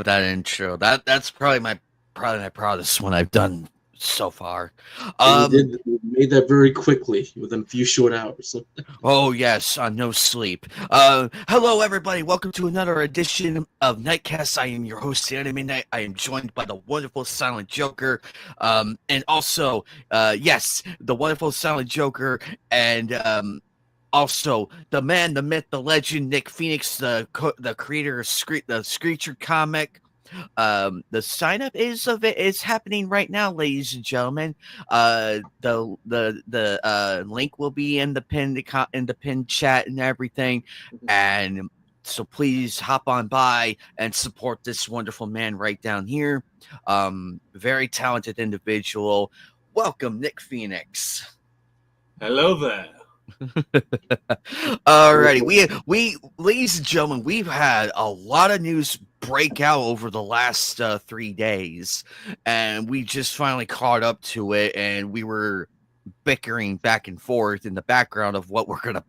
with that intro. That's probably my proudest one I've done so far. You made that very quickly within a few short hours. Oh yes, no sleep. Hello everybody, welcome to another edition of KnightCast. I am your host, ZeniMax. I am joined by the wonderful Silent Joker, and also, yes, the wonderful Silent Joker, and also the man, the myth, the legend, Nick Phoenix, the creator of the Screecher comic. The sign up is happening right now, ladies and gentlemen. The link will be in the pinned chat and everything, and so please hop on by and support this wonderful man right down here. Very talented individual. Welcome, Nick Phoenix. Hello there. Alrighty, we ladies and gentlemen, we've had a lot of news break out over the last 3 days, and we just finally caught up to it, and we were bickering back and forth in the background of what we're gonna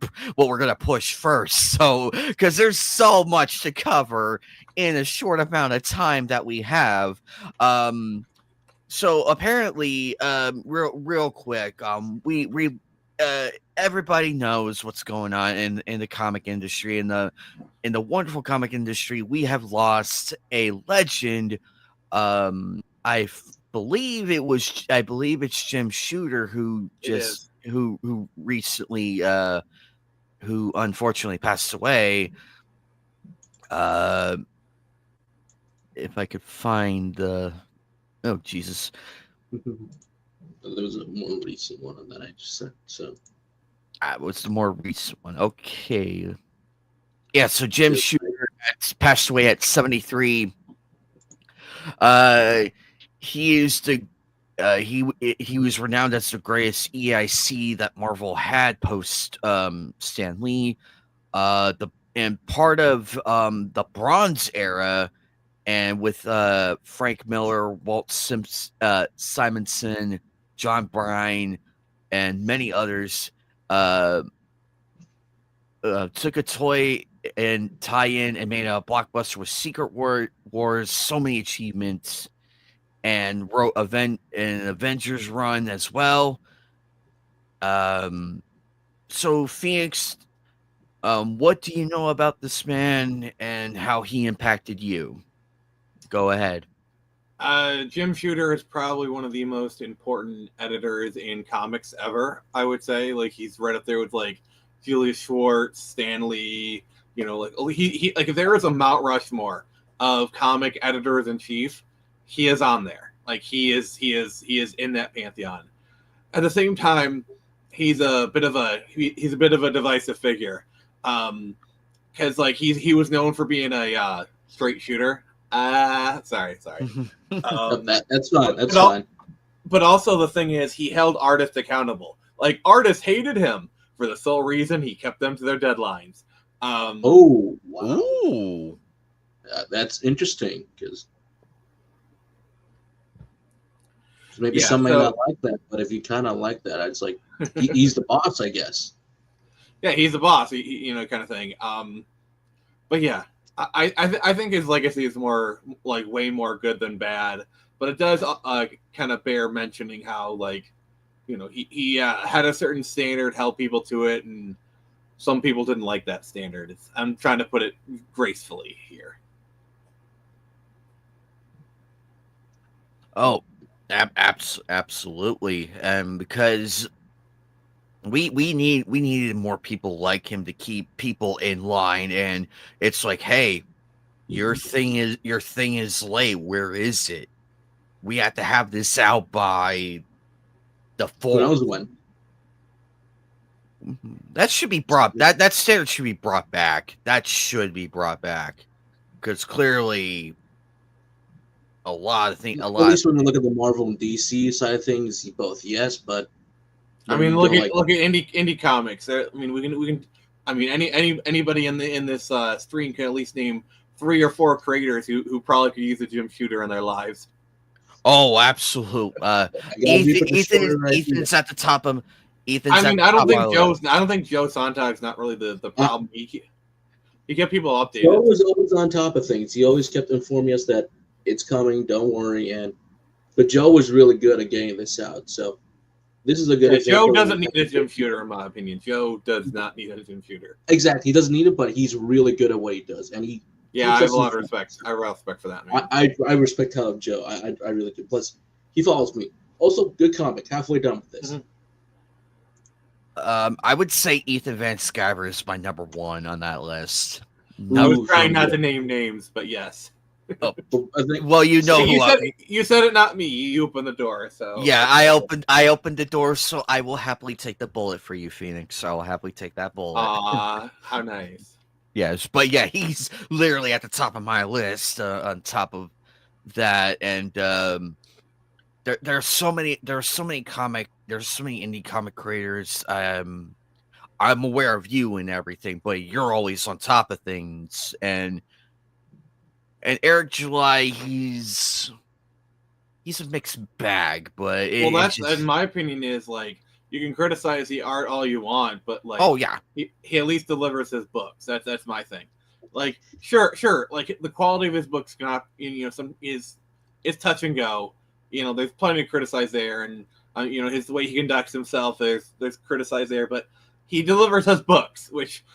push first. So, because there's so much to cover in a short amount of time that we have. So apparently, real quick, we everybody knows what's going on in the comic industry, in the wonderful comic industry. We have lost a legend. I believe it's Jim Shooter who who recently who unfortunately passed away. If I could find the Jesus. There was a more recent one on that I just said. So, what's the more recent one? Okay, yeah. So Jim Shooter passed away at 73. He is the he was renowned as the greatest EIC that Marvel had post Stan Lee. And part of the Bronze era, and with Frank Miller, Walt Simonson, John Bryan, and many others, took a toy and tie-in and made a blockbuster with Secret Wars, so many achievements, and wrote an Avengers run as well. So Phoenix, what do you know about this man and how he impacted you? Go ahead. Jim Shooter is probably one of the most important editors in comics ever, I would say. Like, he's right up there with like Julius Schwartz, Stan Lee. You know, like he like if there is a Mount Rushmore of comic editors in chief, he is on there. Like he is in that pantheon. At the same time, he's a bit of a divisive figure, because like he was known for being a straight shooter. Sorry. That's fine. But also the thing is, he held artists accountable. Like, artists hated him for the sole reason he kept them to their deadlines. Oh, wow. Ooh. That's interesting, because maybe some may not like that, but if you kind of like that, it's like he's the boss, I guess. Yeah, he's the boss, you know, kind of thing. But yeah. I think his legacy is more like way more good than bad, but it does kind of bear mentioning how, like, you know, he had a certain standard, held people to it, and some people didn't like that standard. I'm trying to put it gracefully here. Oh, absolutely, because we needed more people like him to keep people in line, and it's like, hey, your thing is late. Where is it? We have to have this out by the 4th. That should be brought. That standard should be brought back. Because clearly, a lot of things. At least when you look at the Marvel and DC side of things, both yes, but. I mean, look at indie comics. I mean, we can. I mean, anybody in this stream can at least name 3 or 4 creators who probably could use a Jim Shooter in their lives. Oh, absolutely. Ethan's at the top of. I don't think Joe Sontag's not really the problem. He kept people updated. Joe was always on top of things. He always kept informing us that it's coming, don't worry. But Joe was really good at getting this out. So this is a good example. Joe doesn't need a gym shooter, in my opinion. Joe does not need a gym shooter. Exactly. He doesn't need it, but he's really good at what he does. And I have a lot of respect. I have respect for that, man. I respect Joe. I really do. Plus, he follows me. Also, good comic. Halfway done with this. I would say Ethan Van Sciver is my number one on that list. I was trying not to name names, but yes. Oh. Well, you know you said it, not me. You opened the door, so yeah, I opened the door, so I will happily take the bullet for you, Phoenix. I will happily take that bullet. How nice. Yes, but yeah, he's literally at the top of my list. On top of that, and there's so many indie comic creators. I'm aware of you and everything, but you're always on top of things. And Eric July, he's a mixed bag, but that's in my opinion is like you can criticize the art all you want, but like he at least delivers his books. That's my thing. Like sure, like the quality of his books not some is touch and go. There's plenty to criticize there, and the way he conducts himself, there's criticize there, but he delivers his books, which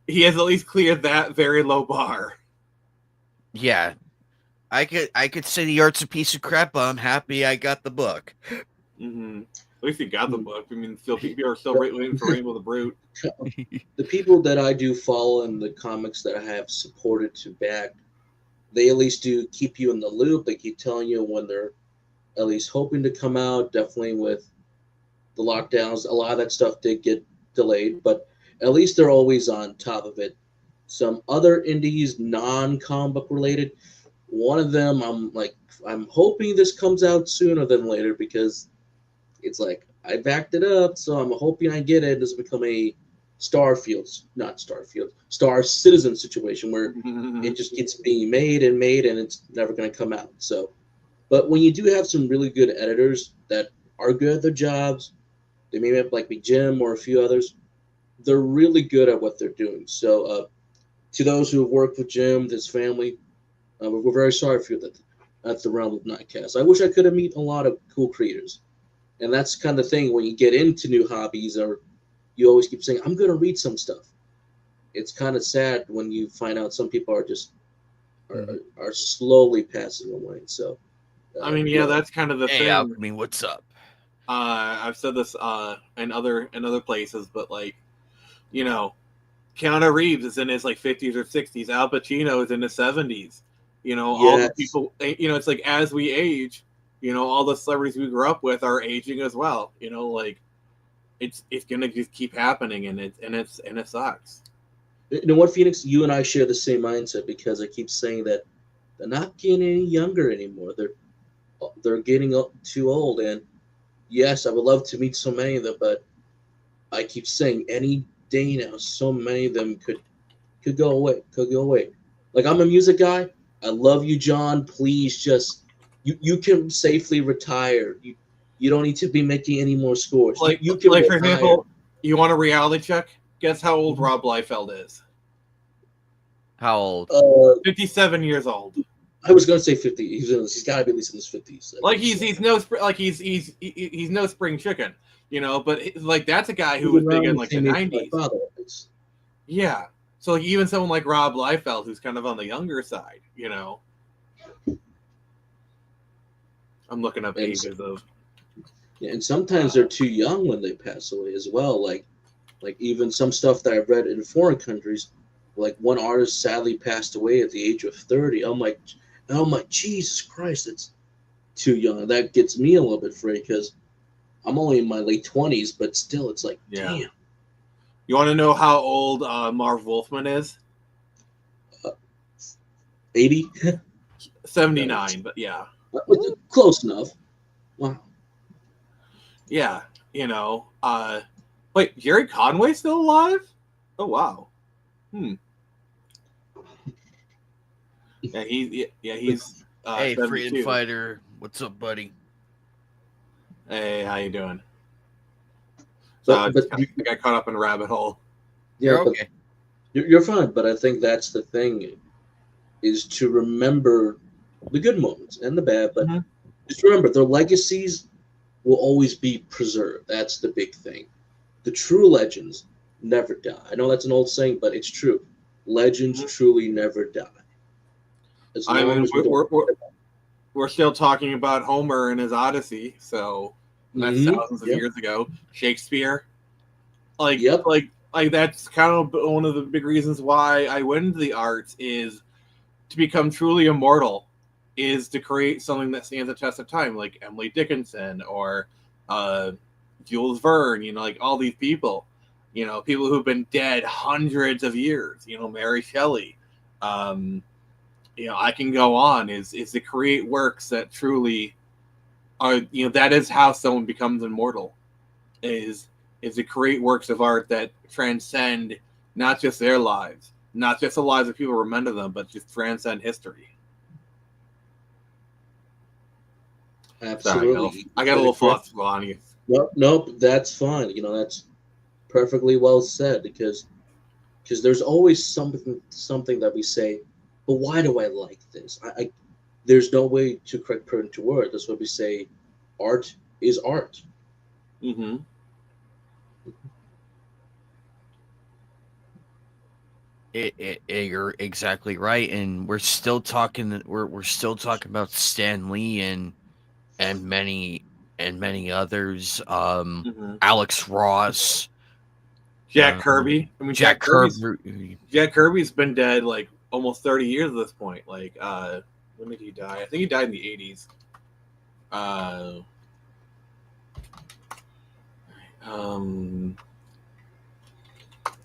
he has at least cleared that very low bar. Yeah, I could say the art's a piece of crap, but I'm happy I got the book. Mm-hmm. At least he got the book. I mean, people are still waiting for Rainbow the Brute. The people that I do follow in the comics that I have supported to back, they at least do keep you in the loop. They keep telling you when they're at least hoping to come out. Definitely with the lockdowns, a lot of that stuff did get delayed, but at least they're always on top of it. Some other indies, non-comic book related, one of them I'm hoping this comes out sooner than later because it's like I backed it up, so I'm hoping I get it. This will become a Star Citizen situation where it just keeps being made and it's never going to come out. So, but when you do have some really good editors that are good at their jobs, they may have be Jim or a few others, they're really good at what they're doing. So, to those who have worked with Jim, his family, we're very sorry for you that's the realm of KnightCast. I wish I could have met a lot of cool creators. And that's kind of the thing when you get into new hobbies, or you always keep saying, I'm going to read some stuff. It's kind of sad when you find out some people are just are slowly passing away. So, that's kind of the thing. I mean, what's up? I've said this in other places, but Keanu Reeves is in his 50s or 60s. Al Pacino is in his 70s. All the people. It's like as we age, all the celebrities we grew up with are aging as well. It's gonna just keep happening, and it sucks. You know what, Phoenix? You and I share the same mindset because I keep saying that they're not getting any younger anymore. They're getting too old, and yes, I would love to meet so many of them, but I keep saying any day now, so many of them could go away. Like, I'm a music guy. I love you, John. Please just you can safely retire. You don't need to be making any more scores. You can for example, you want a reality check? Guess how old Rob Liefeld is? How old? 57 years old. I was going to say 50. He's got to be at least in his 50s. He's no spring chicken, But that's a guy who was big in the 90s. Yeah. So even someone like Rob Liefeld, who's kind of on the younger side, I'm looking up ages of. Yeah, and sometimes they're too young when they pass away as well. Like even some stuff that I've read in foreign countries, like one artist sadly passed away at the age of 30. I'm like, Jesus Christ, that's too young. That gets me a little bit afraid because I'm only in my late 20s, but still, it's like, damn. You want to know how old Marv Wolfman is? 80? 79, but yeah. Close enough. Wow. Yeah, wait, Jerry Conway's still alive? Oh, wow. Yeah, he's hey, 72. Freedom Fighter. What's up, buddy? Hey, how you doing? I got caught up in a rabbit hole. Yeah, okay. You're fine, but I think that's the thing, is to remember the good moments and the bad, but Mhm. just remember their legacies will always be preserved. That's the big thing. The true legends never die. I know that's an old saying, but it's true. Legends Mhm. truly never die. As I long mean, as we don't. we're still talking about Homer and his Odyssey, so that's thousands of Yep. years ago. Shakespeare, Yep. like that's kind of one of the big reasons why I went into the arts is to become truly immortal, is to create something that stands the test of time, like Emily Dickinson or uh, Jules Verne. You know, like all these people. You know, people who've been dead hundreds of years. You know, Mary Shelley. Um, you know, I can go on. Is to create works that truly are. You know, that is how someone becomes immortal. Is to create works of art that transcend not just their lives, not just the lives of people who remember them, but just transcend history. Sorry, Absolutely. I got a Said little it correct. thoughtful on you. Nope. Nope. That's fine. That's perfectly well said, because there's always something that we say, but why do I like this? I there's no way to correct put into words. That's why we say art is art. Mm-hmm. You're exactly right, and we're still talking. We're still talking about Stan Lee and many others. Mm-hmm. Alex Ross, Jack um, Kirby. I mean, Jack Kirby. Jack Kirby's been dead like almost 30 years at this point. Like, when did he die? I think he died in the 80s. Uh, um,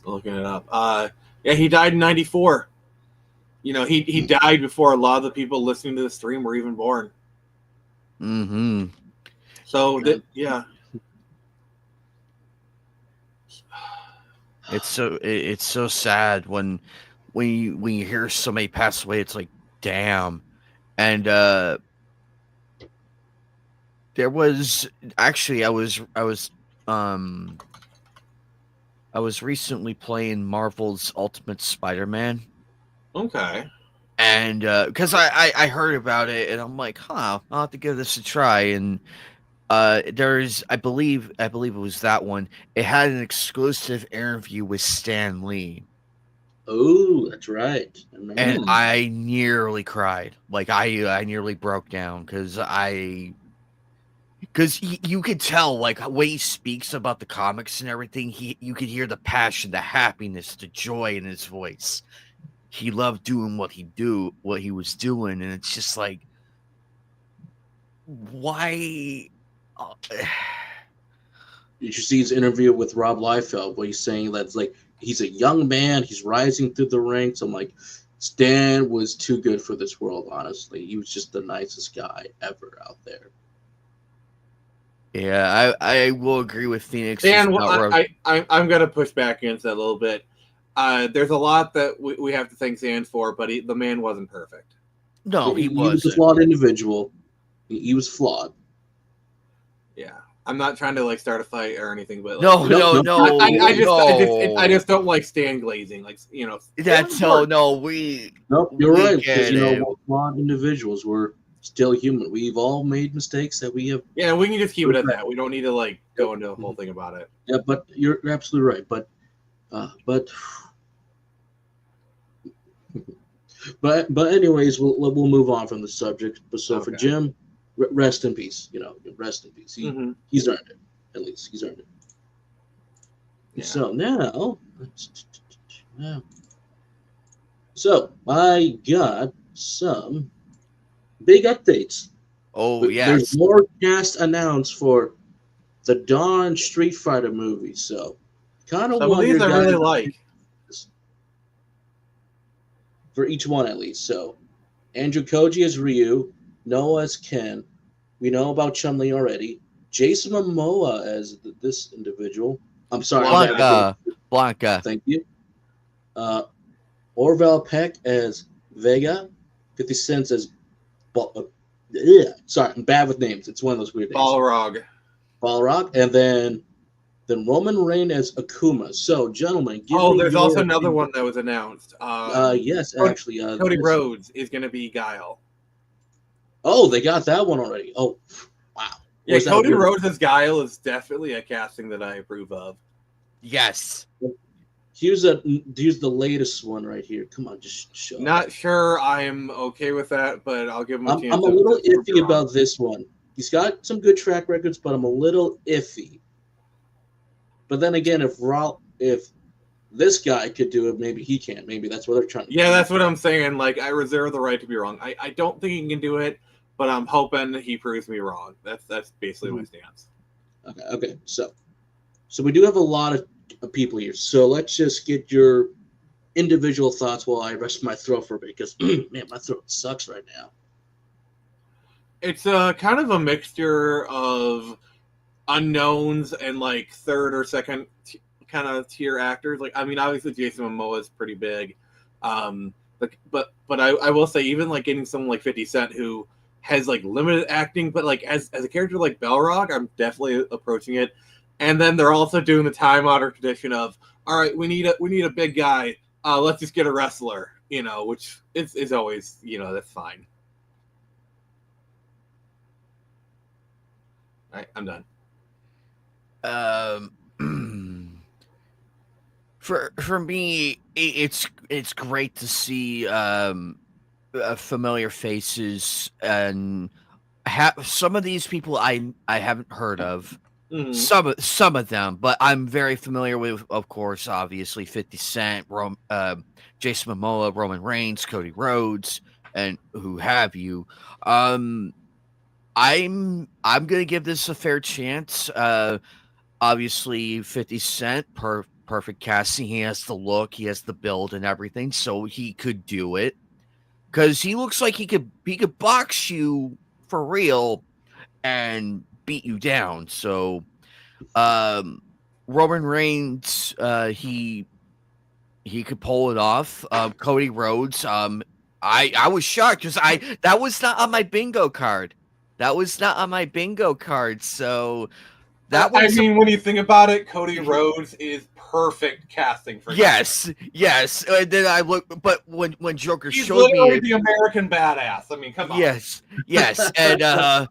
looking it up. Yeah, he died in '94. You know, he died before a lot of the people listening to the stream were even born. Mm-hmm. So that, yeah. It's so sad when you hear somebody pass away. It's like, damn. And there was actually um I was recently playing Marvel's Ultimate Spider-Man, Okay. and because I heard about it, and I'm like, huh, I'll have to give this a try. And there's I believe it was that one. It had an exclusive interview with Stan Lee, Oh, that's right. I remember and that. Hmm. I nearly cried. Like I nearly broke down because you could tell, like, the way he speaks about the comics and everything. You could hear the passion, the happiness, the joy in his voice. He loved doing what he was doing, and it's just like, why? uh, You should see his interview with Rob Liefeld, where he's saying that's like he's a young man, he's rising through the ranks. I'm like, Stan was too good for this world. Honestly, he was just the nicest guy ever out there. Yeah, I will agree with Phoenix. There's And about I'm gonna push back into that a little bit. There's a lot that we have to thank Zan for, but the man wasn't perfect. no, he He was a wasn't. flawed individual. He was flawed. Yeah, I'm not trying to like start a fight or anything, but like, No, you know, Nope, no, nope. no, I no. just don't like Stan glazing. Like, you know, That's Stan's so work. no. Nope, you're We right, because get it. we're flawed individuals. We're still human. We've all made mistakes that we have. Yeah, we can just keep it at regret. that. We don't need to like go into a whole thing about it. Yeah, but you're absolutely right. But anyways, we'll move on from the subject. But so for Okay. Jim, rest in peace. Rest in peace. Mm-hmm. He's earned it. At least he's earned it. Yeah. So now, yeah. So I got some big updates. Oh There's yes. more cast announced for the Dawn Street Fighter movie. So kind of Some of want these your I guys' really like. for each one at least. So Andrew Koji as Ryu, Noah as Ken. We know about Chun-Li already. Jason Momoa as this individual. I'm sorry, I'm Blanca. bad. Blanca. Thank you. Orville Peck as Vega. 50 Cent as sorry, I'm bad with names. It's one of those weird names. Balrog. Balrog. And then Then Roman Reigns as Akuma. So, gentlemen, give Oh, me there's your also another opinion. one that was announced. Yes, Cody, actually. Cody Rhodes is going to be Guile. Oh, they got that one already. Oh, wow. Yeah, Was that a Cody weird- Rhodes as Guile is definitely a casting that I approve of. Yes. Here's the latest one right here. Come on, just show. Not sure I'm okay with that, but I'll give him a chance. I'm a little to prove iffy me wrong. about this one. He's got some good track records, but I'm a little iffy. But then again, if this guy could do it, maybe he can. Maybe that's what they're trying to do. Yeah, that's what I'm saying. Like, I reserve the right to be wrong. I don't think he can do it, but I'm hoping that he proves me wrong. That's basically my stance. Okay. So we do have a lot of people here. So let's just get your individual thoughts while I rest my throat for a bit, because man, my throat sucks right now. It's a kind of a mixture of unknowns and like third or second kind of tier actors. Like, I mean, obviously Jason Momoa is pretty big, but I will say even like getting someone like 50 Cent who has like limited acting, but like as a character like Balrog, I'm definitely approaching it. And then they're also doing the time-honored tradition of, all right, we need a big guy. Let's just get a wrestler, which is always, that's fine. All right, I'm done. For me, it's great to see familiar faces, and some of these people I haven't heard of. Mm-hmm. Some of them, but I'm very familiar with, of course, obviously 50 Cent, Jason Momoa, Roman Reigns, Cody Rhodes, and who have you. I'm gonna give this a fair chance. Obviously 50 Cent, perfect casting. He has the look, he has the build and everything, so he could do it. Because he looks like he could box you for real and beat you down. So Roman Reigns, he could pull it off. Cody Rhodes, I was shocked because that was not on my bingo card. So that I was mean, when you think about it, Cody Rhodes is perfect casting for him. Yes. And then I look, but when Joker He's showed me literally the American badass. I mean, come on. yes, and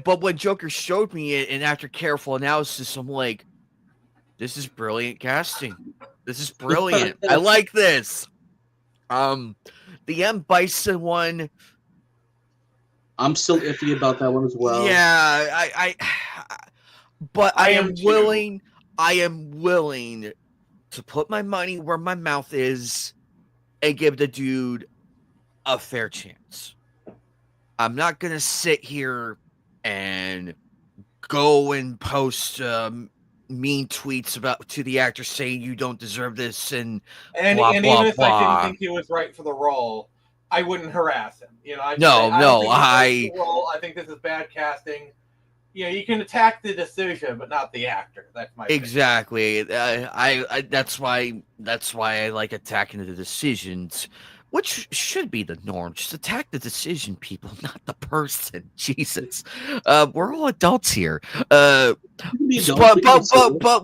but when Joker showed me it, and after careful analysis, I'm like, this is brilliant casting. This is brilliant. I like this. The M. Bison one, I'm still iffy about that one as well. yeah, but I am too. willing. I am willing to put my money where my mouth is and give the dude a fair chance. I'm not gonna sit here and go and post mean tweets to the actor saying you don't deserve this and blah, even blah, if blah. I didn't think he was right for the role, I wouldn't harass him. I think this is bad casting. You can attack the decision, but not the actor. That's my exactly. I that's why I like attacking the decisions, which should be the norm. Just attack the decision, people, not the person. Jesus, we're all adults here. But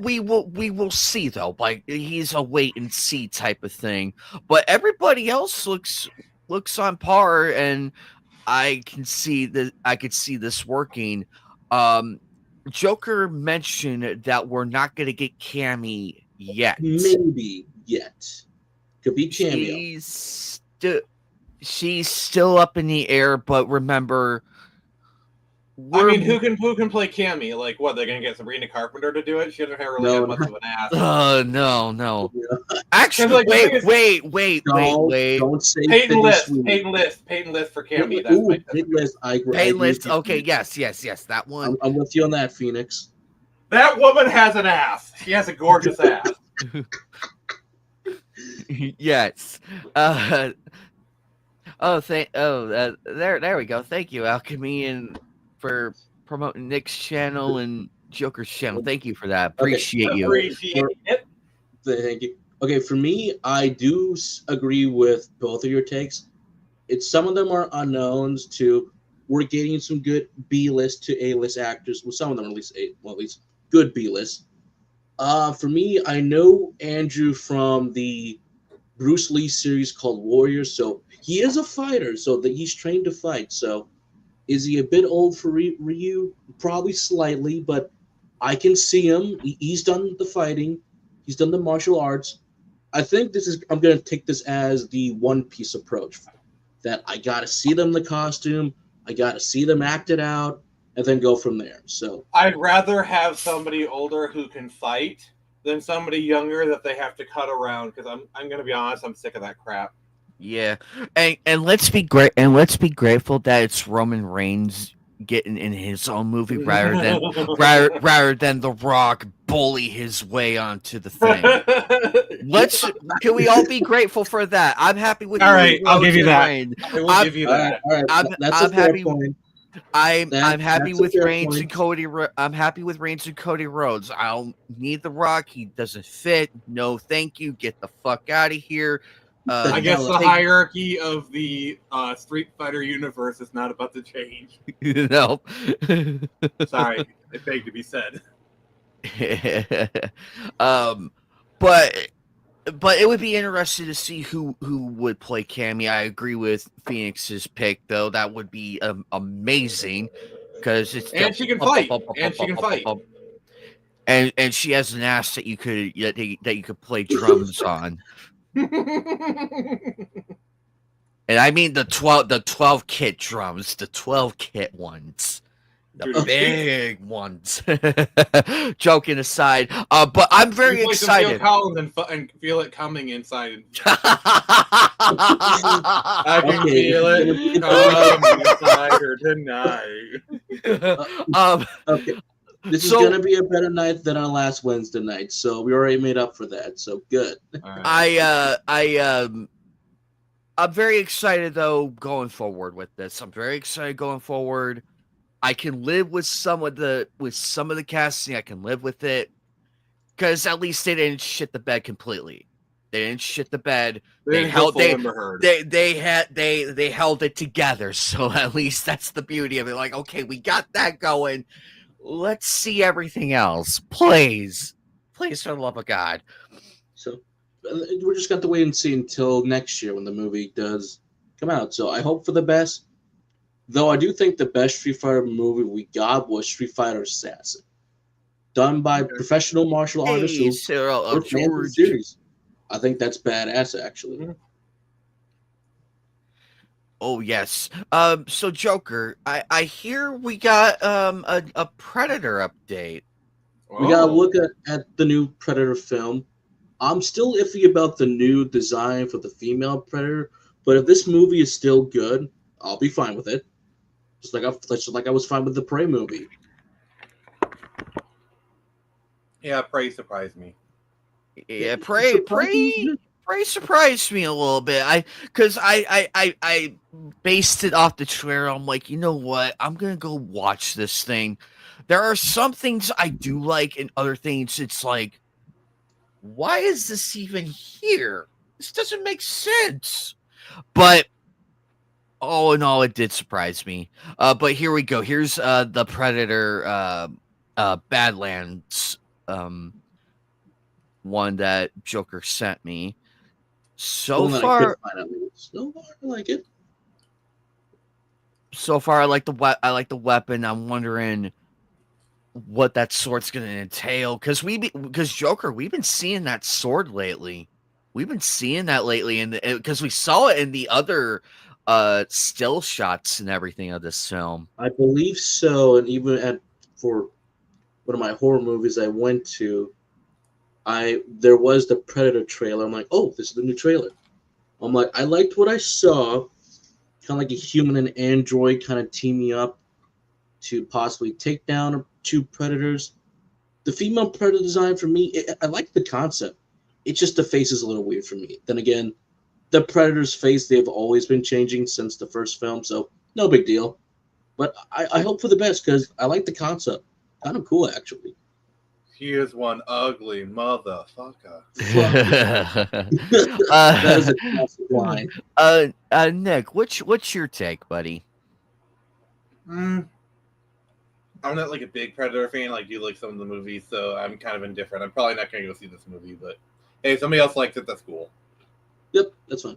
we will see though. Like, he's a wait and see type of thing. But everybody else looks on par, and I could see this working. Joker mentioned that we're not going to get Cammy yet. Maybe yet. Could be cameo. She's still up in the air, but remember, I mean, who can play Cammy? Like, what, they're gonna get Sabrina Carpenter to do it? She doesn't really have much of an ass. No. Actually, wait. Don't say Peyton List for Cammy. Peyton List. Peyton List. Okay, yes. That one. I'm with you on that, Phoenix. That woman has an ass. She has a gorgeous ass. Yes. There we go. Thank you, Alchemy, and for promoting Nick's channel and Joker's channel. Thank you for that. Appreciate you. Thank you. Okay, for me, I do agree with both of your takes. Some of them are unknowns to. We're getting some good B-list to A-list actors. Well, some of them are at least good B-list. For me, I know Andrew from the Bruce Lee series called Warrior, so he is a fighter, so that he's trained to fight. So is he a bit old for Ryu? Probably slightly, but I can see him. He's done the fighting, he's done the martial arts. I think this is. I'm gonna take this as the One Piece approach. That I gotta see them in the costume, I gotta see them act it out, and then go from there. So I'd rather have somebody older who can fight than somebody younger that they have to cut around. Because I'm gonna be honest, I'm sick of that crap. Yeah, and let's be great, and let's be grateful that it's Roman Reigns getting in his own movie rather than The Rock bully his way onto the thing. Can we all be grateful for that? I'm happy with. All right, I'll give you that. Reigns. I will give you that. All right, that's I'm a fair happy. point. I'm happy That's a with fair Reigns point. and Cody. I'm happy with Reigns and Cody Rhodes. I don't need The Rock. He doesn't fit. No, thank you. Get the fuck out of here. I guess the hierarchy of the Street Fighter universe is not about to change. No. Sorry, it begged to be said. But it would be interesting to see who would play Cammy. I agree with Phoenix's pick, though. That would be amazing because it's And she can fight. And she can fight. And she has an ass that you could play drums on. And I mean the 12 kit drums, the 12 kit ones. The big ones. Joking aside, but I'm very excited. And feel it coming inside. I can feel it coming inside her tonight. Okay. This is gonna be a better night than our last Wednesday night, so we already made up for that. So good. I'm very excited though going forward with this. I'm very excited going forward. I can live with some of the casting. I can live with it because at least they didn't shit the bed completely. They didn't shit the bed. They held it together. So at least that's the beauty of it. Like, okay, we got that going. Let's see everything else, please, for the love of God. So we're just going to wait and see until next year when the movie does come out. So I hope for the best. Though I do think the best Street Fighter movie we got was Street Fighter Assassin, done by professional martial artists who were fans of the series. I think that's badass, actually. Mm-hmm. Oh yes. So Joker, I hear we got a Predator update. We gotta look at the new Predator film. I'm still iffy about the new design for the female Predator, but if this movie is still good, I'll be fine with it. Just like I was fine with the Prey movie. Yeah, Prey surprised me. Yeah, Prey surprised me a little bit. Because I based it off the trailer. I'm like, you know what? I'm gonna go watch this thing. There are some things I do like, and other things it's like, why is this even here? This doesn't make sense. But all in all, it did surprise me. But here we go. Here's the Predator Badlands one that Joker sent me. So far, I like it. So far, I like the weapon. I'm wondering what that sword's going to entail because Joker, we've been seeing that sword lately. We've been seeing that lately, and because we saw it in the other still shots and everything of this film. I believe so, and even for one of my horror movies I went to, there was the Predator trailer. I'm like, oh, this is the new trailer. I'm like, I liked what I saw, kind of like a human and android kind of teaming up to possibly take down two predators. The female Predator design for me, I like the concept. It's just the face is a little weird for me. Then again, the Predator's face, they've always been changing since the first film, so no big deal. But I hope for the best because I like the concept. Kind of cool, actually. He is one ugly motherfucker. That is a classic line. Nick, what's your take, buddy? I'm not like a big Predator fan. Like you like some of the movies, so I'm kind of indifferent. I'm probably not going to go see this movie, but hey, if somebody else likes it, that's cool. Yep, that's fine.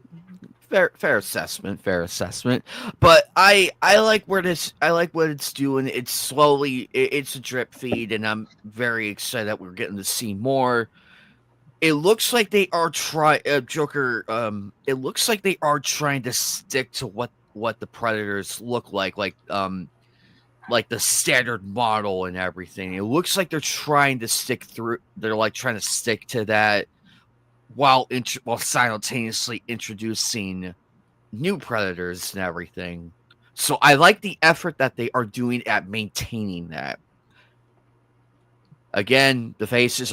Fair assessment. Fair assessment. But I like where this. I like what it's doing. It's slowly. It's a drip feed, and I'm very excited that we're getting to see more. It looks like they are trying, Joker. It looks like they are trying to stick to what the Predators look like the standard model and everything. It looks like they're trying to stick through. They're like trying to stick to that while simultaneously introducing new Predators and everything. So I like the effort that they are doing at maintaining that. Again, the faces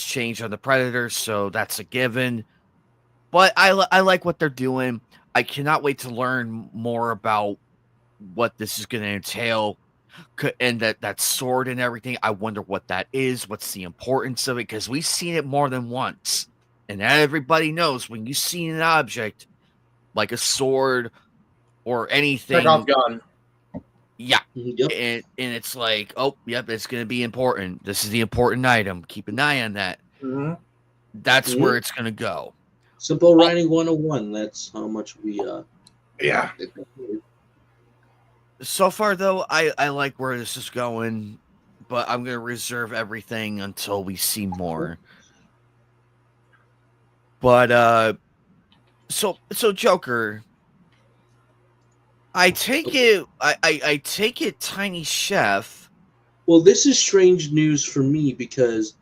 change on the Predators, so that's a given. But I like what they're doing. I cannot wait to learn more about what this is going to entail, and that sword and everything. I wonder what that is. What's the importance of it? Because we've seen it more than once, and everybody knows when you see an object like a sword or anything. Chekhov's gun. Yeah. Yep. And it's like, oh, yep, it's going to be important. This is the important item. Keep an eye on that. Mm-hmm. That's where it's going to go. Simple writing 101. That's how much we. Yeah. So far, though, I like where this is going, but I'm going to reserve everything until we see more. But, so Joker, I take it, I take it, Tiny Chef. Well, this is strange news for me because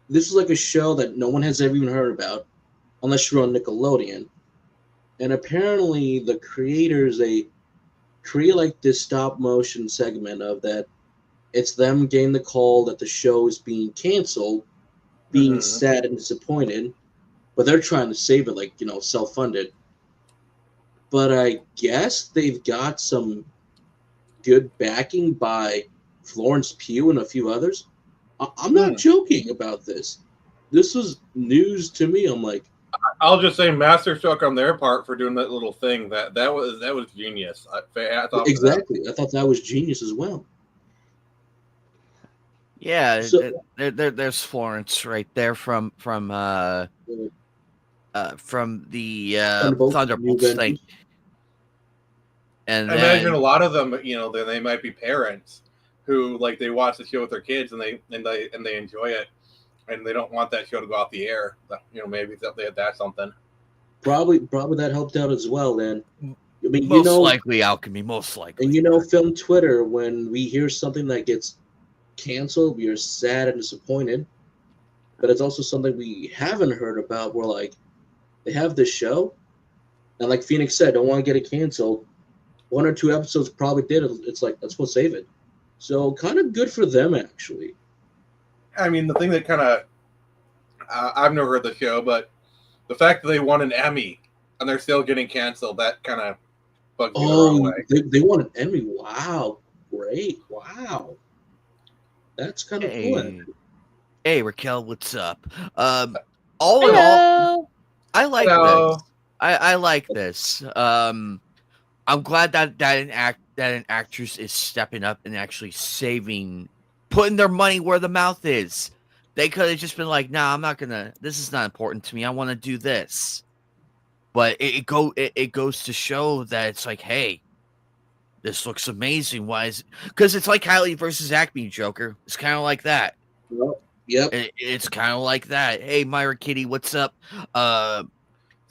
this is like a show that no one has ever even heard about, unless you're on Nickelodeon. And apparently, the creators, they create like this stop motion segment of that. It's them getting the call that the show is being canceled, being sad and disappointed, but they're trying to save it, like, self-funded. But I guess they've got some good backing by Florence Pugh and a few others. I'm not joking about this. This was news to me. I'm like, I'll just say masterstroke on their part for doing that little thing. That was genius. I thought exactly. I thought that was genius as well. Yeah, so, there's Florence right there from the Thunderbolts thing. And I imagine a lot of them, they might be parents who like they watch the show with their kids and they enjoy it, and they don't want that show to go off the air. Maybe that's something. Probably that helped out as well. Then, I mean, most likely Alchemy, most likely. And film Twitter, when we hear something that gets canceled, we are sad and disappointed. But it's also something we haven't heard about. We're like, they have this show, and like Phoenix said, don't want to get it canceled. 1 or 2 episodes probably did it. It's like, let's go save it. So kind of good for them, actually. I mean, the thing that kind of I've never heard the show, but the fact that they won an Emmy and they're still getting canceled, that kind of bugs me the wrong way. They won an Emmy. Wow, great! Wow, that's kind of cool. Hey, Raquel, what's up? All in all, I like this. I like this. I'm glad that an actress is stepping up and actually putting their money where the mouth is. They could have just been like, "Nah, I'm not gonna. This is not important to me. I want to do this." But it goes to show that it's like, hey, this looks amazing. Why is it? Because it's like Kylie versus Acme, Joker. It's kind of like that. Yep. It's kind of like that. Hey, Myra Kitty, what's up? So,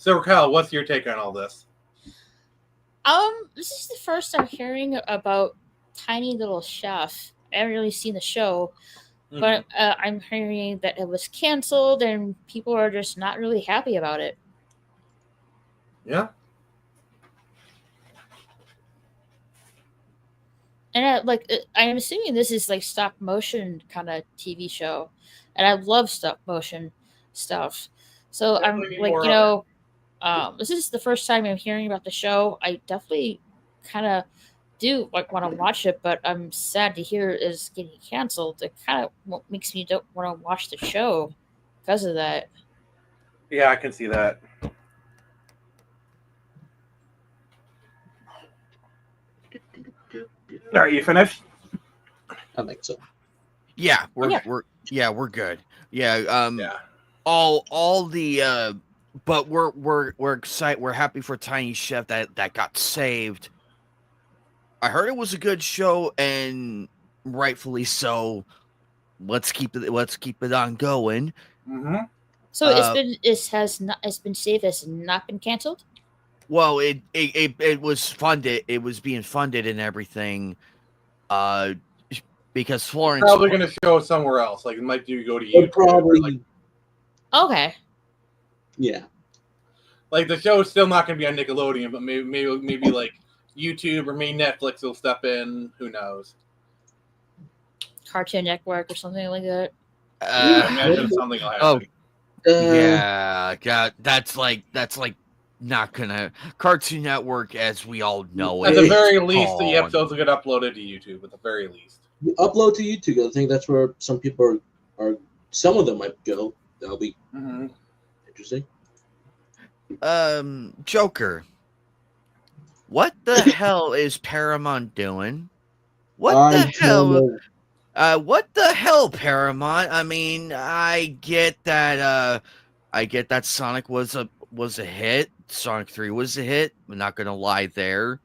Raquel, what's your take on all this? This is the first I'm hearing about Tiny Little Chef. I haven't really seen the show, but I'm hearing that it was canceled and people are just not really happy about it. Yeah. And I'm assuming this is like stop motion kind of TV show, and I love stop motion stuff. So I'm like, this is the first time I'm hearing about the show. I definitely kind of do want to watch it, but I'm sad to hear it is getting canceled. It kind of makes me don't want to watch the show because of that. Yeah, I can see that. Are you finished? I think so. Yeah, we're Yeah. we're good. Yeah, Yeah. all the but we're excited. We're happy for Tiny Chef that got saved. I heard it was a good show, and rightfully so. Let's keep it on going. Mm-hmm. So Uh, it's been saved, has not been canceled. Well, it was funded. It was being funded and everything. Uh, because Florence Probably going to show it somewhere else. Like it might go to But YouTube. probably, Or like Okay. yeah. like the show is still not going to be on Nickelodeon, but maybe like YouTube or maybe Netflix will step in. Who knows? Cartoon Network or something like that. I imagine something will happen. Yeah, God, that's like not gonna Cartoon Network as we all know At it. the very least, the gone. episodes will get uploaded to YouTube. At the very least. Upload to YouTube. I think that's where some people are some of them might go. That'll be Mm-hmm. interesting. Joker. What the hell is Paramount doing? What I the hell? don't know. What the hell, Paramount? I mean, I get that Sonic was a hit. Sonic 3 was a hit. I'm not gonna lie there.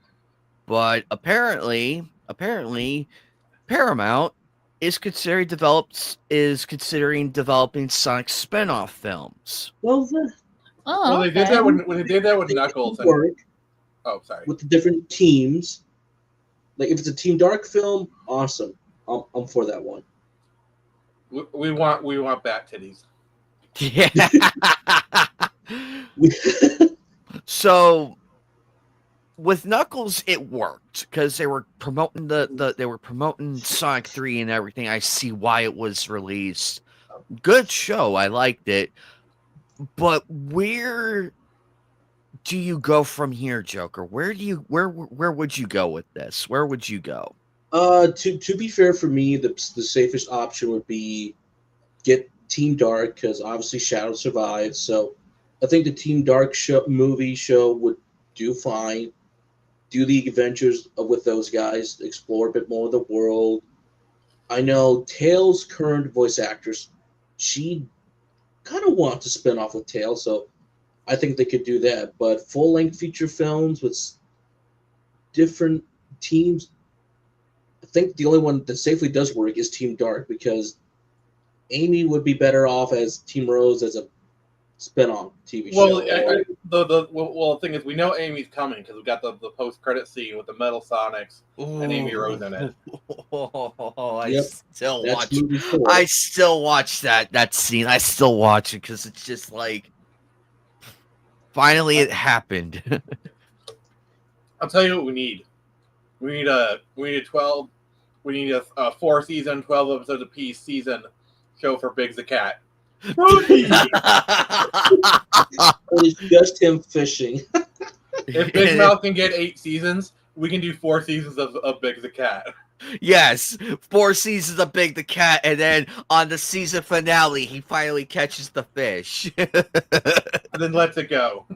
But apparently Paramount is considering developing Sonic spin-off films. Well, Oh, Well, they did okay. that when they did that with they Knuckles. can work Oh, sorry. with the different teams. Like if it's a Team Dark film, awesome. I'm for that one. We want bat titties. Yeah. We, So with Knuckles, it worked because they were promoting they were promoting Sonic 3 and everything. I see why it was released. Good show, I liked it. But where do you go from here, Joker? Where would you go with this? Where would you go? to be fair, for me, the safest option would be get Team Dark because obviously Shadow survived. So I think the Team Dark movie show would do fine. Do the adventures with those guys, explore a bit more of the world. I know Tails' current voice actress, she kind of wants to spin off with Tails, so I think they could do that. But full-length feature films with different teams, I think the only one that safely does work is Team Dark because Amy would be better off as Team Rose as a spin-off TV Well, show. the thing is, we know Amy's coming because we got the post-credit scene with the Metal Sonics and Amy Rose in it. I Yep, still that's watch. movie 4. I still watch that scene. I still watch it because it's just like, finally it happened. I'll tell you what we need. We need a 4-season, 12 episodes apiece season show for Biggs the Cat. It's just him fishing. If Big Mouth can get 8 seasons, we can do 4 seasons of Big the Cat. Yes, 4 seasons of Big the Cat, and then on the season finale, he finally catches the fish, And then lets it go.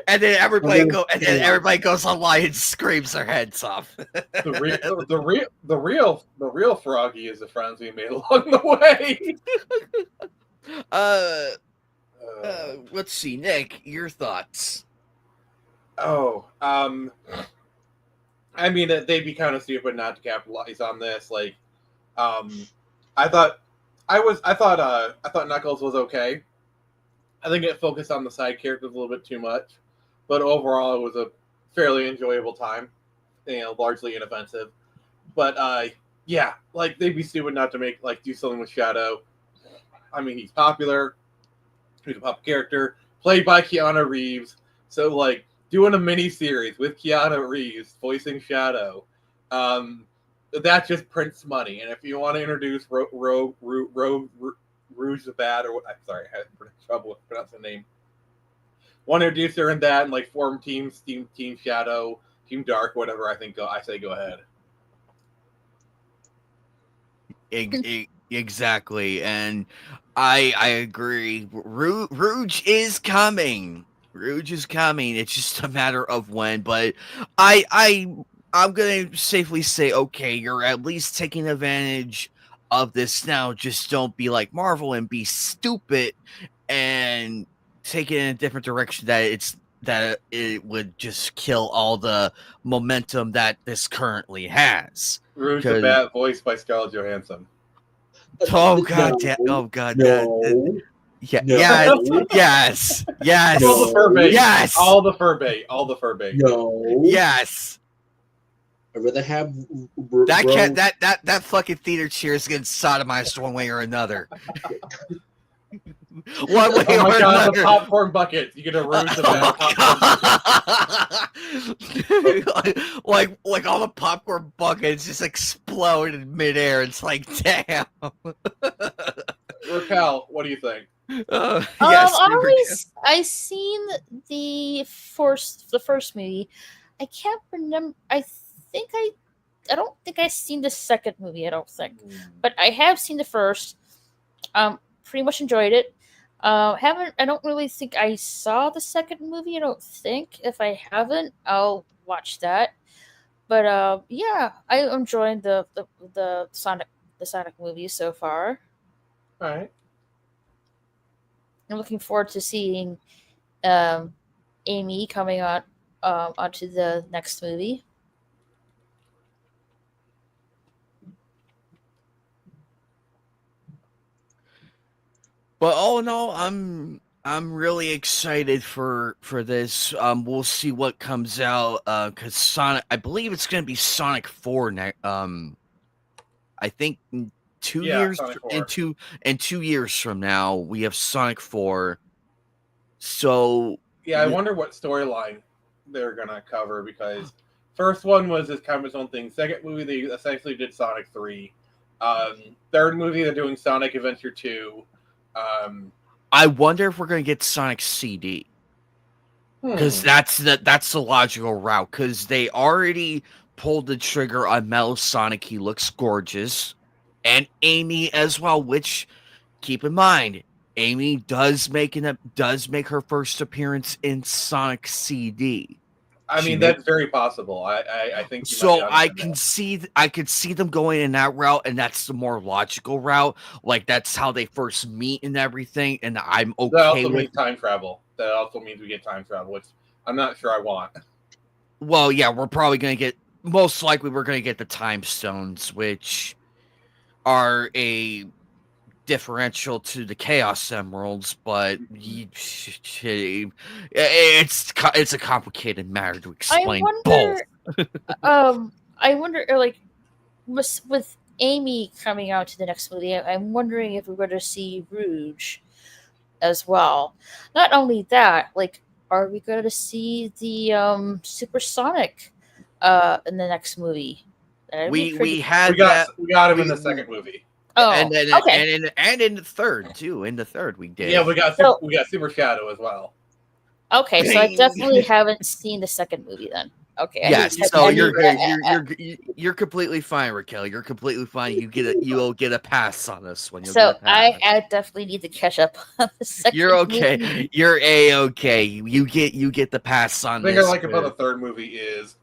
and then everybody goes online and screams their heads off. The real Froggy is the friends we made along the way. Let's see, Nick, your thoughts. I mean, they'd be kind of stupid not to capitalize on this. Like, I thought Knuckles was okay. I think it focused on the side characters a little bit too much, but overall, it was a fairly enjoyable time. Largely inoffensive. But yeah, like they'd be stupid not to do something with Shadow. I mean, he's popular. He's a pop character played by Keanu Reeves. So like doing a mini series with Keanu Reeves voicing Shadow, that just prints money. And if you want to introduce Rouge the Bad, or I'm sorry, I had trouble with pronouncing the name. Want to introduce her in that and like form teams, Team Shadow, Team Dark, whatever. I say go ahead. Exactly, and I agree. Rouge is coming. Rouge is coming. It's just a matter of when. But I I'm gonna safely say, okay, you're at least taking advantage of this now. Just don't be like Marvel and be stupid and take it in a different direction that it would just kill all the momentum that this currently has. Rouge the Bat, voiced by Scarlett Johansson. Oh god, oh god, No. yeah, No. yes, All the fur bait. yes, All the fur bait. All the fur bait. No. yes. I'd rather have that fucking theater cheer is getting sodomized one way or another. One way Oh or my god, another. the popcorn bucket. You're gonna Rouge the Bat. like all the popcorn buckets just explode in midair. It's like, damn. Raquel, what do you think? Yes, I seen the first movie. I can't remember. I don't think I've seen the second movie. I don't think, but I have seen the first. Pretty much enjoyed it. I don't really think I saw the second movie. I don't think. If I haven't, I'll watch that. But yeah, I'm enjoying the Sonic movie so far. All right. I'm looking forward to seeing Amy coming on onto the next movie. But all in all, I'm really excited for this. We'll see what comes out. Because Sonic, I believe it's going to be Sonic 4 next. I think in 2 years, in 2 years from now, we have Sonic 4. So yeah, I wonder what storyline they're gonna cover, because first one was this kind of its own thing. Second movie, they essentially did Sonic 3. Third movie, they're doing Sonic Adventure 2. I wonder if we're gonna get Sonic CD, because that's the logical route. Because they already pulled the trigger on Metal Sonic. He looks gorgeous, and Amy as well. Which, keep in mind, Amy does make her first appearance in Sonic CD. I mean, that's very possible. I think so. I could see them going in that route, and that's the more logical route. Like, that's how they first meet and everything. And I'm okay. That also means time travel. That also means we get time travel, which I'm not sure I want. Well, yeah, we're probably gonna get. Most likely, we're gonna get the time stones, which are a differential to the Chaos Emeralds, but it's a complicated matter to explain. Both. I wonder, like, with Amy coming out to the next movie, I'm wondering if we're going to see Rouge as well. Not only that, like, are we going to see the Supersonic in the next movie? We got him in the second movie. Oh, and okay. And in the third too. In the third, we did. Yeah, we got Super Shadow as well. Okay, so I definitely haven't seen the second movie then. Okay. Yes, so you're completely fine, Raquel. You're completely fine. You'll get a pass on this one. So I definitely need to catch up on the second. You're okay. Movie. You're okay. You get the pass on The thing this. I like about the third movie is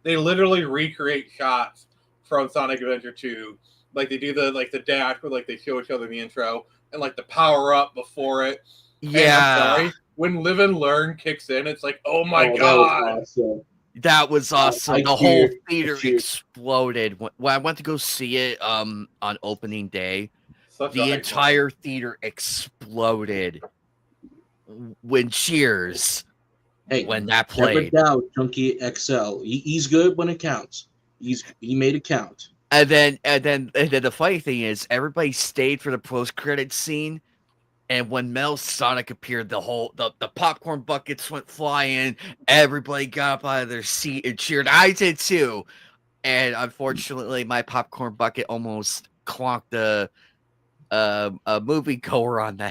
they literally recreate shots from Sonic Adventure 2. Like, they do the dash where, like, they show each other in the intro, and, like, the power up before it. Yeah. And when Live and Learn kicks in, it's like, oh my god. That was awesome. The whole theater exploded. When I went to go see it on opening day, the entire theater exploded when cheers. Hey, when that played. Never doubt Chunky XL. He's good when it counts. He made it count. And then the funny thing is, everybody stayed for the post-credit scene, and when Metal Sonic appeared, the popcorn buckets went flying. Everybody got up out of their seat and cheered. I did too, and unfortunately, my popcorn bucket almost clonked a moviegoer on the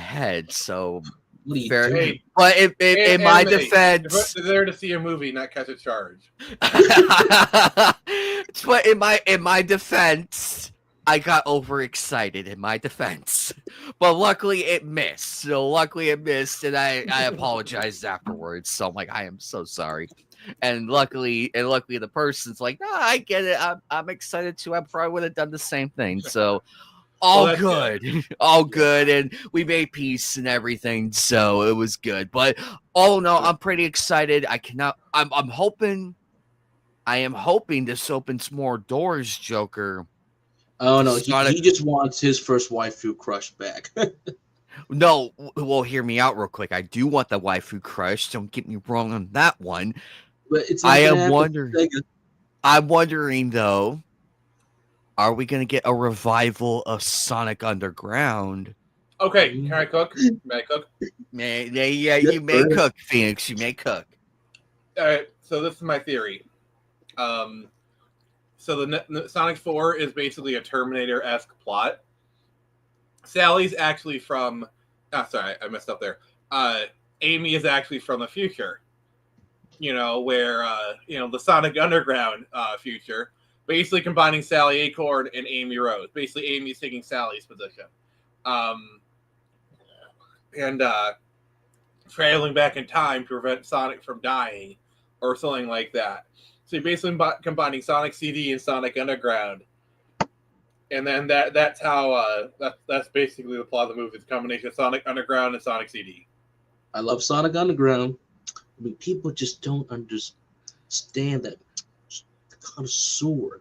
but in my defense, they're there to see a movie, not catch a charge. But in my defense, I got overexcited. In my defense, but luckily it missed. And I apologized afterwards. So I'm like, I am so sorry. And luckily the person's like, "No, I get it. I'm excited too. I probably would have done the same thing." So all Well, good. All good, and we made peace and everything, so it was good. But all in all, I'm pretty excited. I'm hoping this opens more doors, Joker. Oh no, he just wants his first waifu crush back. No, well, hear me out real quick. I do want the waifu crush. Don't get me wrong on that one. But it's not gonna happen. I'm wondering though, are we gonna get a revival of Sonic Underground? Okay, can I cook? May I cook? Yeah, you may cook, Phoenix. You may cook. All right, so this is my theory. So the Sonic 4 is basically a Terminator-esque plot. Sally's actually from... sorry, I messed up there. Amy is actually from the future. Where, the Sonic Underground future. Basically combining Sally Acorn and Amy Rose. Basically, Amy's taking Sally's position. And traveling back in time to prevent Sonic from dying. Or something like that. So you're basically combining Sonic CD and Sonic Underground. And then that's how that's basically the plot of the movie. It's a combination of Sonic Underground and Sonic CD. I love Sonic Underground. I mean, people just don't understand that connoisseur.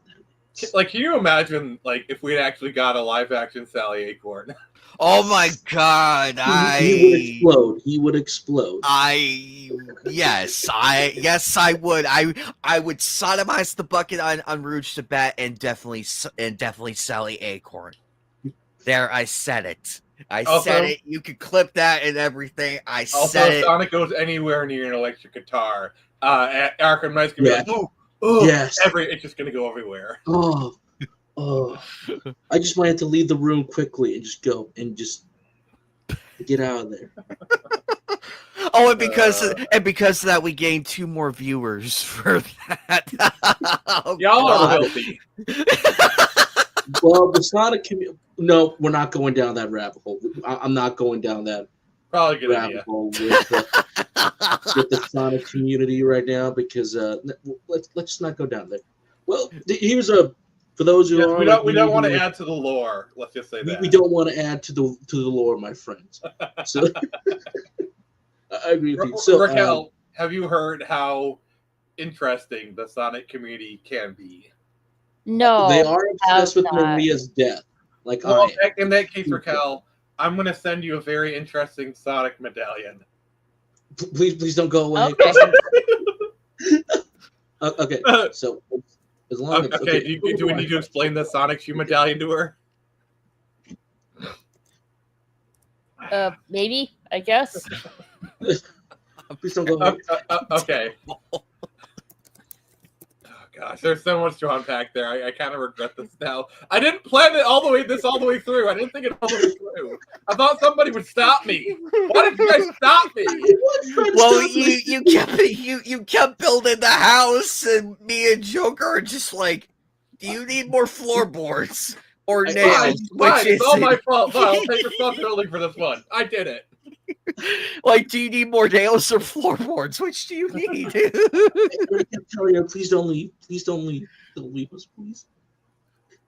Like, can you imagine, like, if we actually got a live action Sally Acorn? Oh my God! He would explode. Yes, I would. I would sodomize the bucket on Rouge to Bet and definitely Sally Acorn. There, I said it. I said it. You could clip that and everything. I said it. If Sonic goes anywhere near an electric guitar, Arkham Knight's gonna be like, oh, yes, it's just gonna go everywhere. Oh, I just might have to leave the room quickly and just go and just get out of there. Oh, and because of that, we gained 2 more viewers for that. Y'all are filthy. Well, the Sonic community. No, we're not going down that rabbit hole. I'm not going down that rabbit hole with the Sonic community right now because let's not go down there. Well, here's for those who we don't want to add to the lore. Let's just say that we don't want to add to the lore, my friends. So I agree with you. So, Raquel, have you heard how interesting the Sonic community can be? No, they are obsessed with Maria's death. Like, in that case, Raquel, I'm going to send you a very interesting Sonic medallion. Please don't go away. Okay, so as long as do we need to explain the Sonic shoe medallion to her? Maybe, I guess. Please don't go away. Okay. Gosh, there's so much to unpack there. I kind of regret this now. I didn't plan it all the way through. I didn't think it all the way through. I thought somebody would stop me. Why did you guys stop me? Well, you kept building the house, and me and Joker are just like, do you need more floorboards or nails? It's all my fault. Fine, I'll take responsibility for this one. I did it. Like, do you need more nails or floorboards? Which do you need? I kept telling her, please don't leave. Please don't leave. Don't leave us, please.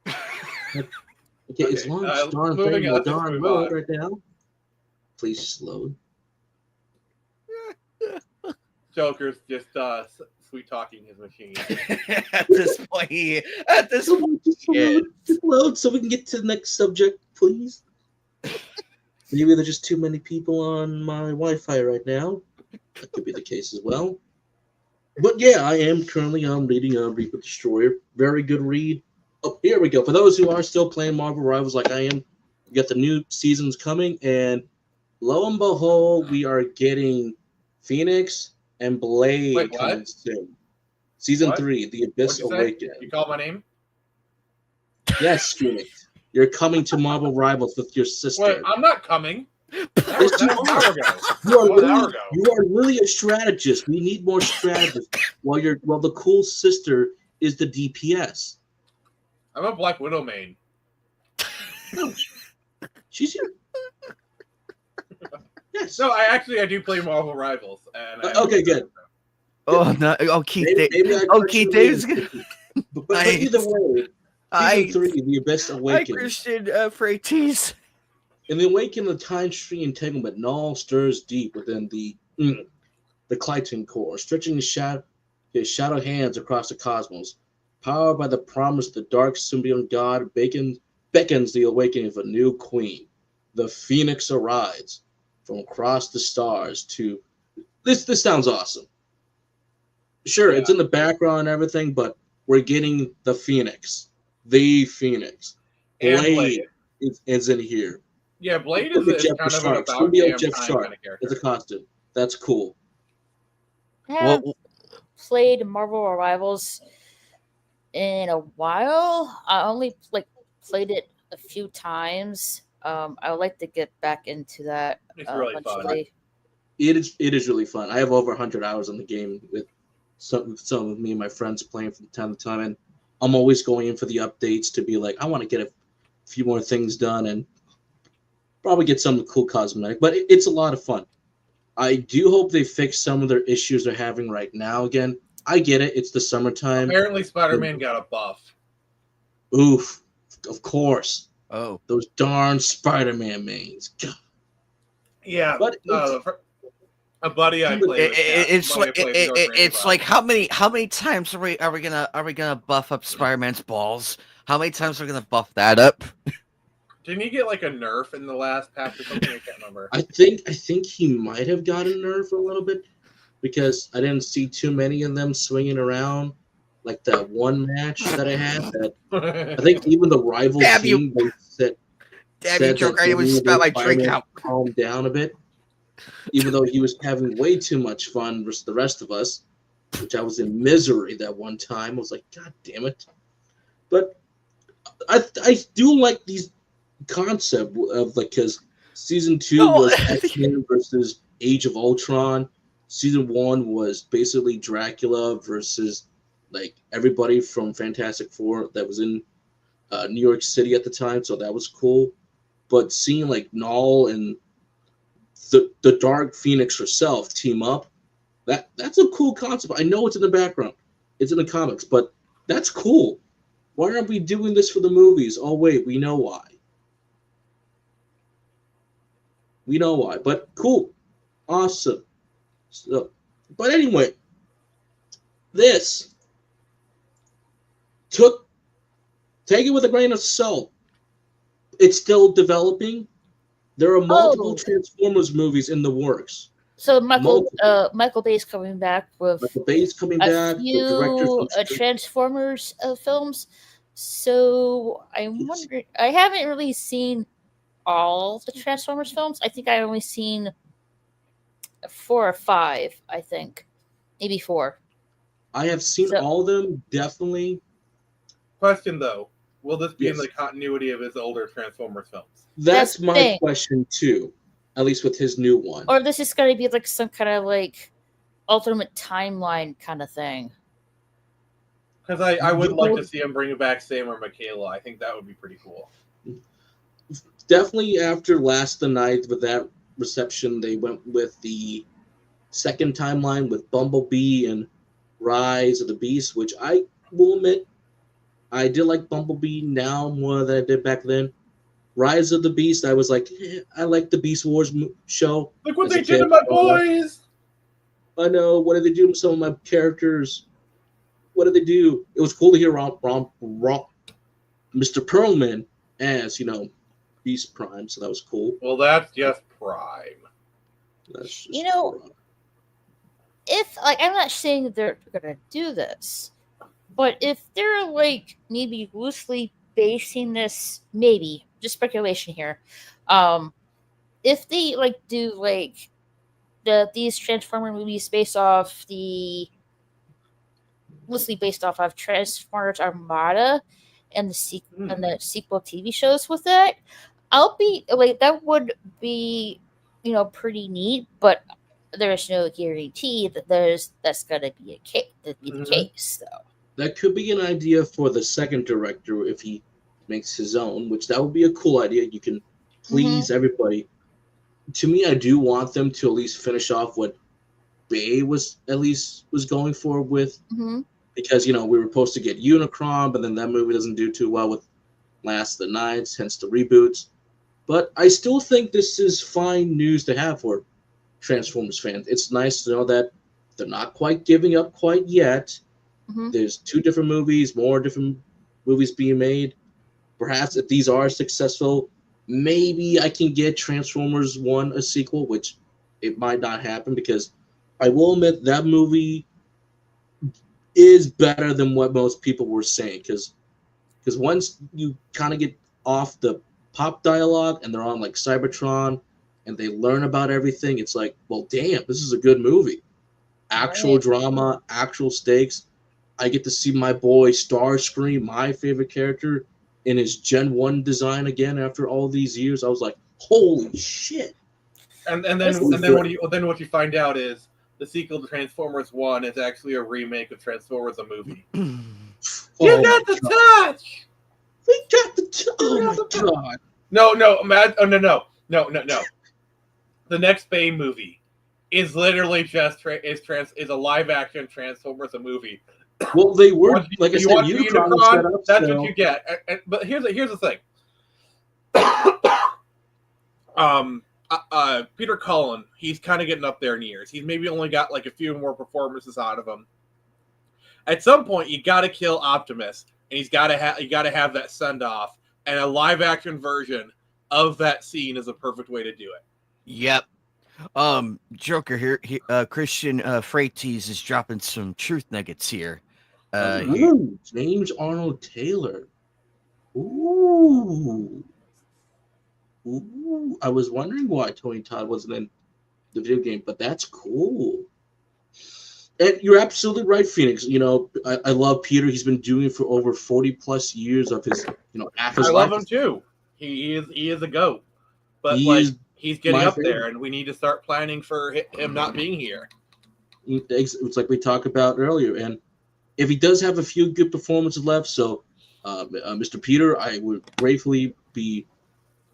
Okay, as long as darn thing will darn road right now. Please slow. Joker's just sweet talking his machine. At this point, just load so we can get to the next subject, please. Maybe there's just too many people on my Wi-Fi right now. That could be the case as well. But yeah, I am currently reading Reaper Destroyer. Very good read. Oh, here we go. For those who are still playing Marvel Rivals like I am, we got the new seasons coming, and lo and behold, we are getting Phoenix and Blade coming soon. Season 3, The Abyss Awakening. You called my name? Yes, Phoenix. You're coming to Marvel Rivals with your sister. Wait, I'm not coming. Yes, you are. You are really a strategist. We need more strategists. While the cool sister is the DPS. I'm a Black Widow main. She's here. Yes. No, I do play Marvel Rivals. And okay, good. Oh no! Oh, Maybe I Keith David's gonna. but either way, season 3, The Abyss Hi, Awakens. Christian Freites. In the awakening, the time-stream entanglement, Null stirs deep within the Clyton core, stretching his shadow hands across the cosmos. Powered by the promise, the dark symbiont god beckons the awakening of a new queen. The Phoenix arrives from across the stars to... This sounds awesome. Sure, it's in the background and everything, but we're getting the Phoenix. The Phoenix. Blade is in here. Yeah, Blade is kind of an about damn time kind of character. It's a constant. That's cool. I haven't played Marvel Rivals in a while. I only played it a few times. I would like to get back into that. It's really fun. It is really fun. I have over 100 hours on the game with some of me and my friends playing from time to time, and I'm always going in for the updates to be like, I want to get a few more things done and probably get some cool cosmetic. But it's a lot of fun. I do hope they fix some of their issues they're having right now again. I get it. It's the summertime. Apparently Spider-Man got a buff. Oof. Of course. Oh. Those darn Spider-Man mains. God. Yeah. But a buddy I played with. It's like how many times are we gonna buff up Spider-Man's balls? How many times are we gonna buff that up? Didn't he get like a nerf in the last patch or something? I can't remember. I think he might have gotten nerf a little bit because I didn't see too many of them swinging around like that one match that I had. That I think even the rival team said Joker, I was about my drink out. Calm down a bit, even though he was having way too much fun versus the rest of us, which I was in misery that one time. I was like, God damn it! But I do like these concept of like because season 2 was X-Men versus Age of Ultron. Season 1 was basically Dracula versus like everybody from Fantastic Four that was in New York City at the time, so that was cool. But seeing like Null and the Dark Phoenix herself team up, that's a cool concept. I know it's in the background, it's in the comics, but that's cool. Why aren't we doing this for the movies? Oh wait, we know why. We know why, but cool, awesome. So, but anyway, this take it with a grain of salt. It's still developing. There are multiple Transformers movies in the works. So Michael Bay's coming back with a few Transformers films. So I'm wondering. I haven't really seen all the Transformers films. I think I only seen 4 or 5. I think maybe 4. I have seen all of them, definitely. Question though, will this be in the continuity of his older Transformers films? That's my question too. At least with his new one. Or this is going to be like some kind of like alternate timeline kind of thing. Because I would like to see him bring back Sam or Michaela. I think that would be pretty cool. Definitely after Last the Night, with that reception, they went with the second timeline with Bumblebee and Rise of the Beast, which I will admit, I did like Bumblebee now more than I did back then. Rise of the Beast, I was like, I like the Beast Wars show. Look what they did to my boys! I know. What did they do to some of my characters? What did they do? It was cool to hear Mr. Perlman as, Beast Prime, so that was cool. Well, that's just Prime. That's just if I'm not saying that they're gonna do this, but if they're like maybe loosely basing this, maybe just speculation here, if they do these Transformer movies loosely based off of Transformers Armada and the sequel TV shows with that, I'll be that would be pretty neat, but there's no guarantee that that's gonna be the case though. That could be an idea for the second director if he makes his own, which that would be a cool idea. You can please everybody. To me, I do want them to at least finish off what Bay was going for with, Mhm. because we were supposed to get Unicron, but then that movie doesn't do too well with Last of the Knights, hence the reboots. But I still think this is fine news to have for Transformers fans. It's nice to know that they're not quite giving up quite yet. Mhm. There's 2 different movies, more different movies being made. Perhaps if these are successful, maybe I can get Transformers 1 a sequel, which it might not happen, because I will admit that movie is better than what most people were saying. Because once you kind of get off the pop dialogue and they're on like Cybertron and they learn about everything, it's like, well, damn, this is a good movie. Actual Right. drama, actual stakes. I get to see my boy Starscream, my favorite character, in his Gen 1 design again after all these years. I was like, holy shit. And then what you find out is the sequel to Transformers 1 is actually a remake of Transformers the movie. You got the touch. We got the touch. Oh my god. No. The next Bay movie is literally just is a live action Transformers the movie. Well, they were like I you said, want Unicron was set up, that's so. what you get. But here's the thing. Peter Cullen, he's kind of getting up there in years. He's maybe only got like a few more performances out of him. At some point, you got to kill Optimus, and you got to have that send off, and a live action version of that scene is a perfect way to do it. Yep. Joker here. Christian Freites is dropping some truth nuggets here. Ooh, James Arnold Taylor. Ooh. I was wondering why Tony Todd wasn't in the video game, but that's cool. And you're absolutely right, Phoenix. I love Peter. He's been doing it for over 40 plus years of his, half his I life. love him too. He is a goat, but he's getting up there, and we need to start planning for him not being here. It's like we talked about earlier, and if he does have a few good performances left, so Mr. Peter, I would gratefully be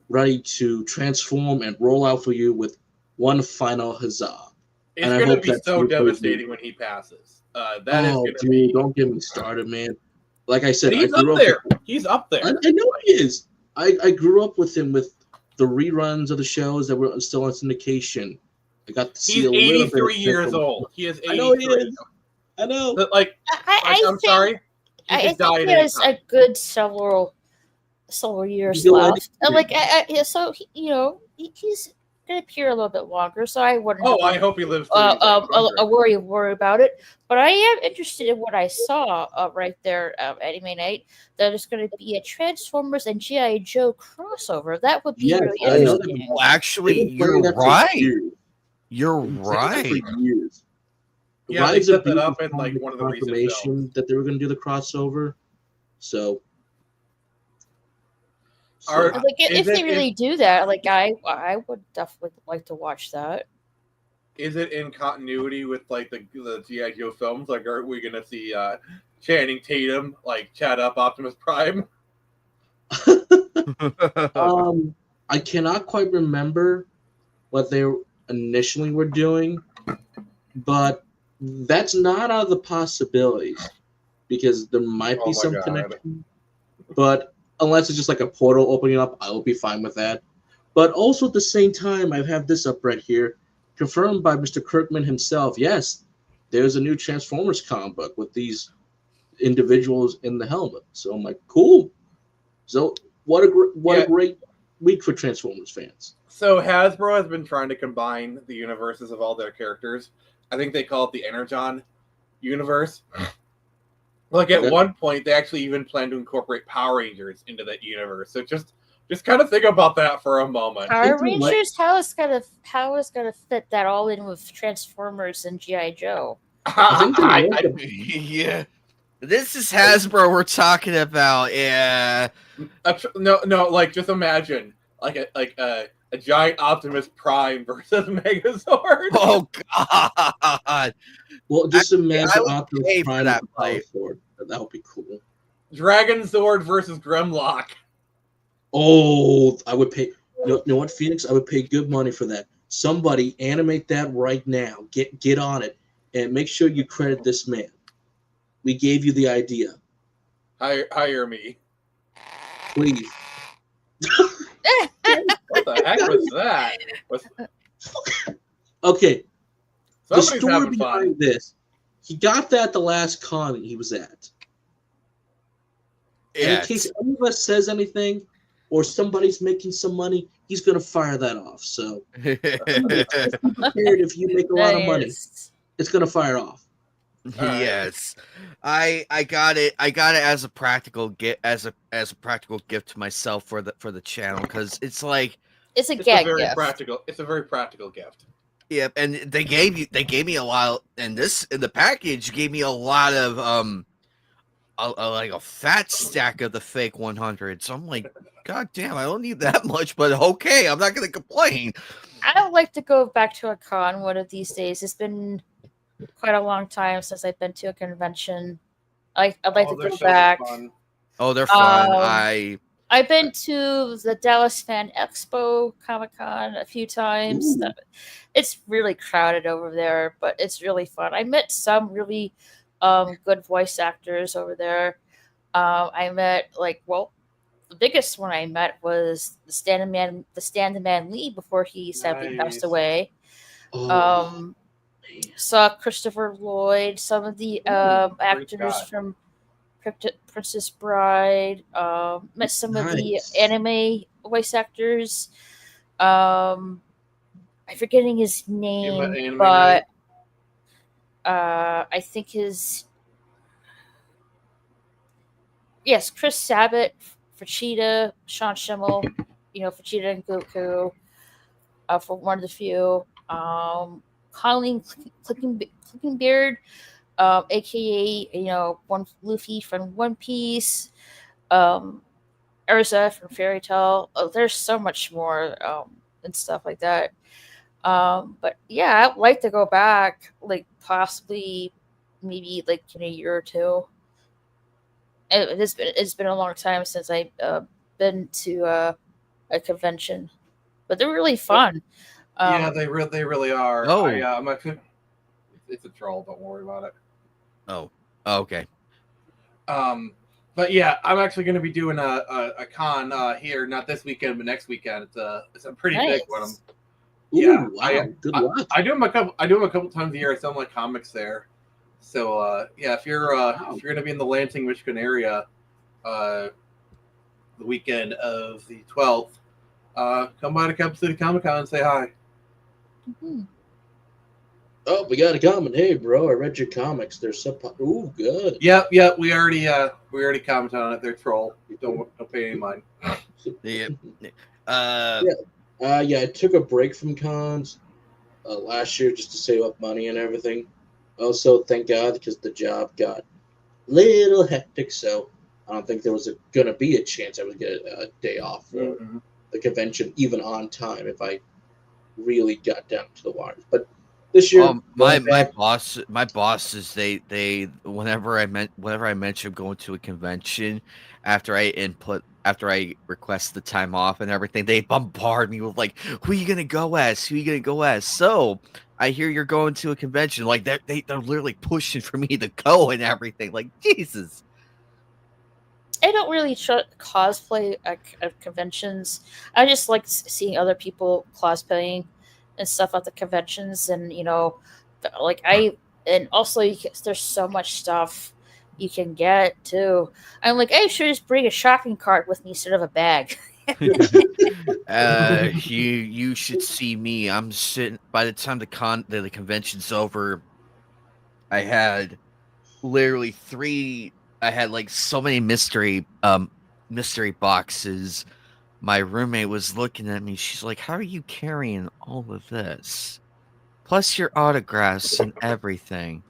ready to transform and roll out for you with one final huzzah. It's going to be so devastating when he passes. That is going to be. Don't get me started, man. Like I said, he's up there. He's up there. I know he is. I grew up with him with the reruns of the shows that were still on syndication. I got to see a little bit. He's 83 years old. He is 83. I know he is. I know. But I'm sorry. I think he has a good several years left. So he's gonna appear a little bit longer. So I wouldn't. I hope he lives. Worry about it. But I am interested in what I saw right there, Anime Night. That is going to be a Transformers and GI Joe crossover. That would be really interesting. Well, actually, you're right. You're right. Yeah, they set that up in like one of the recent films that they were going to do the crossover. So if they really do that, I would definitely like to watch that. Is it in continuity with like the G.I. Joe films? Like, are we going to see Channing Tatum like chat up Optimus Prime? I cannot quite remember what they initially were doing, but that's not out of the possibilities, because there might be some connection. But unless it's just like a portal opening up, I will be fine with that. But also at the same time, I have this up right here, confirmed by Mr. Kirkman himself. Yes, there's a new Transformers comic book with these individuals in the helmet. So I'm like, cool. So what a great week for Transformers fans. So Hasbro has been trying to combine the universes of all their characters. I think they call it the Energon universe. Like at one point, they actually even plan to incorporate Power Rangers into that universe. So just kind of think about that for a moment. Power Rangers, how is gonna fit that all in with Transformers and GI Joe? Yeah, this is Hasbro we're talking about. Yeah, no, like just imagine like a giant Optimus Prime versus Megazord. Oh God! Well, just imagine Optimus Prime that fight. That would be cool. Dragon Zord versus Grimlock. Oh, I would pay. You know what, Phoenix? I would pay good money for that. Somebody animate that right now. Get on it, and make sure you credit this man. We gave you the idea. Hire me. Please. What the heck was that? Okay. The Somebody's story having behind fun. this, he got that the last con he was at. And in case any of us says anything or somebody's making some money, he's going to fire that off. So be prepared if you make a lot of money, Nice. it's going to fire off. Yes, I got it. I got it as a practical gift, as a practical gift to myself for the channel, because it's like It's a It's gag a very gift. practical. It's a very practical gift. yeah, and they gave me a lot, and in the package gave me a lot of like a fat stack of the fake 100. So I'm like, God damn, I don't need that much, but okay, I'm not gonna complain. I would like to go back to a con one of these days. It's been quite a long time since I've been to a convention. I'd like to their go shows are back. fun. Oh, they're fun. I've been to the Dallas Fan Expo Comic Con a few times. Ooh. It's really crowded over there, but it's really fun. I met some really good voice actors over there. I met the biggest one I met was the stand-man Lee before he sadly passed Nice. away. Oh, Saw Christopher Lloyd, some of the great actors guy. from Princess Bride. Met some of the Nice. anime voice actors. I'm forgetting his name, Anime but I think Chris Sabat, Vegeta, Sean Schimmel, Vegeta and Goku, for one of the few. Colleen Clicking Beard, aka one Luffy from One Piece, Urza from Fairy Tail. Oh, there's so much more and stuff like that. But yeah, I'd like to go back, possibly, maybe in a year or two. It's been a long time since I've been to a convention, but they're really fun. Yeah, they really are. Oh. I'm actually, it's a troll. Don't worry about it. Oh, okay. But yeah, I'm actually going to be doing a con here, not this weekend, but next weekend. It's a pretty big one. Nice. Yeah, Ooh, wow. Good luck. I do them a couple times a year. I sell my comics there. So yeah, if you're going to be in the Lansing, Michigan area, the weekend of the 12th, come by to Capital City Comic Con and say hi. Mhm. Oh, we got a comment. Hey, bro, I read your comics. They're so ooh, good. Yep. We already commented on it. They're troll. Don't pay any mind. Yeah. Yeah, I took a break from cons last year just to save up money and everything. Also, thank God, because the job got a little hectic, so I don't think there was going to be a chance I would get a day off for the convention, even on time, if I really got down to the wires. But this year, my bosses, they whenever I mention going to a convention, after I request the time off and everything, they bombard me with who are you gonna go as? Who are you gonna go as? So I hear you're going to a convention. They're literally pushing for me to go and everything. Jesus. I don't really cosplay at conventions. I just like seeing other people cosplaying and stuff at the conventions, and and also there's so much stuff you can get too. I'm like, I should just bring a shopping cart with me instead of a bag. You should see me. I'm sitting by the time the convention's over. I had literally I had so many mystery boxes. My roommate was looking at me. She's like, "How are you carrying all of this? Plus your autographs and everything."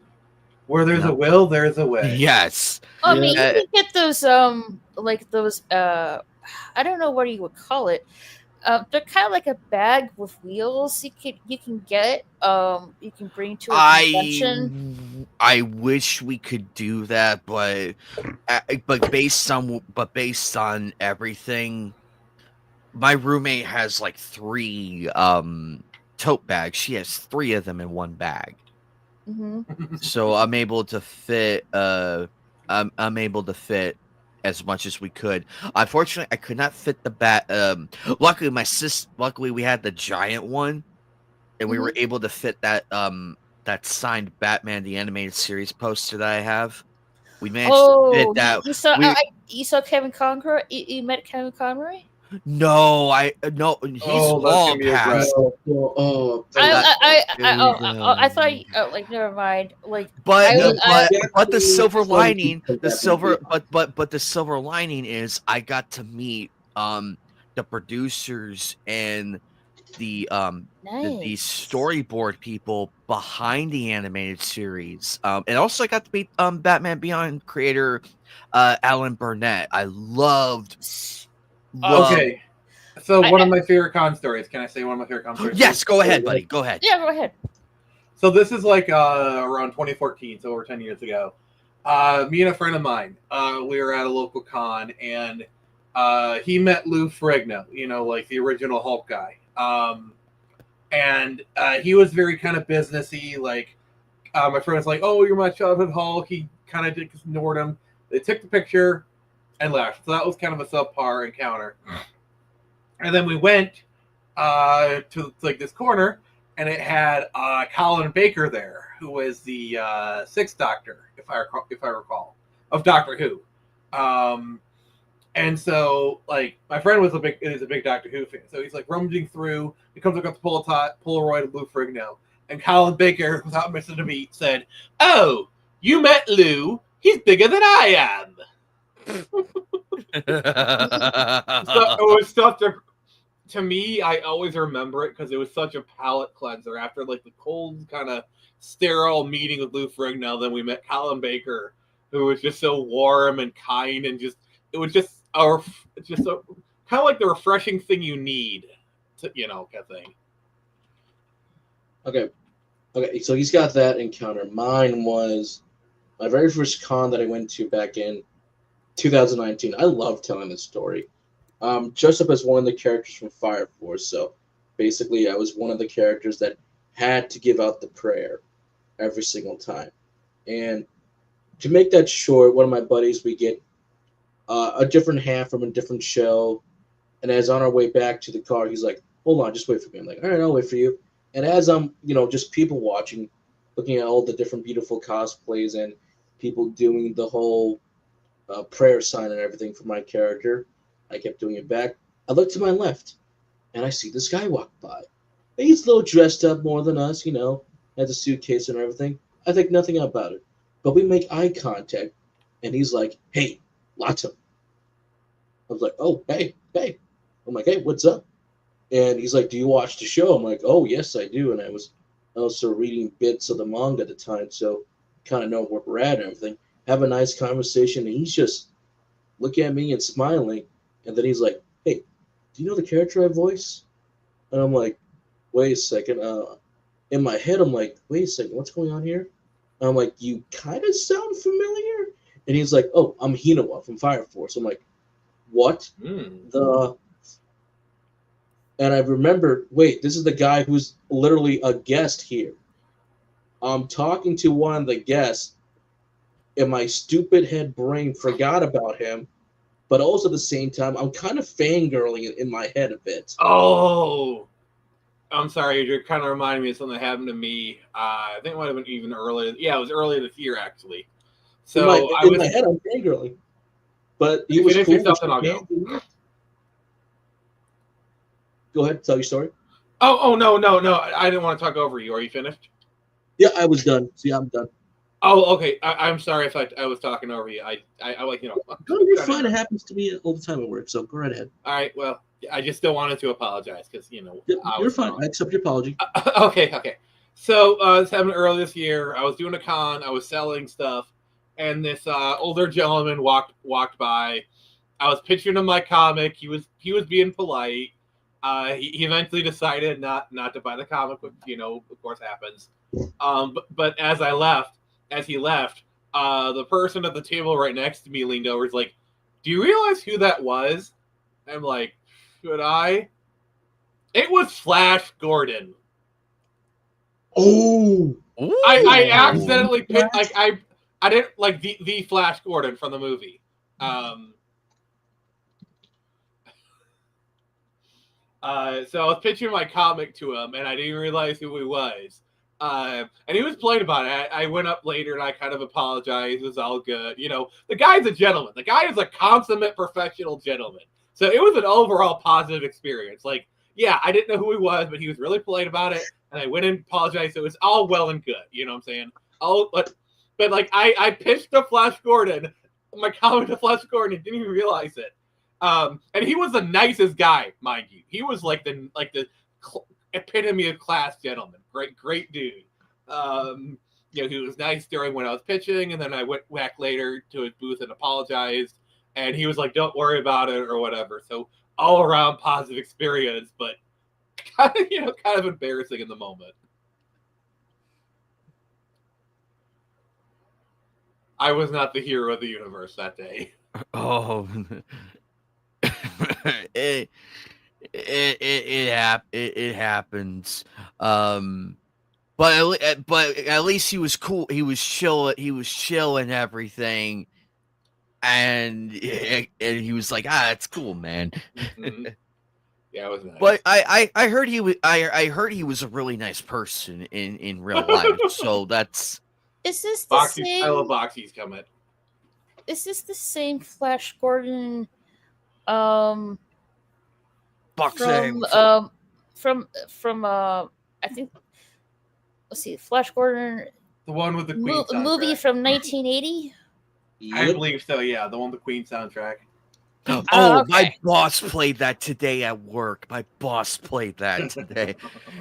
Where there's No. a will, there's a way. Yes. I mean, Yeah. you can get those those I don't know what you would call it. They're kind of like a bag with wheels. You can get you can bring to a convention. I wish we could do that, but based on everything, my roommate has 3 tote bag. She has 3 of them in one bag. Mm-hmm. So I'm able to fit I'm able to fit as much as we could. Unfortunately, I could not fit the bat. Luckily we had the giant one, and we were able to fit that signed Batman the Animated Series poster that I have. We managed to fit that. You saw Kevin Conroy? You met Kevin Conroy? No, he's that's gonna be a passed. I thought like never mind. Like But I the silver lining, the silver Batman. but the silver lining is I got to meet the producers and the the nice. storyboard people behind the animated series. And also I got to meet Oh. Batman Beyond creator Alan Burnett. I loved. Okay. So one of my favorite con stories. Can I say one of my favorite con stories? Yes, go ahead, buddy. Go ahead. Yeah, go ahead. So this is like around 2014, so over 10 years ago. Me and a friend of mine, we were at a local con, and he met Lou Ferrigno, like the original Hulk guy. And he was very kind of businessy. Like my friend was like, "Oh, you're my childhood Hulk." He kind of ignored him. They took the picture and left. So that was kind of a subpar encounter. And then we went to like this corner, and it had Colin Baker there, who was the Sixth Doctor, if I recall, of Doctor Who. And so, like, my friend is a big Doctor Who fan, so he's like rummaging through. He comes across the Polaroid of Lou Ferrigno, and Colin Baker, without missing a beat, said, "Oh, you met Lou? He's bigger than I am." So it was such a, to me, I always remember it because it was such a palate cleanser. After like the cold, kind of sterile meeting with Lou Ferrigno, then we met Colin Baker, who was just so warm and kind, and it was just kind of like the refreshing thing you need, to, kind of thing. Okay. So he's got that encounter. Mine was my very first con that I went to back in 2019. I love telling this story. Dressed up as one of the characters from Fire Force. So basically, I was one of the characters that had to give out the prayer every single time. And to make that short, one of my buddies, we get a different hand from a different show. And as on our way back to the car, he's like, "Hold on, just wait for me." I'm like, "All right, I'll wait for you." And as I'm, just people watching, looking at all the different beautiful cosplays and people doing the whole prayer sign and everything for my character, I kept doing it back. I look to my left, and I see this guy walk by. And he's a little dressed up more than us, has a suitcase and everything. I think nothing about it. But we make eye contact, and he's like, "Hey, Lato." I was like, "Oh, hey." I'm like, "Hey, what's up?" And he's like, "Do you watch the show?" I'm like, "Oh, yes, I do." And I was also reading bits of the manga at the time, so kind of know where we're at and everything. Have a nice conversation, and he's just looking at me and smiling. And then he's like, "Hey, do you know the character I voice?" And I'm like, "Wait a second." In my head, I'm like, "Wait a second, what's going on here?" And I'm like, "You kind of sound familiar." And he's like, "Oh, I'm Hinawa from Fire Force." I'm like, "What the?" And I remembered, wait, this is the guy who's literally a guest here. I'm talking to one of the guests, and my stupid head brain forgot about him. But also at the same time, I'm kind of fangirling in my head a bit. Oh, I'm sorry. You're kind of reminding me of something that happened to me. I think it might have been even earlier. Yeah, it was earlier this year, actually. So in my head, I'm fangirling. But he was cool. I'll go. Go ahead, tell your story. Oh, no. I didn't want to talk over you. Are you finished? Yeah, I was done. See, I'm done. Oh, okay. I'm sorry if I was talking over you. I like, No, you're fine. It happens to me all the time at work, so go right ahead. All right. Well, I just still wanted to apologize because, you're fine. I accept your apology. Okay. So this happened earlier this year. I was doing a con. I was selling stuff, and this older gentleman walked by. I was pitching him my comic. He was being polite. He eventually decided not to buy the comic, which of course happens. But as he left, the person at the table right next to me leaned over. He's like, "Do you realize who that was?" I'm like, "Should I?" It was Flash Gordon. Oh, I Ooh. accidentally picked like I didn't like the Flash Gordon from the movie. So I was pitching my comic to him, and I didn't realize who he was. And he was polite about it. I went up later and I kind of apologized. It was all good. You know, the guy's a gentleman. The guy is a consummate professional gentleman. So it was an overall positive experience. Like, yeah, I didn't know who he was, but he was really polite about it. And I went and apologized. So it was all well and good. You know what I'm saying? But like I pitched to Flash Gordon, my comic to Flash Gordon, and didn't even realize it. And he was the nicest guy, mind you. He was like the epitome of class gentleman. Great dude. You know, he was nice during when I was pitching, and then I went back later to his booth and apologized. And he was like, "Don't worry about it," or whatever. So all around positive experience, but kind of embarrassing in the moment. I was not the hero of the universe that day. Oh, it happens. But at least he was cool. He was chill. He was chill and everything. And he was like, it's cool, man. Mm-hmm. Yeah, it was nice. But I heard he was I heard he was a really nice person in real life. So that's. Is this the Boxy's same? fellow Boxy's coming. Is this the same Flash Gordon? Boxing. From I think. Let's see, Flash Gordon. The one with the Queen soundtrack. Movie from 1980. I believe so. Yeah, the one with the Queen soundtrack. Oh, okay. My boss played that today at work. My boss played that today.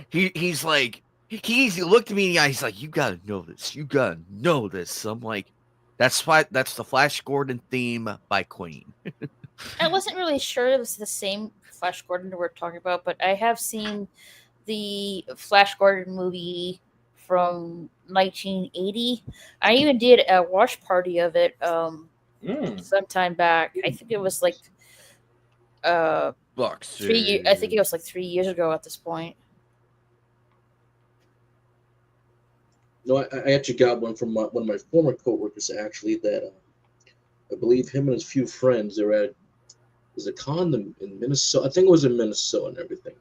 He's like, he looked at me in the eye. He's like, "You gotta know this. You gotta know this." I'm like, that's the Flash Gordon theme by Queen. I wasn't really sure it was the same Flash Gordon that we're talking about, but I have seen the Flash Gordon movie from 1980. I even did a watch party of it sometime back. I think it was like 3 years. I think it was like 3 years ago at this point. No, I actually got one from one of my former coworkers. Actually, that I believe him and his few friends, they were at a con in Minnesota. I think it was in Minnesota and everything,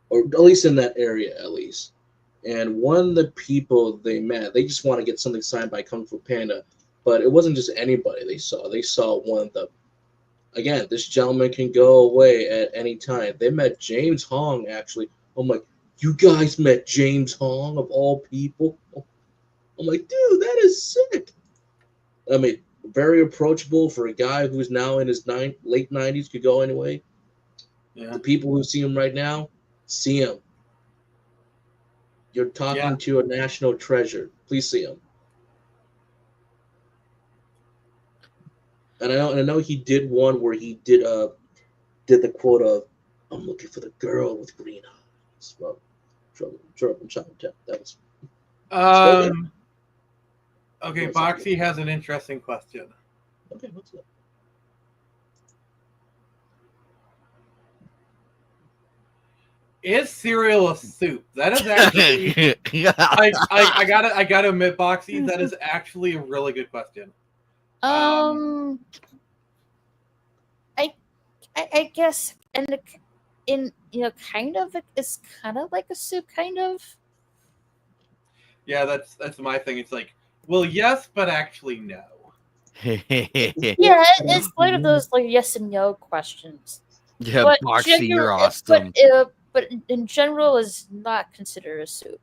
or at least in that area, at least. And one of the people they met, they just want to get something signed by Kung Fu Panda, but it wasn't just anybody they saw. They saw one of the. Again, this gentleman can go away at any time. They met James Hong, actually. I'm like, you guys met James Hong, of all people? I'm like, dude, that is sick. I mean, very approachable for a guy who's now in his late 90s, could go anyway. Yeah. The people who see him right now, see him. You're talking to a national treasure. Please see him. And I know he did one where he did the quote of, "I'm looking for the girl with green eyes." Well, Trouble in Chinatown. That was. Okay, Boxy has an interesting question. Okay, what's that? Is cereal a soup? That is actually. I gotta admit, Boxy, that is actually a really good question. I guess, and in kind of, it's kind of like a soup, kind of. Yeah, that's my thing. It's like, well, yes, but actually no. Yeah, it's one of those like yes and no questions. Yeah, but Boxy, you're awesome. But in general, is not considered a soup.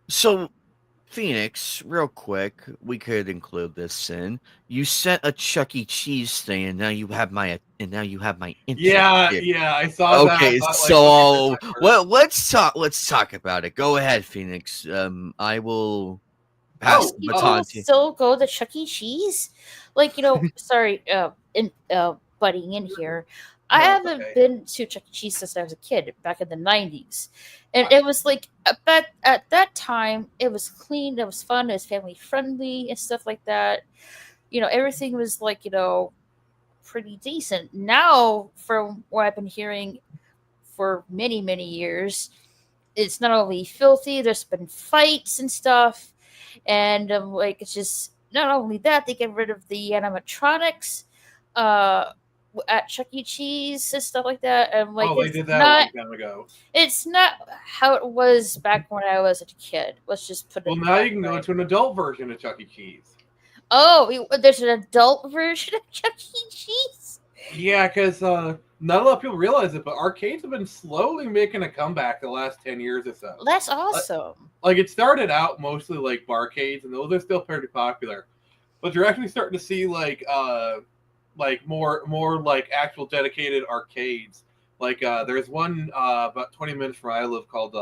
So Phoenix, real quick, we could include this in. You sent a Chuck E. Cheese thing, and now you have my interest. Yeah, I saw that. Okay, so let's talk about it. Go ahead, Phoenix. I will pass the baton to you. Still go to Chuck E. Cheese, sorry, butting in here. I haven't been to Chuck E. Cheese since I was a kid, back in the 90s. And it was like, at that time, it was clean, it was fun, it was family friendly and stuff like that. Everything was like, pretty decent. Now, from what I've been hearing, for many, many years. It's not only filthy, there's been fights and stuff. And like, it's just not only that, they get rid of the animatronics uh, at Chuck E. Cheese and stuff like that. And like, Oh, they did that a long time ago. it's not how it was back when I was a kid. Let's just put it. Well, now you can go to an adult version of Chuck E. Cheese. Oh, there's an adult version of Chuck E. Cheese? Yeah, because not a lot of people realize it, but arcades have been slowly making a comeback the last 10 years or so. That's awesome. Like, it started out mostly like barcades, and those are still pretty popular. But you're actually starting to see like more like actual dedicated arcades. Like there's one about 20 minutes from where I live called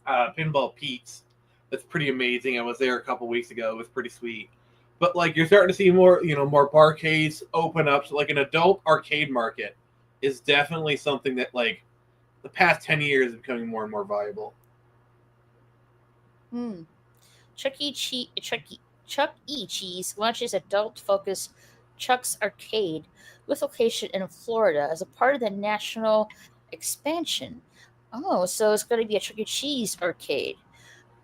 Pinball Pete's. That's pretty amazing. I was there a couple weeks ago. It was pretty sweet. But like you're starting to see more, more barcades open up. So like an adult arcade market is definitely something that like the past 10 years is becoming more and more viable. Chuck E. Cheese launches adult-focused Chuck's Arcade with location in Florida as a part of the national expansion. Oh, so it's going to be a Chuck E. Cheese arcade.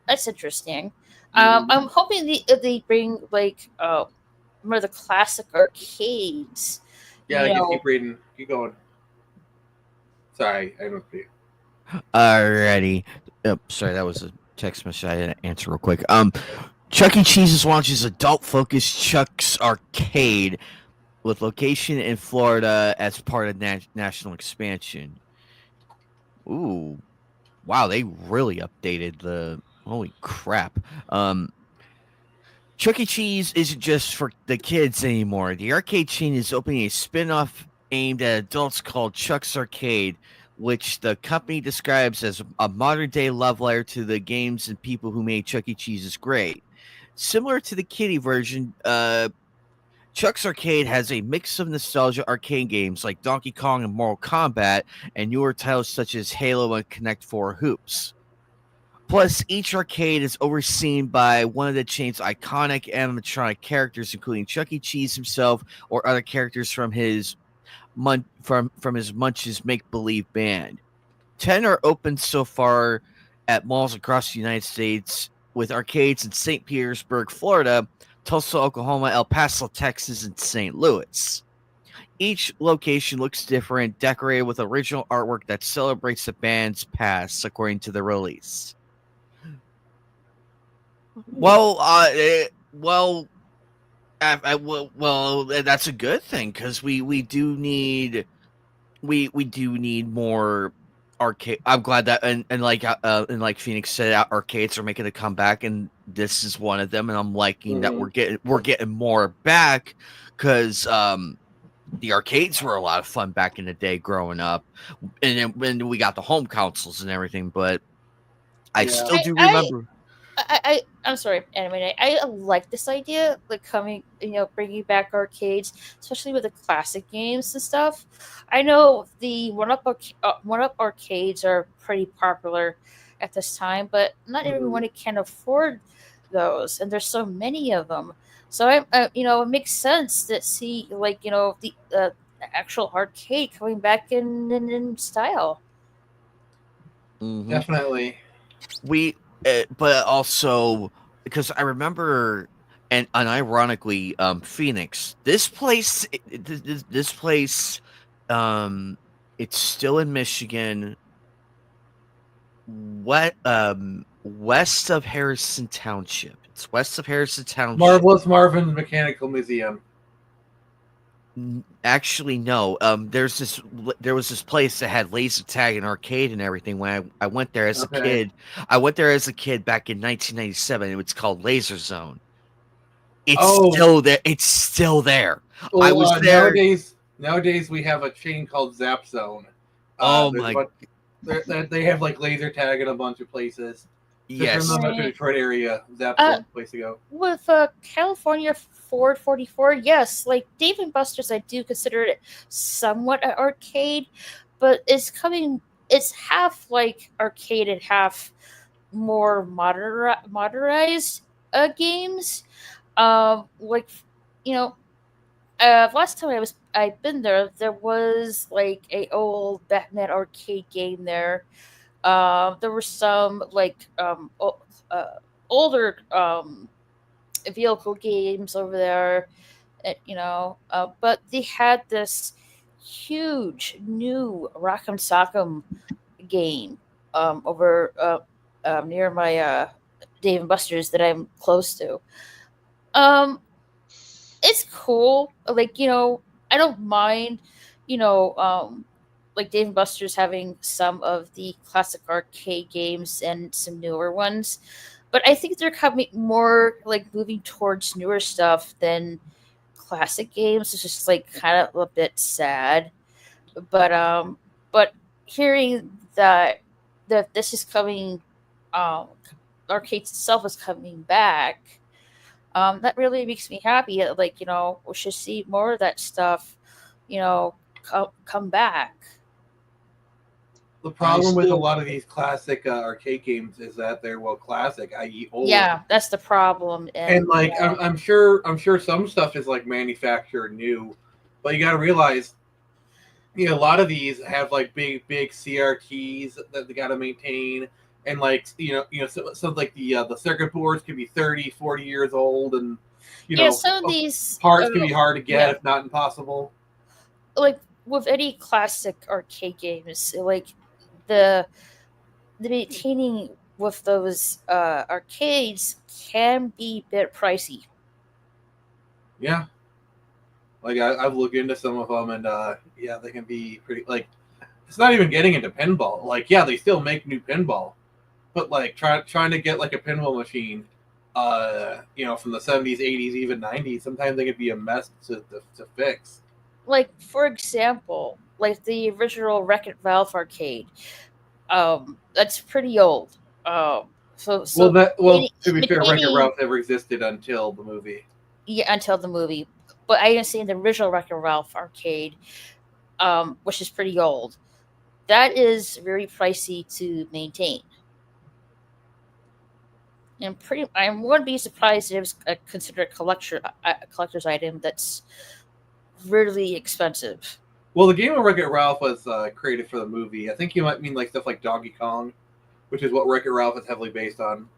That's interesting. I'm hoping they bring like one of the classic arcades. Yeah, just keep reading. Keep going. Sorry, I don't see. Alrighty. Oh, sorry, that was a text message I didn't answer real quick. Chuck E. Cheese launches adult-focused Chuck's Arcade with location in Florida as part of national expansion. Ooh, wow! They really updated the. Holy crap! Chuck E. Cheese isn't just for the kids anymore. The arcade chain is opening a spin-off aimed at adults called Chuck's Arcade, which the company describes as a modern-day love letter to the games and people who made Chuck E. Cheese's great. Similar to the kiddie version, Chuck's Arcade has a mix of nostalgia arcade games like Donkey Kong and Mortal Kombat, and newer titles such as Halo and Connect 4 Hoops. Plus, each arcade is overseen by one of the chain's iconic animatronic characters, including Chuck E. Cheese himself or other characters from his Munch's make-believe band. 10 are open so far at malls across the United States, with arcades in St. Petersburg, Florida, Tulsa, Oklahoma, El Paso, Texas, and St. Louis. Each location looks different, decorated with original artwork that celebrates the band's past, according to the release. Well, that's a good thing because we do need more arcade. I'm glad that and like Phoenix said, arcades are making a comeback, and this is one of them. And I'm liking that we're getting more back because the arcades were a lot of fun back in the day growing up, and then when we got the home consoles and everything. But I still do remember. I'm sorry, Anime. I like this idea, like bringing back arcades, especially with the classic games and stuff. I know the one-up arcades are pretty popular at this time, but not everyone can afford those, and there's so many of them. So it makes sense to see the actual arcade coming back in style. Mm-hmm. Definitely. But also because I remember, and unironically, Phoenix. This place, it's still in Michigan. West of Harrison Township. It's west of Harrison Township. Marvelous Marvin's Mechanical Museum. Actually, no. There was this place that had laser tag and arcade and everything. When I went there as a kid, back in 1997. It was called Laser Zone. It's still there. It's still there. Well, I was there. Nowadays, we have a chain called Zap Zone. They have like laser tag in a bunch of places. Yes. From the Detroit area, Zap Zone place to go. With California Ford 44, yes, like Dave and Buster's, I do consider it somewhat an arcade, but it's half like arcade and half more modernized games. last time I'd been there, there was like a old Batman arcade game there. There were some like older vehicle games over there, but they had this huge new Rock'em Sock'em game over near my Dave and Buster's that I'm close to. Um, it's cool. Like, I don't mind, you know, um, like Dave and Buster's having some of the classic arcade games and some newer ones. But I think they're coming more like moving towards newer stuff than classic games. It's just like kind of a bit sad. But hearing that this is coming, um, arcades itself is coming back, that really makes me happy. Like, we should see more of that stuff, come back. The problem with a lot of these classic arcade games is that they're classic, i.e., old. Yeah, that's the problem. And like, yeah. I'm sure some stuff is like manufactured new, but you got to realize, a lot of these have like big CRTs that they got to maintain, and like so like the circuit boards can be 30, 40 years old, and Some of these parts can be hard to get, yeah. if not impossible. Like with any classic arcade games, like the maintaining with those arcades can be a bit pricey. Yeah, like I've looked into some of them, and yeah, they can be pretty. Like, it's not even getting into pinball. Like, yeah, they still make new pinball, but like trying to get like a pinball machine, from the 70s, 80s, even 90s, sometimes they could be a mess to fix. Like, for example, like the original Wreck-It Ralph arcade, that's pretty old. To be fair, Wreck-It Ralph never existed until the movie. Yeah, until the movie. But I didn't see the original Wreck-It Ralph arcade, which is pretty old. That is very pricey to maintain. And I wouldn't be surprised if it was considered a collector's item that's really expensive. Well, the game of Wreck-It Ralph was created for the movie. I think you might mean like stuff like Donkey Kong, which is what Wreck-It Ralph is heavily based on.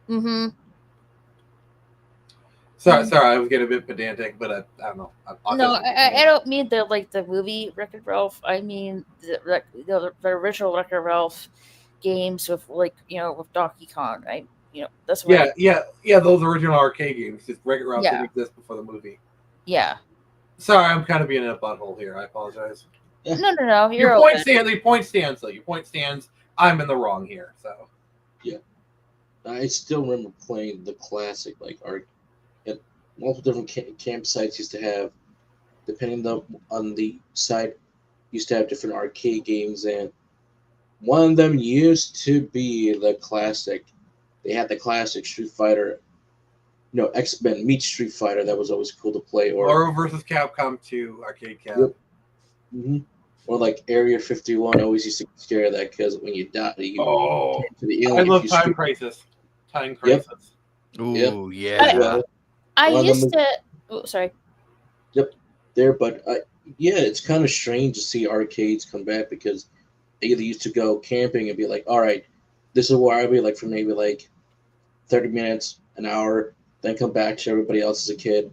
Mm-hmm. Sorry, I was getting a bit pedantic, but I don't know. I don't mean the movie Wreck-It Ralph. I mean the original Wreck-It Ralph games with with Donkey Kong. That's what. Yeah. Those original arcade games. Just Wreck-It Ralph didn't exist before the movie. Yeah. Sorry, I'm kind of being in a butthole here. I apologize. No. Your point stands. The point stands. Though your point stands. I'm in the wrong here. So. Yeah. I still remember playing the classic at multiple different campsites used to have, depending on the site, used to have different arcade games, and one of them used to be the classic. They had the classic Street Fighter. X-Men meet Street Fighter. That was always cool to play. Or Marvel vs. Capcom 2 arcade cap. Yep. Mm-hmm. Or like Area 51. Always used to get scared of that because when you die, you to the alien. I love Time Crisis. Time Crisis. Yep. Ooh, yeah. I used to. Oh, sorry. Yep. There, but it's kind of strange to see arcades come back because they either used to go camping and be like, all right, this is where I'll be like for maybe like 30 minutes, an hour, then come back to everybody else as a kid.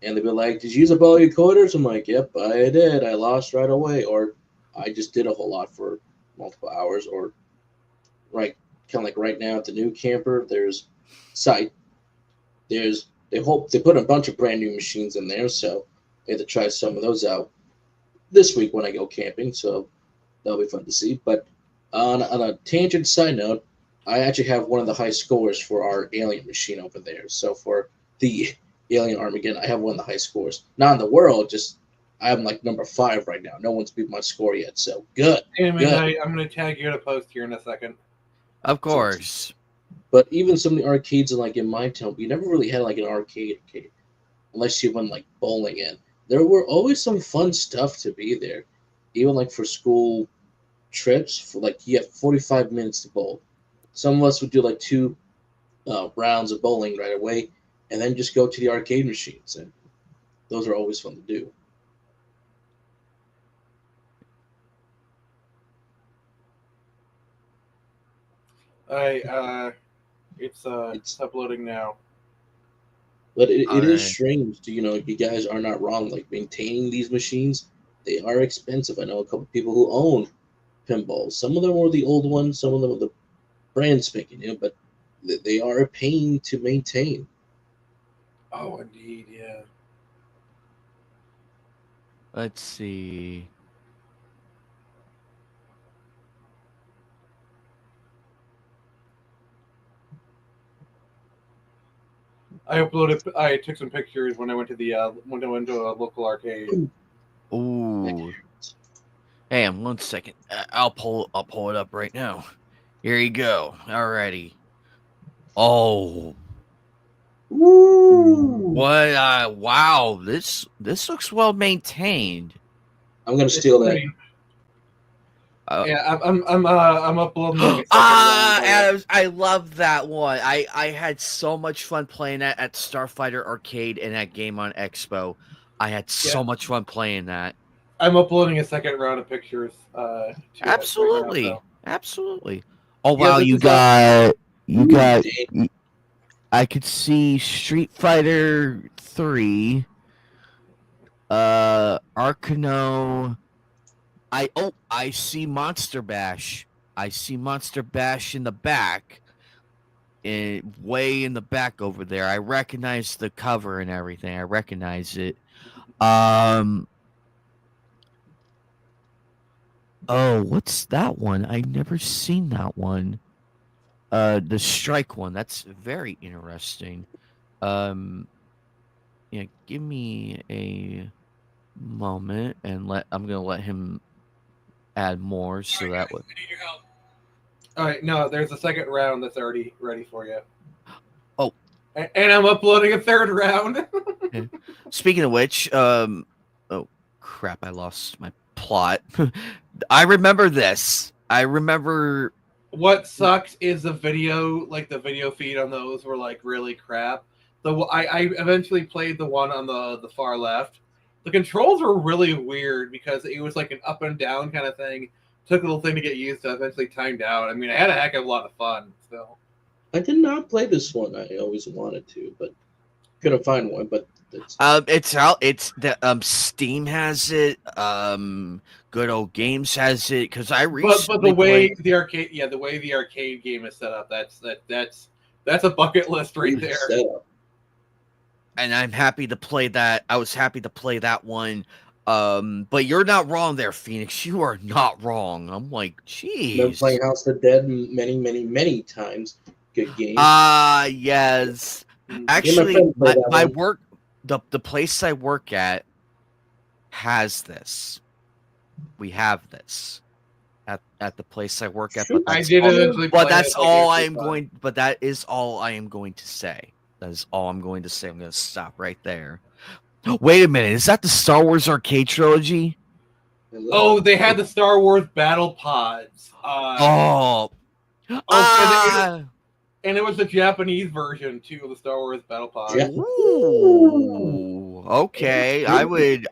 And they'd be like, did you use up all your quarters? I'm like, yep, I did. I lost right away. Or I just did a whole lot for multiple hours. Or kind of like right now at the new camper, there's site. They put a bunch of brand new machines in there, so I had to try some of those out this week when I go camping, so that'll be fun to see. But on a tangent side note, I actually have one of the high scores for our alien machine over there. So for the Alien Armageddon, I have one of the high scores. Not in the world, just I'm like number 5 right now. No one's beat my score yet, so good. Hey, man, I'm going to tag you in a post here in a second. Of course. But even some of the arcades in my town, we never really had like an arcade, unless you went like bowling in. There were always some fun stuff to be there, even like for school trips. For like you have 45 minutes to bowl. Some of us would do like 2 rounds of bowling right away, and then just go to the arcade machines. And those are always fun to do. It's uploading now. But it is Alright. strange. You guys are not wrong. Like maintaining these machines, they are expensive. I know a couple people who own pinballs. Some of them are the old ones. Some of them are the brand spanking. But they are a pain to maintain. Oh, indeed, yeah. Let's see. I took some pictures when I went to a local arcade. Ooh. Hang on 1 second. I'll pull it up right now. Here you go. Alrighty. Oh. Woo! What? Wow. This looks well maintained. I'm gonna steal that. Yeah, I'm uploading like a second round. Adams, I love that one. I had so much fun playing that at Starfighter Arcade and at Game on Expo. I had so much fun playing that. I'm uploading a second round of pictures. Absolutely, right now, so. absolutely. Oh Yeah, wow, this you is got Damn. I could see Street Fighter 3, Arkano. I see Monster Bash. I see Monster Bash in the back. Way in the back over there. I recognize the cover and everything. I recognize it. Oh, what's that one? I never seen that one. The strike one. That's very interesting. Yeah, give me a moment and I'm gonna let him add more so that way. I need your help. All right, no, there's a second round that's already ready for you. Oh, and I'm uploading a third round. okay. Speaking of which, oh crap, I lost my plot. I remember this. I remember. What sucks is the video feed on those were like really crap. I eventually played the one on the far left. The controls were really weird because it was like an up and down kind of thing. Took a little thing to get used to. Eventually timed out. I mean, I had a heck of a lot of fun still. I did not play this one. I always wanted to, but couldn't find one. But it's out. It's the Steam has it. Good Old Games has it because I recently. But the way the arcade game is set up, that's a bucket list right there. And I'm happy to play that. I was happy to play that one. But you're not wrong there, Phoenix. You are not wrong. I'm like, geez. Been playing House of the Dead many, many, many times. Good game. Yes. Actually, my work, the place I work at has this. We have this at the place I work at. But I did eventually. But that's all I am going. But that is all I am going to say. That is all I'm going to say. I'm going to stop right there. Wait a minute. Is that the Star Wars arcade trilogy? Oh, they had the Star Wars battle pods. And it was the Japanese version too of the Star Wars battle pods. Ooh, okay. I would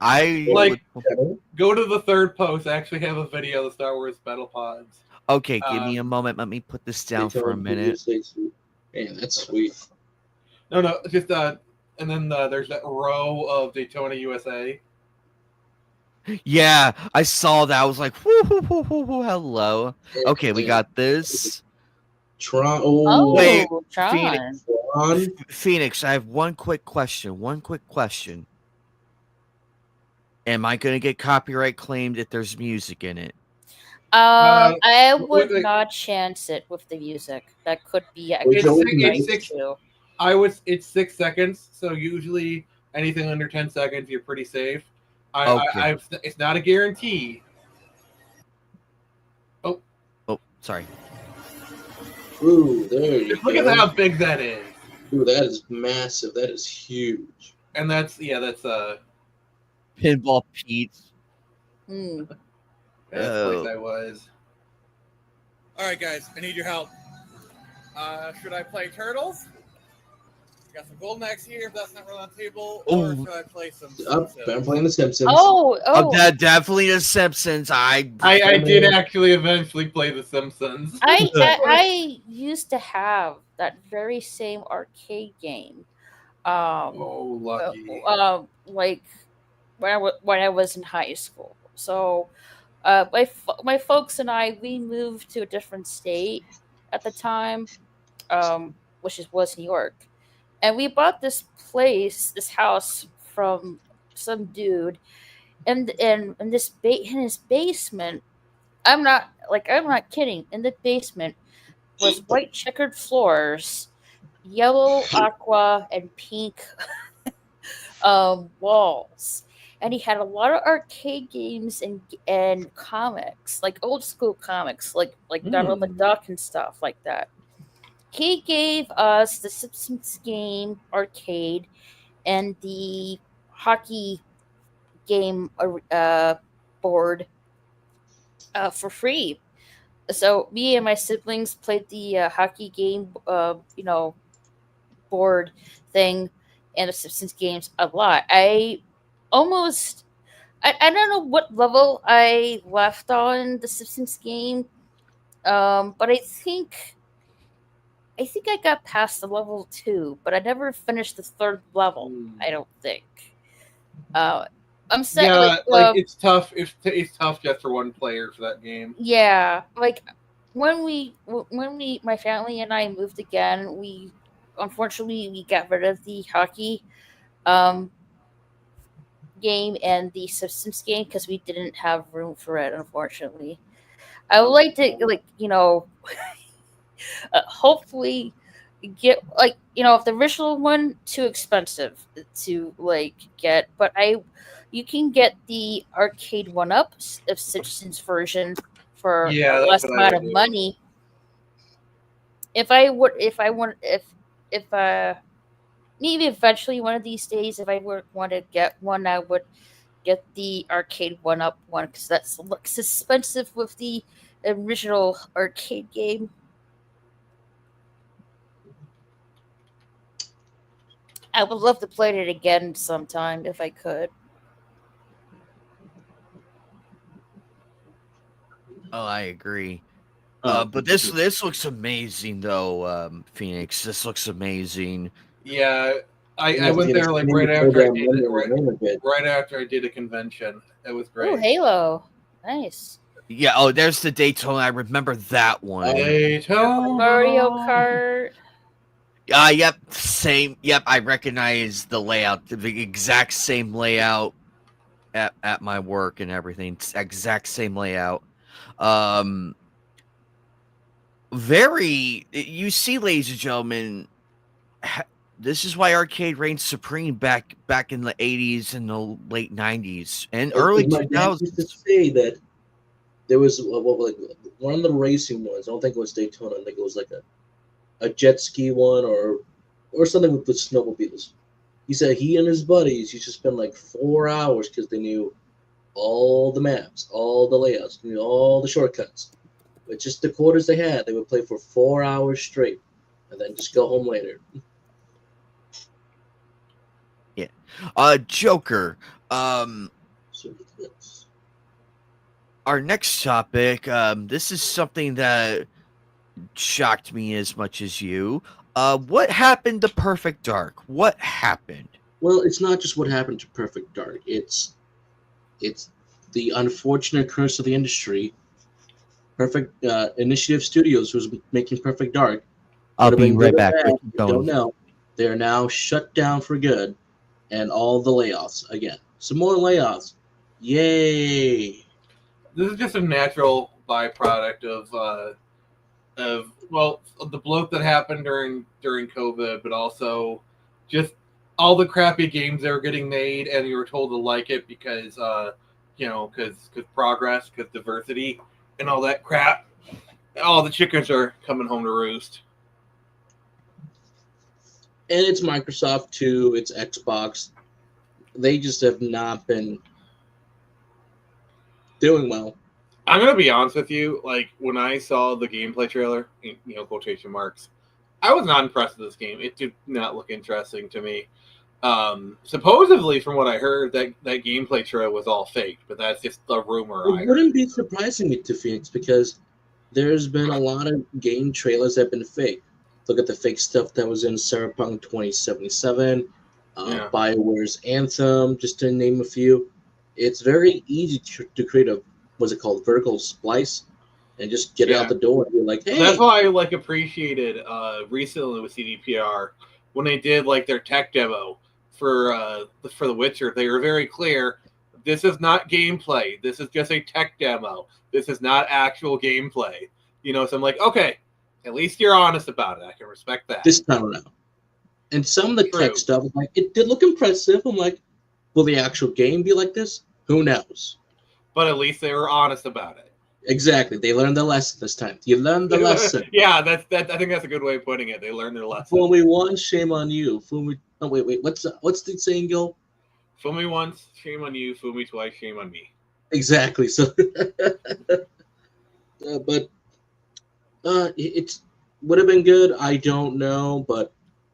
go to the third post. I actually have a video of the Star Wars battle pods. Okay, give me a moment. Let me put this down for a minute. Man, that's sweet. No, just and then there's that row of Daytona, USA. Yeah, I saw that. I was like, hello. Okay, we got this. Tron. Wait, Tron. Phoenix, I have one quick question. Am I going to get copyright claimed if there's music in it? I would not chance it with the music. That could be. It's 6 seconds, so usually anything under 10 seconds, you're pretty safe. It's not a guarantee. Oh, sorry. Ooh, there you go. Look at how big that is. Ooh, that is massive. That is huge. And that's Pinball Pete. That's the place I was. All right, guys, I need your help. Should I play Turtles? Got some Golden Axe here, if that's not really on the table. Oh. Or should I play some I'm Simpsons? playing The Simpsons. That definitely the Simpsons. I did actually eventually play The Simpsons. I used to have that very same arcade game. Lucky. Like when I was in high school. So, my folks and I, we moved to a different state at the time, which was New York, and we bought this house from some dude, and in his basement. I'm not kidding. In the basement was white checkered floors, yellow, aqua, and pink walls, and he had a lot of arcade games and comics, like old school comics, like Donald the Duck and stuff like that. He gave us the Simpsons game arcade and the hockey game board for free. So me and my siblings played the hockey game, board thing, and the Simpsons games a lot. I don't know what level I left on the Simpsons game, but I think I got past the level 2, but I never finished the 3rd level. I don't think. I'm saying, it's tough. It's tough just for one player for that game. Yeah, like when my family and I moved again, we got rid of the hockey game and the Simpsons game because we didn't have room for it. Unfortunately, I would like to hopefully get if the original one too expensive to get, but you can get the arcade 1-up of Simpsons version for less amount of money. Maybe eventually one of these days, if I would want to get one, I would get the arcade 1-up one because that looks expensive with the original arcade game. I would love to play it again sometime if I could. Oh, I agree. But this looks amazing, though, Phoenix. This looks amazing. Yeah, I went there right after I did a convention. It was great. Oh, Halo, nice. Yeah. Oh, there's the Daytona. I remember that one. Daytona. Mario Kart. Yep. Same. Yep. I recognize the layout. The exact same layout at my work and everything. It's exact same layout. You see, ladies and gentlemen, this is why arcade reigned supreme back in the 80s and the late 90s and early 2000s. Used to say that there was one of the racing ones. I don't think it was Daytona. I think it was like a jet ski one or something with the snowmobiles. He said he and his buddies used to spend like 4 hours because they knew all the maps, all the layouts, knew all the shortcuts. But just the quarters they had, they would play for 4 hours straight and then just go home later. Yeah. Joker. Our next topic, this is something that shocked me as much as you. What happened to Perfect Dark? What happened? Well, it's not just what happened to Perfect Dark. It's the unfortunate curse of the industry. Perfect Initiative Studios, who's making Perfect Dark. I'll be right back. Don't know. They're now shut down for good, and all the layoffs again. Some more layoffs. Yay! This is just a natural byproduct of the bloat that happened during COVID, but also just all the crappy games that were getting made, and you were told to like it because progress, because diversity, and all that crap. All the chickens are coming home to roost. And it's Microsoft too. It's Xbox. They just have not been doing well. I'm gonna be honest with you. Like when I saw the gameplay trailer, quotation marks, I was not impressed with this game. It did not look interesting to me. Supposedly, from what I heard, that gameplay trailer was all fake, but that's just a rumor. It wouldn't be surprising me to Phoenix because there's been a lot of game trailers that have been fake. Look at the fake stuff that was in Cyberpunk 2077, BioWare's Anthem, just to name a few. It's very easy to create a, what's it called, vertical splice, and just get it out the door and be like, hey. That's why I appreciated recently with CDPR when they did their tech demo for The Witcher. They were very clear. This is not gameplay. This is just a tech demo. This is not actual gameplay. So I'm like, okay, at least you're honest about it. I can respect that. This time around. And some of the tech stuff, it did look impressive. I'm like, will the actual game be like this? Who knows? But at least they were honest about it. Exactly. They learned the lesson this time. You learned the lesson. Yeah, I think that's a good way of putting it. They learned their lesson. Fool me once, shame on you. Fool me. Oh, wait. What's the saying go? Fool me once, shame on you. Fool me twice, shame on me. Exactly. So, but it would have been good. I don't know, but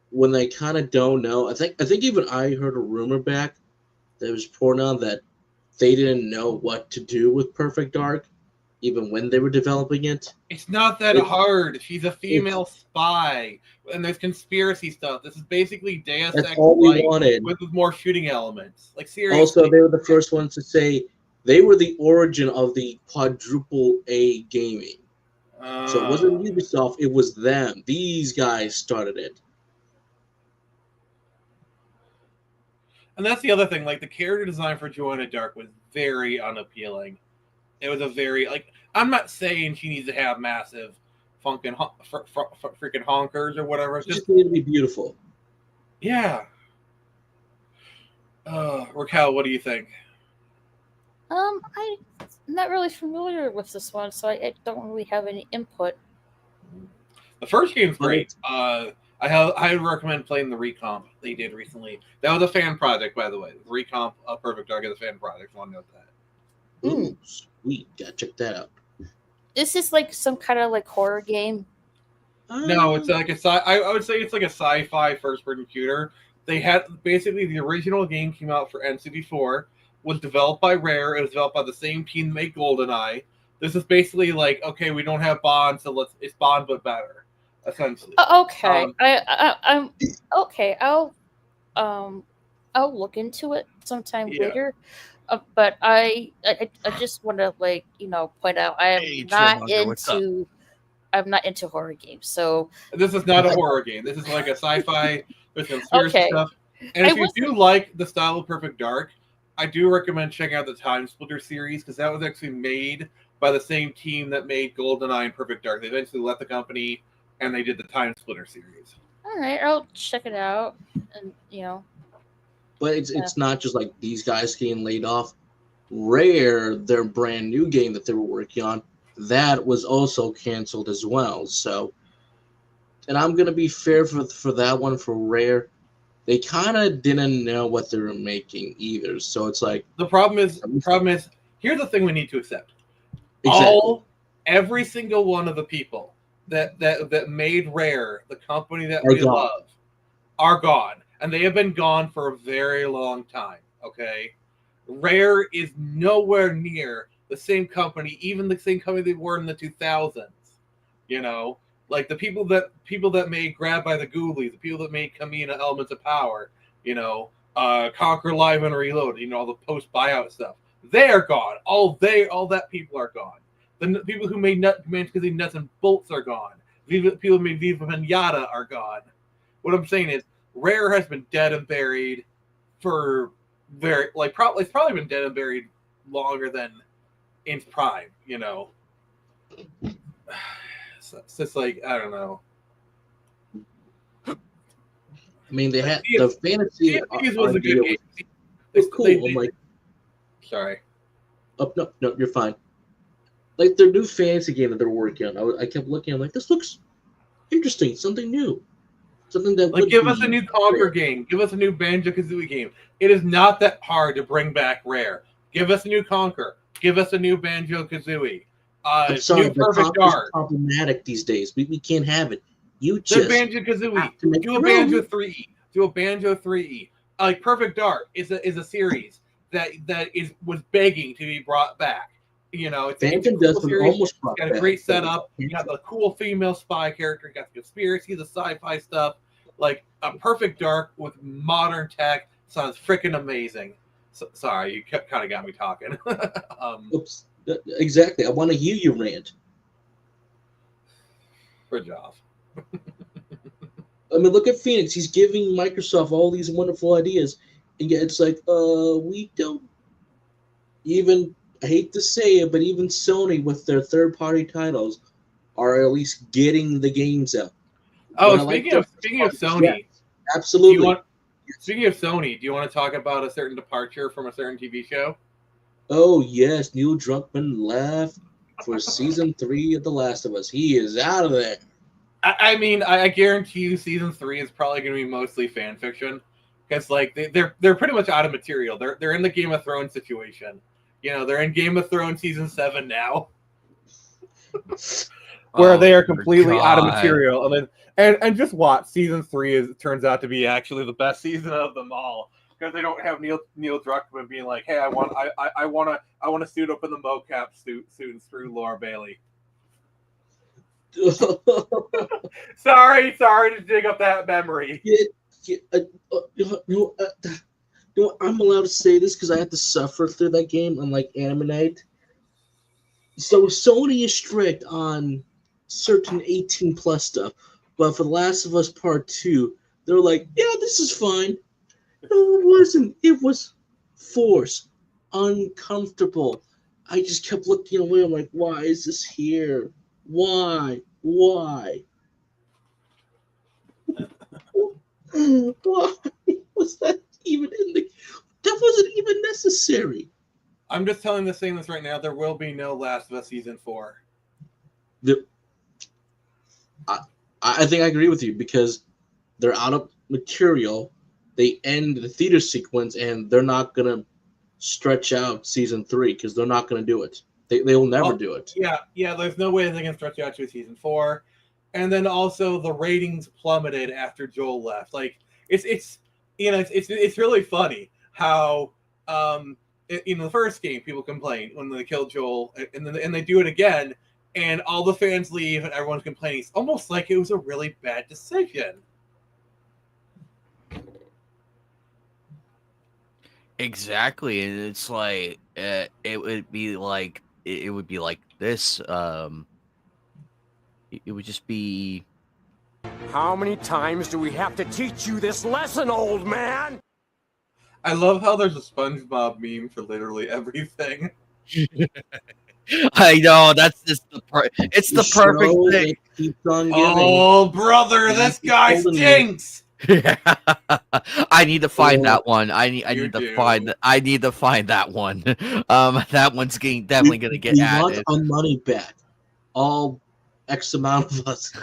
when they kind of don't know, I think even I heard a rumor back that was pouring on that they didn't know what to do with Perfect Dark, even when they were developing it. It's not that hard. She's a female spy, and there's conspiracy stuff. This is basically Deus Ex with more shooting elements. Seriously. Also, they were the first ones to say they were the origin of the quadruple A gaming. So it wasn't Ubisoft, it was them. These guys started it. And that's the other thing. The character design for Joanna Dark was very unappealing. It was a very I'm not saying she needs to have massive freaking honkers or whatever. It's just need to be beautiful. Yeah. Raquel, what do you think? I'm not really familiar with this one, so I don't really have any input. The first game's great. I recommend playing the recomp they did recently. That was a fan project, by the way. The recomp of Perfect Dark is a fan project. I want to note that. Ooh, sweet. Gotta check that out. Is this some kind of horror game? No, it's I would say it's a sci-fi first-person shooter. They had basically the original game came out for N64, was developed by Rare. It was developed by the same team that made GoldenEye. This is basically okay, we don't have Bond, so it's Bond but better, essentially. Okay, I'm okay. I'll look into it sometime later. But I just want to point out I'm not into horror games. So this is not a horror game. This is a sci-fi with conspiracy stuff. And if you do like the style of Perfect Dark, I do recommend checking out the Time Splitter series because that was actually made by the same team that made GoldenEye and Perfect Dark. They eventually left the company and they did the Time Splitter series. All right, I'll check it out, and But it's not just these guys getting laid off. Rare, their brand new game that they were working on, that was also canceled as well. So, and I'm gonna be fair for that one for Rare. They kind of didn't know what they were making either. So it's the problem is here's the thing we need to accept. Exactly. Every single one of the people that made Rare, the company that we love, are gone. And they have been gone for a very long time, okay? Rare is nowhere near the same company, even the same company they were in the 2000s. The people that made Grab by the Ghoulies, the people that made Kamina Elements of Power, Conquer Live and Reload, all the post-buyout stuff. They're gone. All that people are gone. The people who made Manchester Nuts and Bolts are gone. People who made Viva Pinata are gone. What I'm saying is, Rare has been dead and buried for it's probably been dead and buried longer than in prime, So it's just I don't know. I mean, they had the fantasy. Was a good game. It's cool. I'm sorry. Oh, no, you're fine. Their new fantasy game that they're working on, I kept looking. I'm like, this looks interesting. Something new. Something that give us a new Conquer game. Give us a new Banjo-Kazooie game. It is not that hard to bring back Rare. Give us a new Conquer. Give us a new Banjo-Kazooie. I'm sorry, new Perfect Dark. Is problematic these days. We can't have it. You The just Banjo-Kazooie. to make Do a your Banjo own. 3. Do a Banjo 3. Like Perfect Dark is a series that was begging to be brought back. You know, it's a Phantom cool Death was series. almost It's brought got a back, great but setup. You got the cool female spy character. You got the conspiracy, the sci-fi stuff. Like a Perfect Dark with modern tech sounds freaking amazing. So, sorry, you kind of got me talking. Oops. Exactly. I want to hear you rant. Good job. I mean, look at Phoenix. He's giving Microsoft all these wonderful ideas, and yet it's like, we don't even. I hate to say it, but even Sony with their third-party titles are at least getting the games out. Oh, But I speaking like of Sony, absolutely. Speaking of Sony, do you want to talk about a certain departure from a certain TV show? Oh yes, Neil Druckmann left for season 3 of The Last of Us. He is out of there. I mean, I guarantee you, season 3 is probably going to be mostly fan fiction, because like they're pretty much out of material. They're in the Game of Thrones situation. You know, they're in Game of Thrones season 7 now, where they are completely out of material. And just watch, season 3 turns out to be actually the best season of them all, because they don't have Neil Druckmann being like, hey, I want to suit up in the mocap suit and screw Laura Bailey. Sorry to dig up that memory. I'm allowed to say this because I had to suffer through that game, unlike Anime Night. So Sony is strict on certain 18 plus stuff, but for The Last of Us Part 2, they're like, yeah, this is fine. No, it wasn't. It was forced, uncomfortable. I just kept looking away. I'm like, why is this here? Why? Why was that even in the? That wasn't even necessary. I'm just saying this right now. There will be no Last of Us season 4. I think I agree with you because they're out of material. They end the theater sequence and they're not gonna stretch out season 3 because they're not gonna do it. They will never do it. Yeah. There's no way they can stretch out to season 4. And then also the ratings plummeted after Joel left. Like it's really funny how in the first game people complain when they kill Joel, and they do it again, and all the fans leave and everyone's complaining. It's almost like it was a really bad decision. Exactly, and it's like it would be like this. It would just be. How many times do we have to teach you this lesson, old man? I love how there's a SpongeBob meme for literally everything. I know, that's just it's the perfect thing. Keeps on giving. Oh, brother, this guy stinks. I need to find that one. I need to find that one. That one's definitely gonna get added. Want our money back. All X amount of us.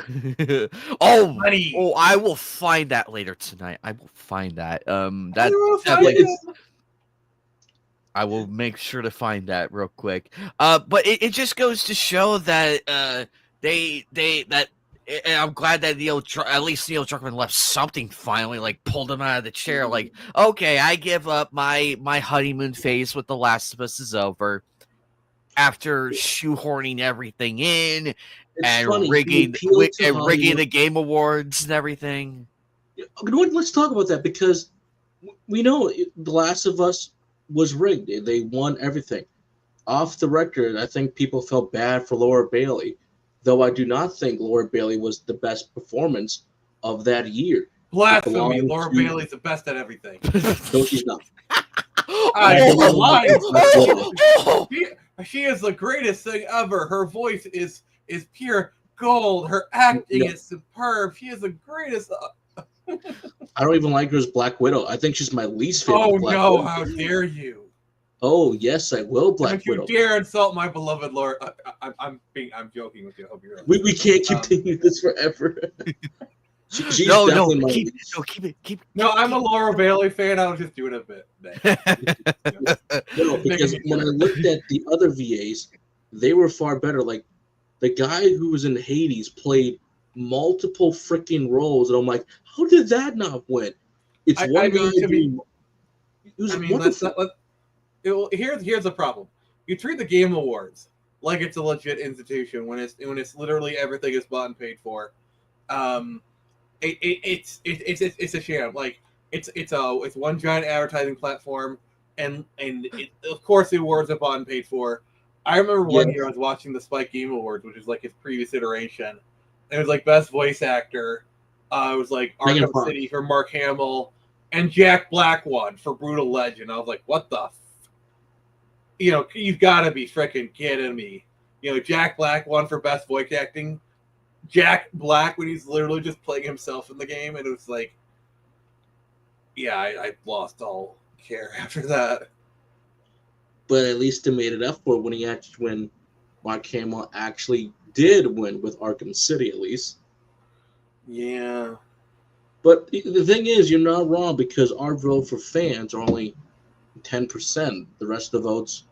Money. I will find that later tonight. I will find that. That definitely. I will make sure to find that real quick. But it just goes to show that and I'm glad that at least Neil Druckmann left something finally, like pulled him out of the chair. Like, okay, I give up. My honeymoon phase with The Last of Us is over. After shoehorning everything in rigging the Game Awards and everything. You know what? Let's talk about that because we know The Last of Us was rigged. They won everything. Off the record, I think people felt bad for Laura Bailey, though I do not think Laura Bailey was the best performance of that year. Blasphemy! Laura Bailey's the best at everything. No, she's not. She is the greatest thing ever. Her voice is pure gold. Her acting is superb. She is the greatest. I don't even like her as Black Widow. I think she's my least favorite. Oh Black no! Widow. How dare you? Oh yes, I will. Black Widow. Don't you dare insult my beloved Laura. I'm joking with you. I hope you're. We can't continue this forever. She's no, keep. No, I'm a Laura Bailey fan. I was just doing a bit. No, because when I looked at the other VAs, they were far better. Like the guy who was in Hades played multiple freaking roles, and I'm like, how did that not win? It's one guy doing. Here's the problem. You treat the Game Awards like it's a legit institution when it's literally everything is bought and paid for. It's a sham. Like it's one giant advertising platform, and of course the awards are bought and paid for. I remember one year I was watching the Spike Game Awards, which is like its previous iteration. It was like best voice actor. It was like Arkham City for Mark Hamill, and Jack Black won for Brutal Legend. I was like, what the? You've got to be freaking kidding me. Jack Black won for best voice acting. Jack Black when he's literally just playing himself in the game, and it was like, yeah, I lost all care after that. But at least it made it up for when Mark Hamill actually did win with Arkham City, at least. Yeah. But the thing is, you're not wrong, because our vote for fans are only 10%. The rest of the votes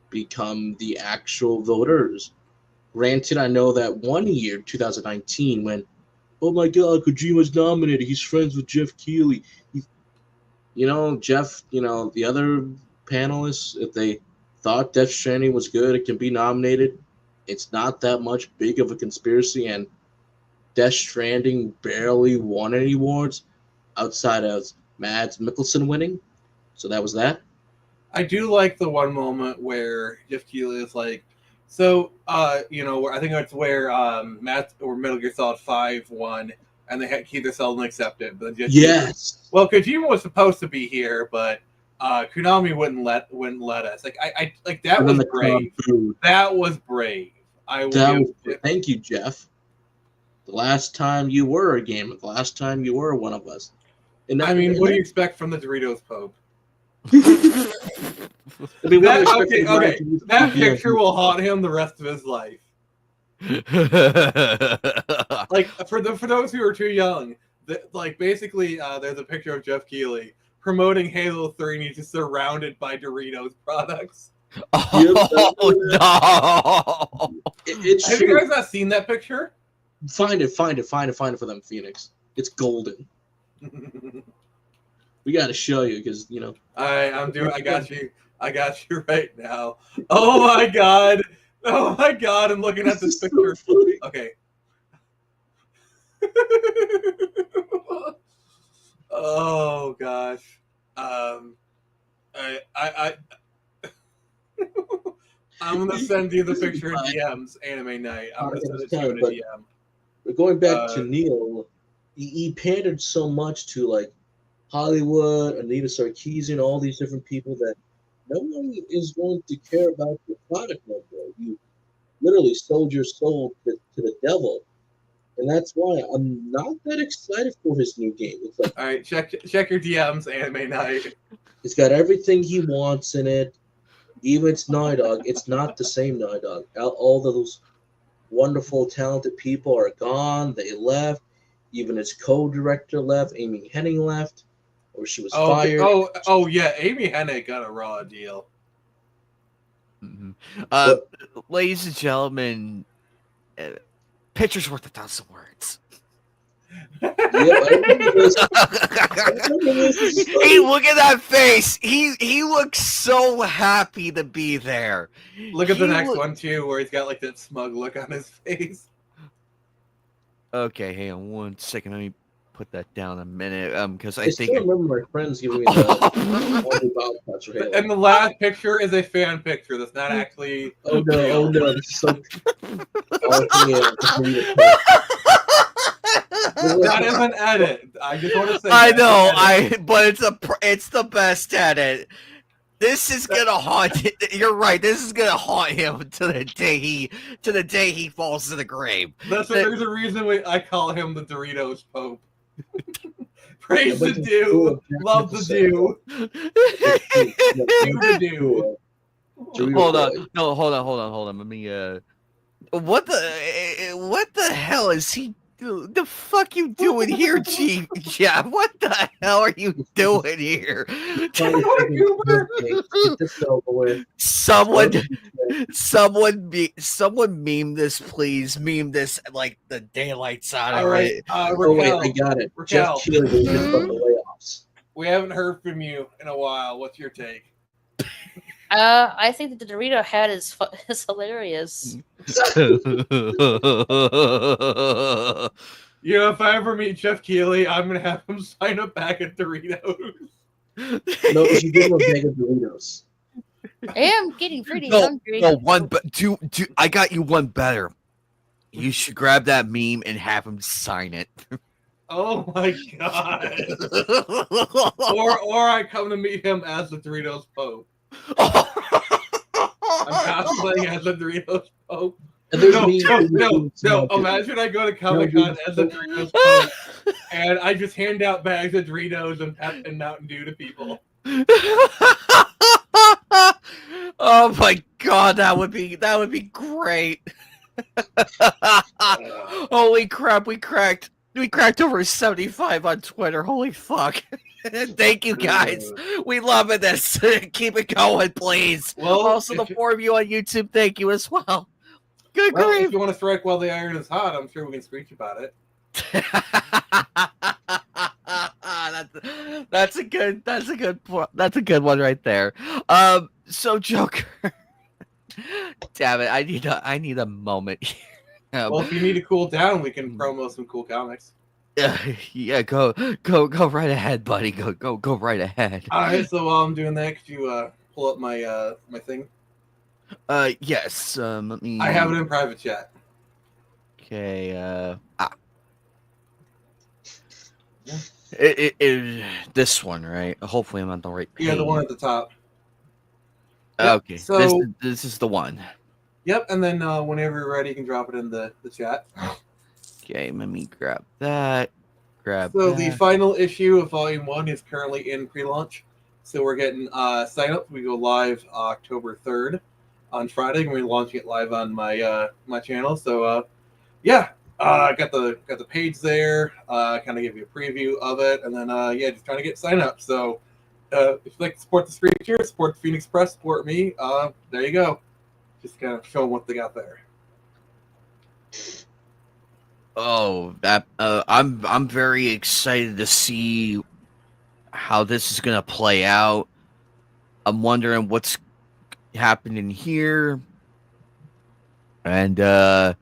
become the actual voters. Granted, I know that one year, 2019, when, oh my God, Kojima's nominated. He's friends with Jeff Keighley. Jeff, the other panelists, if they thought Death Stranding was good, it can be nominated. It's not that much big of a conspiracy, and Death Stranding barely won any awards outside of Mads Mikkelsen winning. So that was that. I do like the one moment where Jeff Keighley is like, so, I think it's where Metal Gear Solid 5 won, and they had Keith Sheldon accept it. But yes. Well, Kojima was supposed to be here, but Konami wouldn't let us. That was brave. That was brave. Thank you, Jeff. The last time you were a gamer, the last time you were one of us. What do you expect from the Doritos Pope? That picture will haunt him the rest of his life. Like for those who are too young, basically there's a picture of Jeff Keighley promoting Halo 3 and he's just surrounded by Doritos products. Oh no! Have you guys not seen that picture? Find it for them, Phoenix. It's golden. We got to show you because I got you right now. Oh my god! I'm looking at this picture. So okay. Oh gosh. I'm gonna send you the picture in DMs, Anime Night. I'm gonna send it to you in a DM. But going back to Neil, he pandered so much to Hollywood, Anita Sarkeesian, all these different people that no one is going to care about your product no more. You literally sold your soul to the devil. And that's why I'm not that excited for his new game. It's all right, check your DMs, Anime Night. It's got everything he wants in it. Even it's Naughty Dog. It's not the same Naughty Dog. All those wonderful, talented people are gone. They left. Even his co-director left. Amy Hennig left. Or she was fired. Oh yeah, Amy Hennig got a raw deal. Mm-hmm. Ladies and gentlemen, picture's worth 1,000 words. Hey, look at that face. He looks so happy to be there. Look at the next one too, where he's got that smug look on his face. Okay, hang on 1 second. Let me put that down a minute. Because I think still remember my friends giving me the and the last picture is a fan picture. That's not actually. Oh no! This is so. That is an edit. I just want to say. I know. But it's the best edit. This is gonna haunt. You're right. This is gonna haunt him to the day he falls to the grave. There's a reason I call him the Doritos Pope. Praise the Dew, love the Dew. The Dew. Hold on. Let me. What the hell is he? The fuck you doing here, Chief? Yeah, what the hell are you doing here? Someone, someone meme this, please. Meme this like the daylights out All of right, it. Oh wait, Raquel, I got it. Raquel. Jeff Keighley was just about the layoffs. We haven't heard from you in a while. What's your take? I think that the Dorito head is is hilarious. You know, if I ever meet Jeff Keighley, I'm gonna have him sign a bag of Doritos. No, you should give him a bag of Doritos. I am getting pretty No, hungry. no, I got you one better. You should grab that meme and have him sign it. Oh my god! or I come to meet him as the Doritos Pope. I'm cosplaying as the Doritos Pope. And there's No. Imagine I go to Comic Con as the Doritos Pope, and I just hand out bags of Doritos and Pep and Mountain Dew to people. Oh my god, that would be great. Holy crap, we cracked over 75 on Twitter. Holy fuck. Thank you guys. We love this. Keep it going, please. Well, also the 4 of you on YouTube, thank you as well. Good well, grief. if you want to strike while the iron is hot, I'm sure we can screech about it. That's a good one right there. So Joker. Damn it, I need a moment here. Well, if you need to cool down, we can promo some cool comics. Yeah, go right ahead, buddy. Go right ahead. All right, so while I'm doing that, could you pull up my my thing? Yes. Let me. I have it in private chat. Okay. This one, right? Hopefully, I'm on the right page. Yeah, the one at the top. Okay. So this is the one. Yep, and then whenever you're ready, you can drop it in the chat. Okay, let me grab that. So the final issue of Volume 1 is currently in pre-launch. So we're getting sign-up. We go live October 3rd on Friday, and we're launching it live on my my channel. So yeah, I got the page there. Kind of give you a preview of it, and then yeah, just trying to get sign-up. So if you'd like to support the Screecher, support the Phoenix Press, support me, there you go. Just kind of show them what they got there. Oh, that I'm very excited to see how this is gonna play out. I'm wondering what's happening here, and we're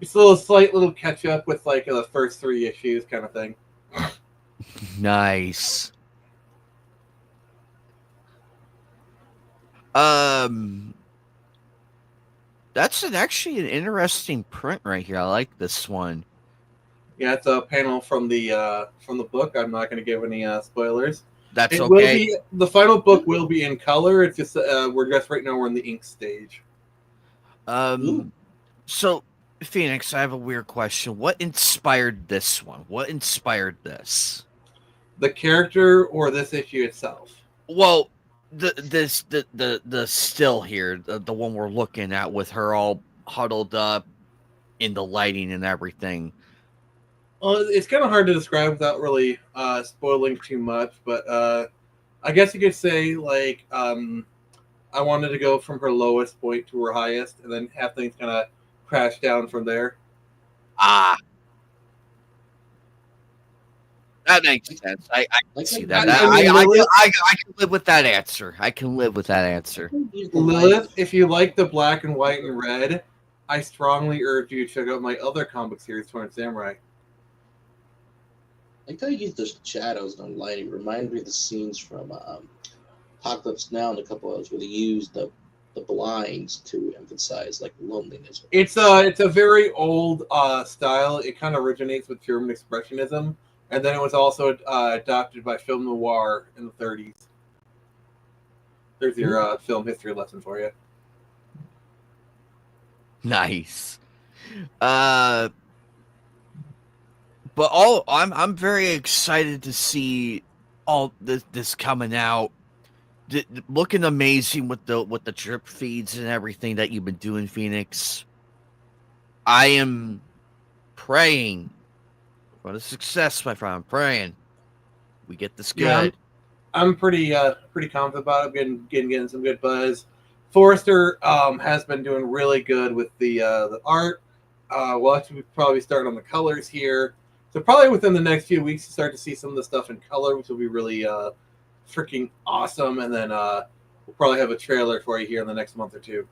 It's a slight little catch up with like the first 3 issues kind of thing. nice. That's actually an interesting print right here. I like this one. Yeah, it's a panel from the book. I'm not going to give any spoilers. That's it okay. Will be, the final book will be in color. It's just we're just right now we're in the ink stage. So Phoenix, I have a weird question. What inspired this one? What inspired this? The character or this issue itself? Well, the still here, the one we're looking at with her all huddled up in the lighting and everything. Well, it's kind of hard to describe without really spoiling too much, but I guess you could say like I wanted to go from her lowest point to her highest, and then have things kind of crash down from there. That makes sense. I can see that. I can live with that answer. I can live with that answer. Lilith, if you like the black and white and red, I strongly urge you to check out my other comic series, Torn Samurai. I like how you use the shadows and lighting. Remind me of the scenes from Apocalypse Now and a couple others where they use the blinds to emphasize like loneliness. It's a very old style. It kind of originates with German Expressionism, and then it was also adopted by film noir in the 30s. There's your film history lesson for you. Nice. But I'm very excited to see all this coming out. Looking amazing with the drip feeds and everything that you've been doing, Phoenix. I am praying for the success, my friend. I'm praying we get this good. I'm pretty confident about it. Getting some good buzz. Forrester has been doing really good with the art. We'll actually probably start on the colors here. So probably within the next few weeks, you start to see some of the stuff in color, which will be really freaking awesome. And then we'll probably have a trailer for you here in the next month or two.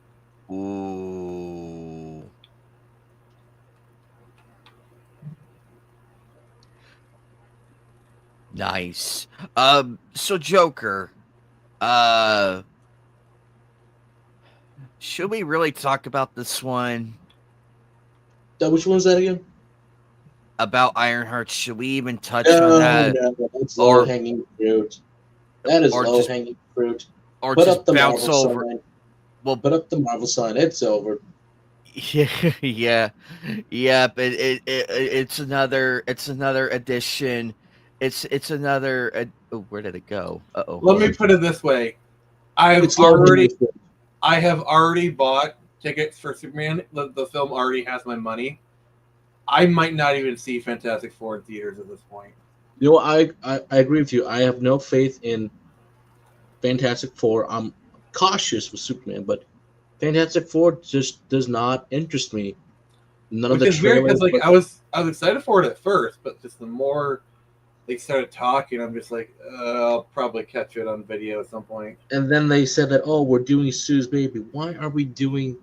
Ooh. Nice. So Joker, should we really talk about this one? Which one was that again? About Ironheart? Should we even touch on that? No, that's Or- low-hanging fruit. That is or just- low-hanging fruit. Or Put just up the bounce Marvel over? sign. Well, Put up the Marvel sign. It's over. yeah. But it's another edition. It's another. Oh, where did it go? Uh-oh. Let me put it this way: I It's low-hanging fruit. have already bought tickets for Superman. The film already has my money. I might not even see Fantastic Four in theaters at this point. You know, I agree with you. I have no faith in Fantastic Four. I'm cautious with Superman, but Fantastic Four just does not interest me. None of the Which is weird trailers. because like I was excited for it at first, but just the more they started talking, I'm just like, I'll probably catch it on video at some point. And then they said that, oh, we're doing Sue's Baby. Why are we doing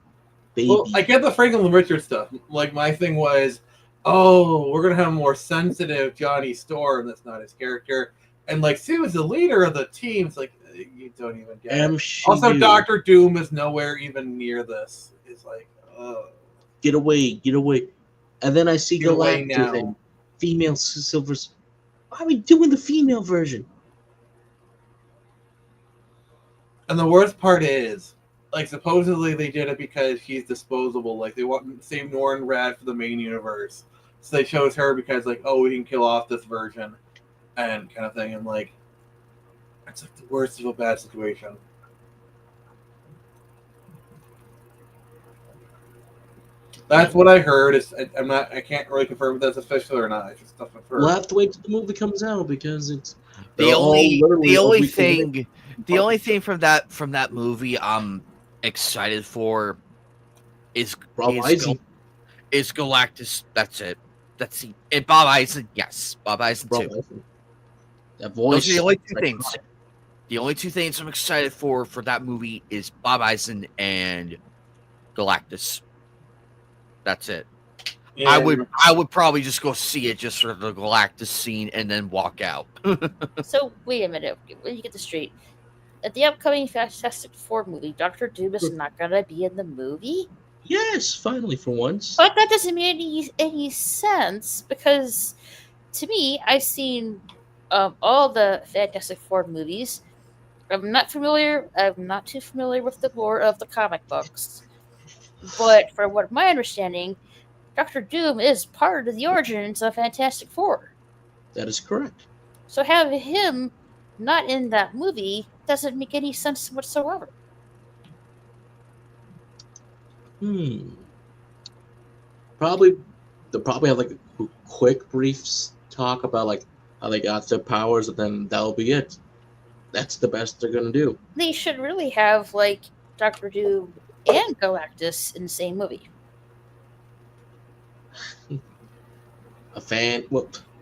Baby? Well, I get the Franklin Richards stuff. Like my thing was, oh, we're gonna have a more sensitive Johnny Storm. That's not his character. And like Sue is the leader of the team. It's like you don't even get it. Also, Doctor Doom is nowhere even near this. It's like, Get away. And then I see Get away Galactus now. and female Silvers. Why are we doing the female version? And the worst part is, like, supposedly they did it because she's disposable. Like, they want to save Norrin Rad for the main universe. So they chose her because, like, oh, we can kill off this version and kind of thing. And, like, it's like the worst of a bad situation. That's what I heard. I can't really confirm if that's official or not. It's just stuff I've heard. We'll have to wait till the movie comes out because it's The only thing from that movie I'm excited for is Galactus. That's it. And Bob Eisen. Yes, Bob Eisen too. That voice. Those are the only two things. The only two things I'm excited for that movie is Bob Eisen and Galactus. That's it. And I would probably just go see it just for the Galactus scene and then walk out. So wait a minute. Let me get this straight. At the upcoming Fantastic Four movie, Dr. Doom is not gonna be in the movie? Yes, finally for once. But that doesn't make any sense because, to me, I've seen all the Fantastic Four movies. I'm not too familiar with the lore of the comic books. But from what my understanding, Dr. Doom is part of the origins of Fantastic Four. That is correct. So having him not in that movie doesn't make any sense whatsoever. They'll probably have like a quick brief talk about like how they got their powers, and then that'll be it. That's the best they're gonna do. They should really have like Dr. Doom and Galactus in the same movie.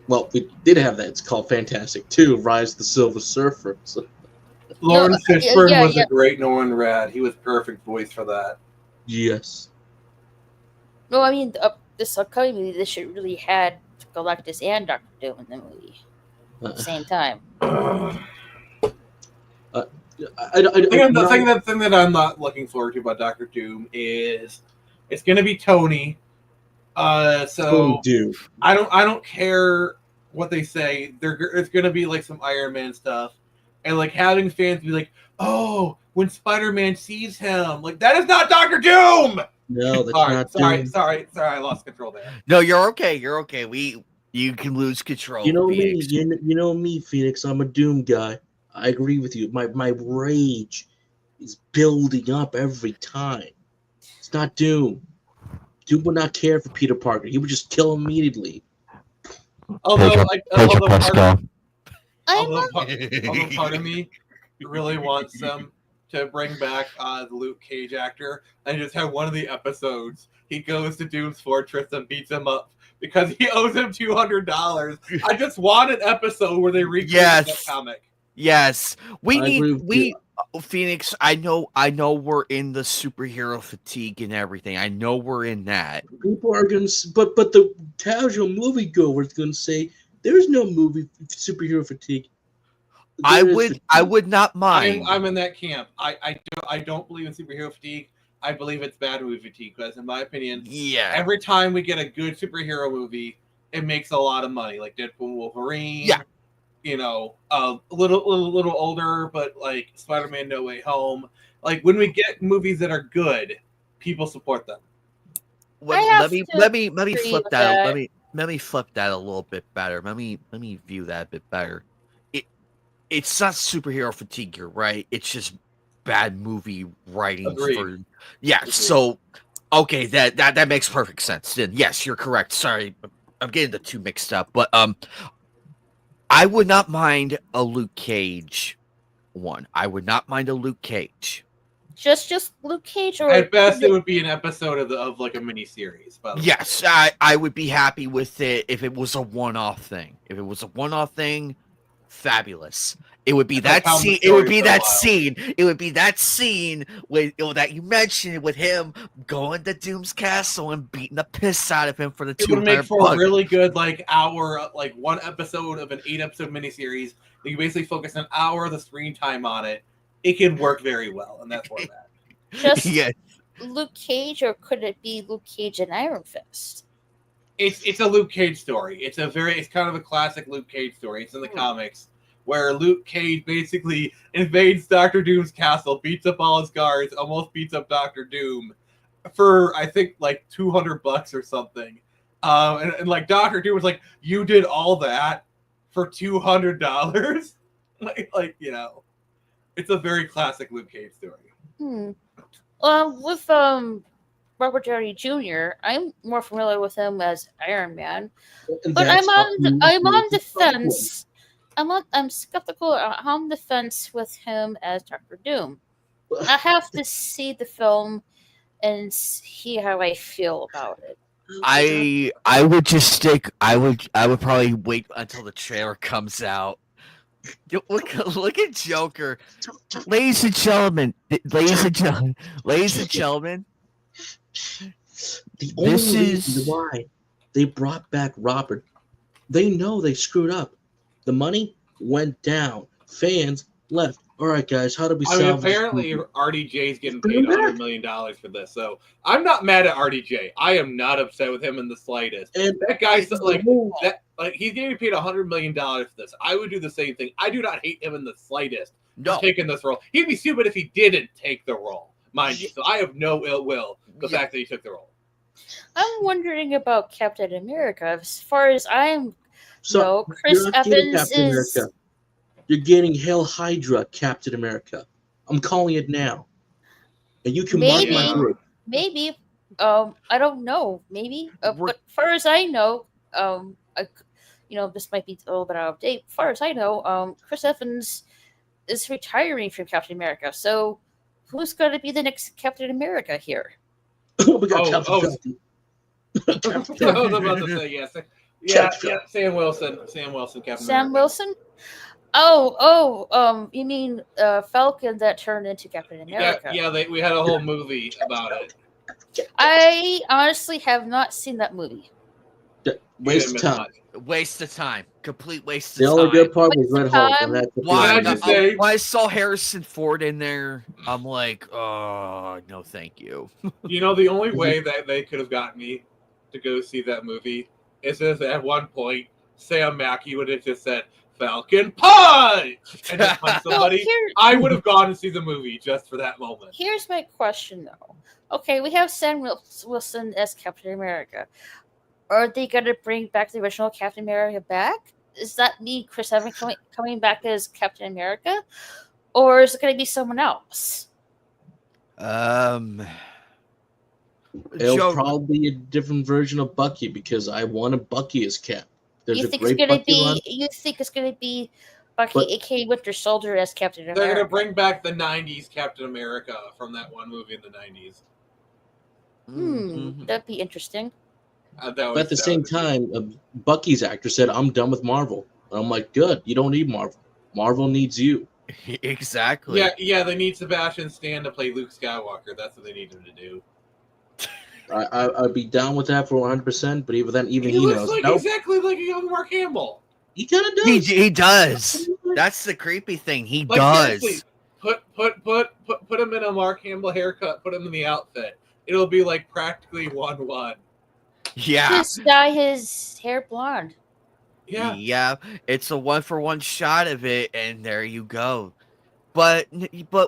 Well, we did have that. It's called Fantastic 2, Rise of the Silver Surfer. So. Lawrence Fishburne was yeah. a great Norrin Rad. He was perfect voice for that. Yes. No, I mean this upcoming movie. They should really had Galactus and Dr. Doom in the movie at the same time. The thing that I'm not looking forward to about Doctor Doom is it's going to be Tony. So Doom. I don't care what they say. It's going to be like some Iron Man stuff, and like having fans be like, "Oh, when Spider-Man sees him, like that is not Doctor Doom." No, that's not Doom. Sorry, I lost control there. No, you're okay. You're okay. You can lose control. You know Phoenix. me. You know me, Phoenix. I'm a Doom guy. I agree with you. My rage is building up every time. It's not Doom. Doom would not care for Peter Parker. He would just kill him immediately. Although, Pedro Pascal. although part of me really wants them to bring back the Luke Cage actor and just have one of the episodes he goes to Doom's Fortress and beats him up because he owes him $200. I just want an episode where they recreate that comic. Yes, we Phoenix. I know we're in the superhero fatigue and everything. I know we're in that. People are gonna, but the casual moviegoer is gonna say there's no movie superhero fatigue. I would not mind. I'm in that camp. I don't believe in superhero fatigue. I believe it's bad movie fatigue because, in my opinion, every time we get a good superhero movie, it makes a lot of money. Like Deadpool, Wolverine. Yeah. You know, a little older, but like Spider-Man: No Way Home. Like when we get movies that are good, people support them. Let me flip that. Let me flip that a little bit better. Let me view that a bit better. It's not superhero fatigue, you're right. It's just bad movie writing. Agreed. So okay, that makes perfect sense. Then yes, you're correct. Sorry, I'm getting the two mixed up, but I would not mind a Luke Cage one. I would not mind a Luke Cage. Just Luke Cage, or at best it would be an episode of like a mini series. Yes, I would be happy with it if it was a one-off thing. If it was a one-off thing, fabulous. It would be that scene. It would be that scene. It would be that scene with that you mentioned with him going to Doom's castle and beating the piss out of him for the $200. It would make for a really good hour, one episode of an 8-episode miniseries. You basically focus an hour of the screen time on it. It can work very well, and that's format. Just Luke Cage, or could it be Luke Cage and Iron Fist? It's a Luke Cage story. It's kind of a classic Luke Cage story. It's in the comics, where Luke Cage basically invades Doctor Doom's castle, beats up all his guards, almost beats up Doctor Doom for I think $200 or something. And Doctor Doom was like, "You did all that for $200?" It's a very classic Luke Cage story. With Robert Downey Jr., I'm more familiar with him as Iron Man, but I'm on the fence. I'm skeptical on the fence with him as Doctor Doom. I have to see the film and see how I feel about it. I would just stick. I would probably wait until the trailer comes out. Look at Joker, ladies and gentlemen. The only reason why they brought back Robert, they know they screwed up. The money went down. Fans left. All right, guys, how do we salvage apparently RDJ's getting paid $100 million for this, so I'm not mad at RDJ. I am not upset with him in the slightest. And that guy's he's getting paid $100 million for this. I would do the same thing. I do not hate him in the slightest for taking this role. He'd be stupid if he didn't take the role, mind you. So I have no ill will the fact that he took the role. I'm wondering about Captain America. As far as Chris Evans is. You're getting Hail Hydra, Captain America. I'm calling it now. And you can mark my group. Maybe. I don't know. Maybe. But as far as I know, this might be a little bit out of date. As far as I know, Chris Evans is retiring from Captain America. So who's going to be the next Captain America here? We got Captain Falcon. I was about to say yes. Yeah, Sam Wilson. Captain Sam America. Wilson? You mean Falcon that turned into Captain America? Yeah, we had a whole movie about it. I honestly have not seen that movie. Waste of time. Waste of time. Complete waste of time. The only good part was Red Hulk. When I saw Harrison Ford in there, I'm like, oh, no, thank you. The only way that they could have gotten me to go see that movie is if at one point Sam Mackey would have just said, Falcon Punch! And just punch somebody. I would have gone to see the movie just for that moment. Here's my question, though. Okay, we have Sam Wilson as Captain America. Are they going to bring back the original Captain America back? Is that me, Chris Evans, coming back as Captain America? Or is it going to be someone else? It'll probably be a different version of Bucky because I wanted Bucky as Cap. You think it's going to be Bucky, But- aka Winter Soldier, as Captain They're America. gonna bring back the '90s Captain America from that one movie in the '90s. Mhm. That'd be interesting. That But at the same time, Bucky's actor said, "I'm done with Marvel." And I'm like, "Good. You don't need Marvel. Marvel needs you." Exactly. yeah, they need Sebastian Stan to play Luke Skywalker. That's what they need him to do. I'd be down with that for 100%. But even then, He he looks knows. like Nope. exactly like a young Mark Hamill. He kind of He, does. he does. That's the creepy thing. He Like, does. seriously, put him in a Mark Hamill haircut. Put him in the outfit. It'll be like practically 1-1. Yeah. Just dye his hair blonde. Yeah. Yeah. It's a 1-for-1 shot of it, and there you go. But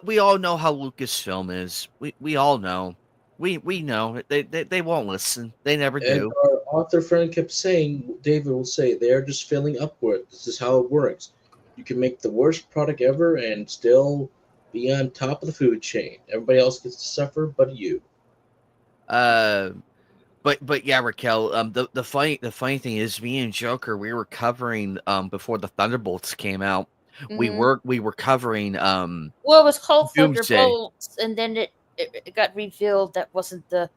we all know how Lucasfilm is. We all know. We know. They won't listen. They never And do. our author friend kept saying, David will say, they're just filling upward. This is how it works. You can make the worst product ever and still be on top of the food chain. Everybody else gets to suffer, but you. But yeah, Raquel. The funny thing is, me and Joker, we were covering before the Thunderbolts came out. We Mhm. were covering Well, it was called Doomsday. Thunderbolts, and then it got revealed that wasn't the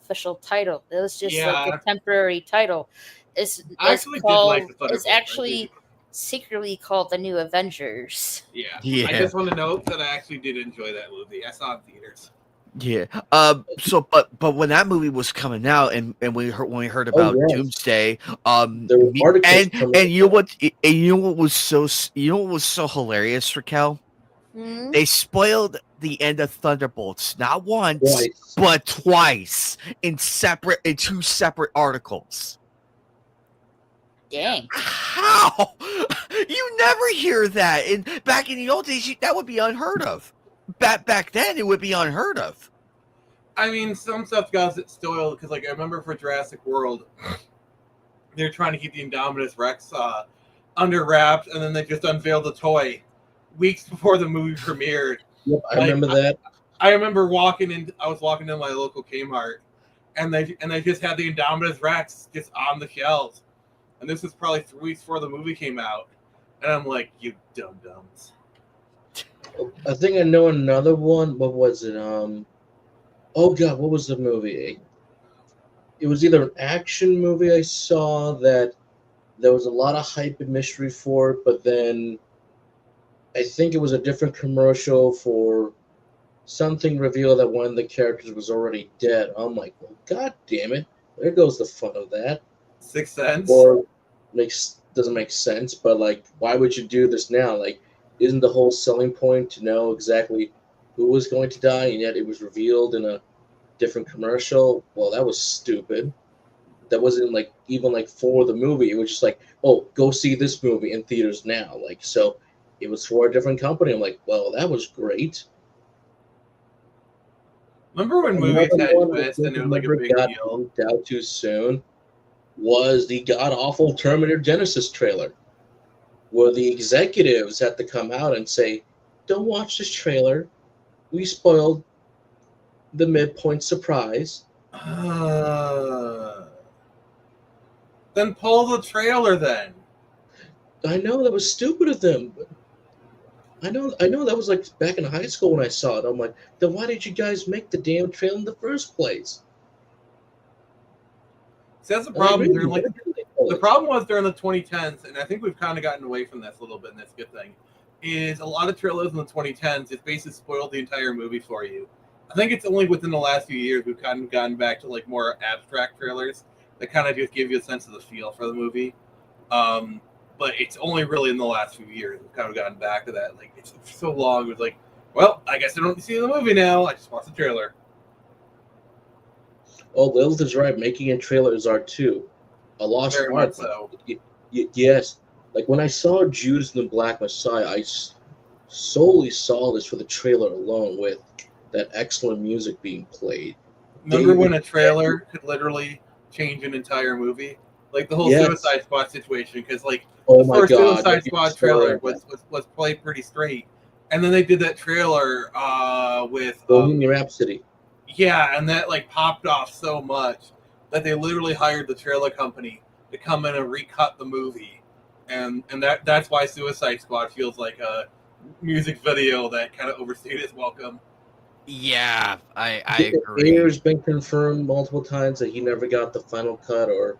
official title. It was just like Yeah. a temporary title. It's I it's actually did called. like the Thunderbolts. It's actually secretly called the New Avengers. Yeah. Yeah. I just want to note that I actually did enjoy that movie. I saw it in theaters. Yeah. So, but when that movie was coming out, and when we heard about yes. Doomsday, There were articles coming and you know out. what was so hilarious, Raquel? Hmm? They spoiled the end of Thunderbolts not once Twice. but twice in two separate articles. Dang. How? You never hear that. And back in the old days, that would be unheard of. Back then, it would be unheard of. I mean, some stuff got spoiled because, like, I remember for Jurassic World, they're trying to keep the Indominus Rex under wraps, and then they just unveiled the toy weeks before the movie premiered. Yep, I remember that. I remember I was walking in my local Kmart, and they just had the Indominus Rex just on the shelves, and this was probably 3 weeks before the movie came out, and I'm like, you dum-dums. I think I know another one. What was it? Oh God, what was the movie? It was either an action movie I saw that there was a lot of hype and mystery for it, but then I think it was a different commercial for something revealed that one of the characters was already dead. I'm like, well, God damn it! There goes the fun of that. Sixth Sense. Or doesn't make sense, but like, why would you do this now? Like, isn't the whole selling point to know exactly who was going to die, and yet it was revealed in a different commercial? Well, that was stupid. That wasn't like even like for the movie. It was just like, oh, go see this movie in theaters now. Like, so it was for a different company. I'm like, well, that was great. Remember when movies Another had one I twists and think it was like a never big got deal? leaked out too soon was the god awful Terminator Genesis trailer, where the executives had to come out and say, "Don't watch this trailer. We spoiled the midpoint surprise." Then pull the trailer then. I know that was stupid of them. But I know that was like back in high school when I saw it. I'm like, then why did you guys make the damn trailer in the first place? See, that's the And I problem. agree They're with like, you. Everything the was. problem was during the 2010s, and I think we've kind of gotten away from this a little bit, and that's a good thing, is a lot of trailers in the 2010s, it basically spoiled the entire movie for you. I think it's only within the last few years we've kind of gotten back to like more abstract trailers that kind of just give you a sense of the feel for the movie. But it's only really in the last few years we've kind of gotten back to that. Like, it's so long, it was like, well, I guess I don't see the movie now. I just watch the trailer. Oh, Lilith is right. Making a trailer is art too. A lost Very art. much so. Yes. Like when I saw Judas and the Black Messiah, I solely saw this for the trailer alone, with that excellent music being played. Remember when a trailer could literally change an entire movie? Like the whole Yes. Suicide Squad situation, because like Oh the my first God! Suicide you Squad can trailer tell was played pretty straight, and then they did that trailer with Bohemian Rhapsody. yeah, and that like popped off so much that they literally hired the trailer company to come in and recut the movie and that's why Suicide Squad feels like a music video that kind of overstayed its welcome. Yeah, I agree. Ayer's been confirmed multiple times that he never got the final cut or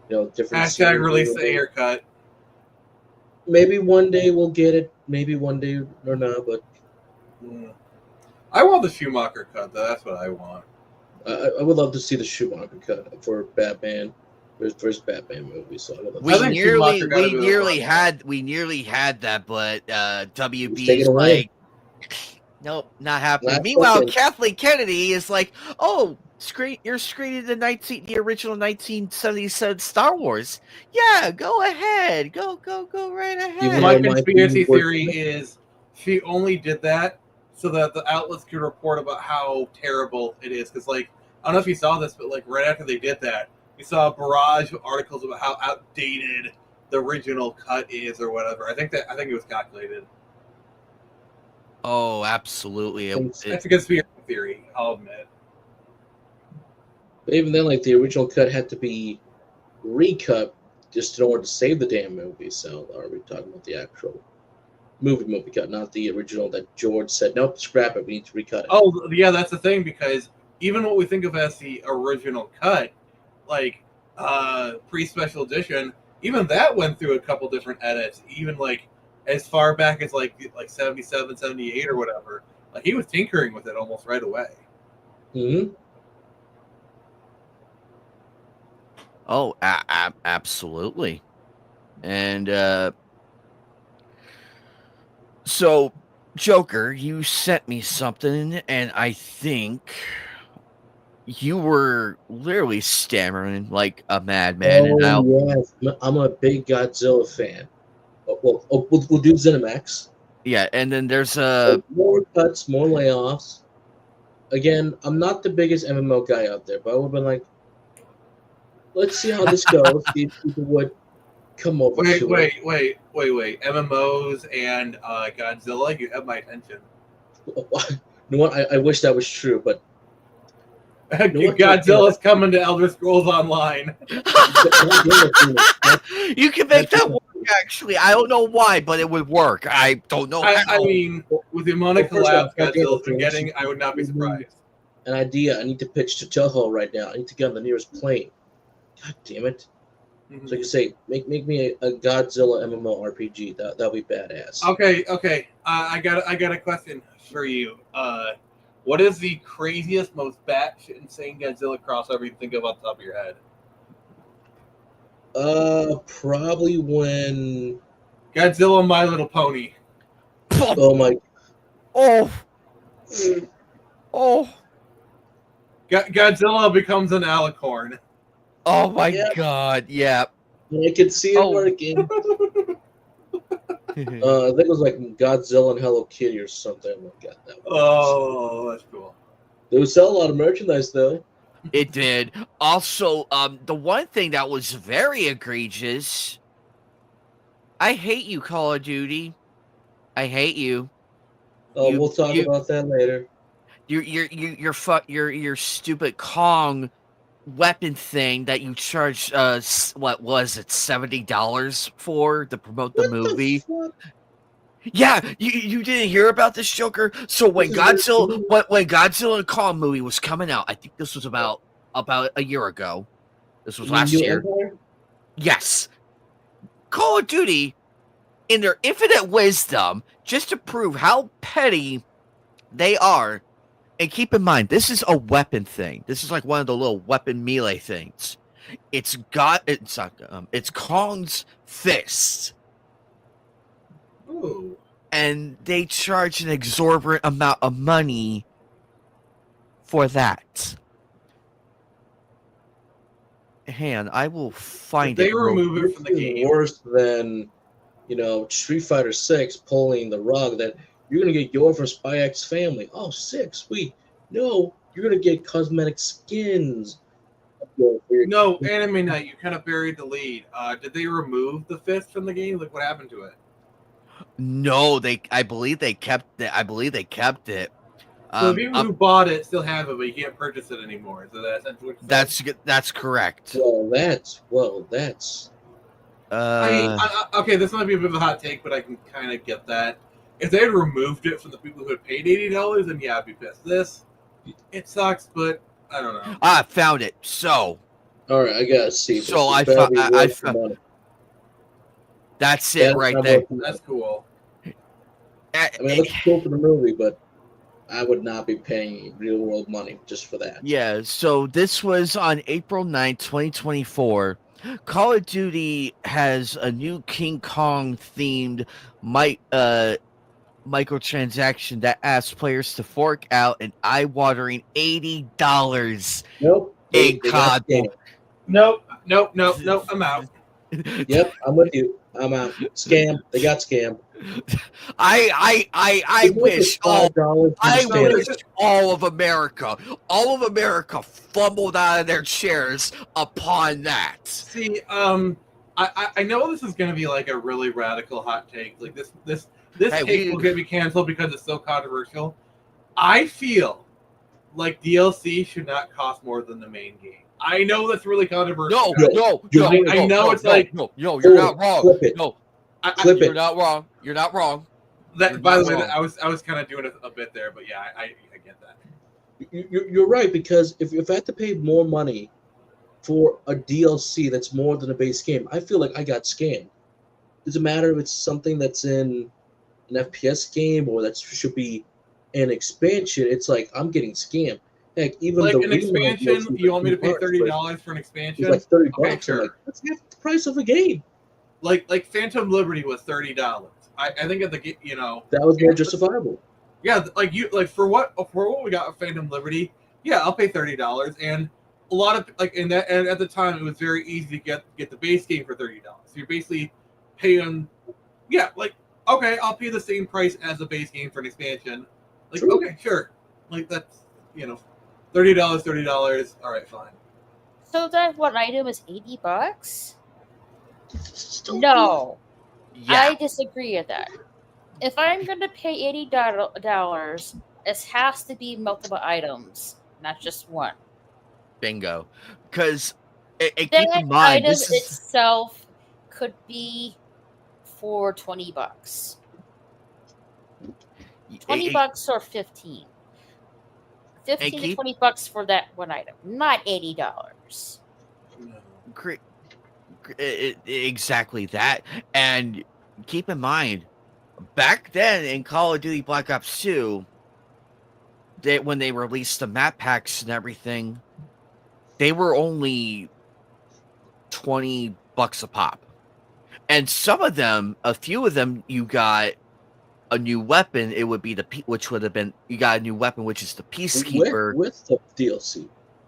different. Hashtag release the Ayer cut. Maybe one day we'll get it. Maybe one day or not. But I want the Schumacher cut, though. That's what I want. I would love to see the Schumacher cut for Batman. First Batman movie. So we nearly had that, but WB's like, nope, not happening. Meanwhile, Kathleen Kennedy is like, oh, you're screening the original 1977 Star Wars. Yeah, go ahead, go right ahead. My conspiracy theory is she only did that so that the outlets could report about how terrible it is. Because, like, I don't know if you saw this, but like right after they did that, you saw a barrage of articles about how outdated the original cut is or whatever. I think it was calculated. Oh, absolutely. It's a conspiracy theory, I'll admit. But even then, like, the original cut had to be recut just in order to save the damn movie. So are we talking about the actual movie cut, not the original that George said, nope, scrap it, we need to recut it? Oh, yeah, that's the thing, because even what we think of as the original cut, like pre-special edition, even that went through a couple different edits, even like as far back as like 77, 78 or whatever. Like he was tinkering with it almost right away. Mm-hmm. Oh, absolutely. And so, Joker, you sent me something, and I think you were literally stammering like a madman. Yes, I'm a big Godzilla fan. We'll do ZeniMax. Yeah, and then there's more cuts, more layoffs. Again, I'm not the biggest MMO guy out there, but I would have been like, let's see how this goes. See if people would come over. Wait. MMOs and Godzilla, you have my attention. You know what? I wish that was true, but Godzilla's coming to Elder Scrolls Online. You can make that work, actually. I don't know why, but it would work. I don't know how. I mean, with the amount of collabs Godzilla's been getting, I would not be surprised. An idea. I need to pitch to Toho right now. I need to get on the nearest plane. God damn it. Mm-hmm. So you say, make me a Godzilla MMO RPG. That'll be badass. Okay. I got a question for you. What is the craziest, most batshit insane Godzilla crossover you think of off the top of your head? Probably when Godzilla and My Little Pony. Oh my. Oh. Godzilla becomes an alicorn. Oh my God! Yeah. I could see it working. I think it was like Godzilla and Hello Kitty or something like that. That's cool. They would sell a lot of merchandise, though. It did. Also, the one thing that was very egregious. I hate you, Call of Duty. I hate you. We'll talk about that later. Your stupid Kong weapon thing that you charged what was it, $70 for to promote the movie? Yeah, you didn't hear about this, Joker? So when Godzilla and Kong movie was coming out, I think this was about a year ago. This was last year. Yes. Call of Duty, in their infinite wisdom, just to prove how petty they are. And keep in mind, this is a weapon thing. This is like one of the little weapon melee things. It's Kong's fist. Ooh. And they charge an exorbitant amount of money for that. Hang on, I will find it. They remove it from the game. Worse than, Street Fighter 6 pulling the rug that you're going to get your from Spy X Family. Oh, sick, sweet. No, you're going to get cosmetic skins. No, Anime Night, you kind of buried the lead. Did they remove the fist from the game? Like, what happened to it? No, I believe they kept it. So people who bought it still have it, but you can't purchase it anymore. So that's correct. Well, that's Okay, this might be a bit of a hot take, but I can kind of get that. If they had removed it from the people who had paid $80, then yeah, I'd be pissed. It sucks, but I don't know. I found it. So, All right, I gotta see. So I better found- be I worth the found- money. that's That it is right not there. worth the money. That's cool. I mean, it looks cool for the movie, but I would not be paying real world money just for that. Yeah, so this was on April 9th, 2024. Call of Duty has a new King Kong themed microtransaction that asks players to fork out an eye-watering $80 Nope. in They got COD. scammed. Nope. I'm out. Yep, I'm with you. I'm out. Scam. They got scammed. I wish all $5 I for the wish standard. all of America fumbled out of their chairs upon that. See, I know this is going to be like a really radical hot take. Like this Hey, take will get me canceled because it's so controversial. I feel like DLC should not cost more than the main game. I know that's really controversial. No, I know it's like- you're not wrong. Flip it. No, Flip you're it. not wrong. You're not wrong. That, by the way, wrong. I was kind of doing a bit there, but yeah, I get that. You're right, because if I had to pay more money for a DLC that's more than a base game, I feel like I got scammed. Doesn't matter if it's something that's in an FPS game or that should be an expansion. It's like I'm getting scammed. Heck, even Like the an remake expansion, DLC you want me to pay $30, $30 for an expansion? It's like $30. Okay, I'm sure. like, that's half the price of a game. Like Phantom Liberty was $30. I think at the That was more justifiable. yeah, like for what we got with Phantom Liberty, yeah, I'll pay $30. And a lot of and at the time it was very easy to get the base game for $30. So you're basically paying, yeah, like okay, I'll pay the same price as the base game for an expansion. Like True. okay, sure, like that's $30. All right, fine. So that one item is $80? Still No, Yeah, I disagree with that. If I'm going to pay $80, it has to be multiple items, not just one. bingo. Because keep That in mind, item this is itself could be for $20. $20 or 15. 15 to keep- $20 for that one item, not $80. exactly that. And keep in mind, back then in Call of Duty Black Ops 2, when they released the map packs and everything, they were only $20 a pop. And some of them, a few of them, you got a new weapon. It would be which would have been, you got a new weapon, which is the Peacekeeper. with the DLC.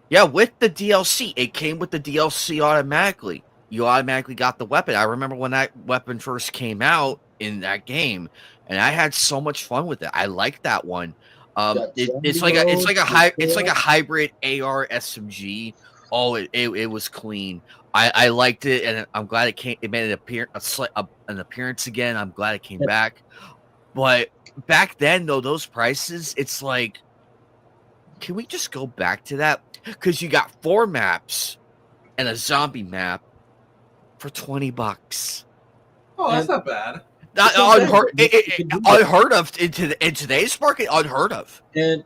Yeah, with the DLC. It came with the DLC automatically. You automatically got the weapon. I remember when that weapon first came out in that game, and I had so much fun with it. I like that one. It's like a hybrid AR SMG. Oh, it was clean. I liked it, and I'm glad it came. It made an appearance again. I'm glad it came back. But back then, though, those prices, it's like, can we just go back to that? Because you got 4 maps and a zombie map for $20. Oh, that's not bad. Not It's not bad. unheard of in today's market. Unheard of, And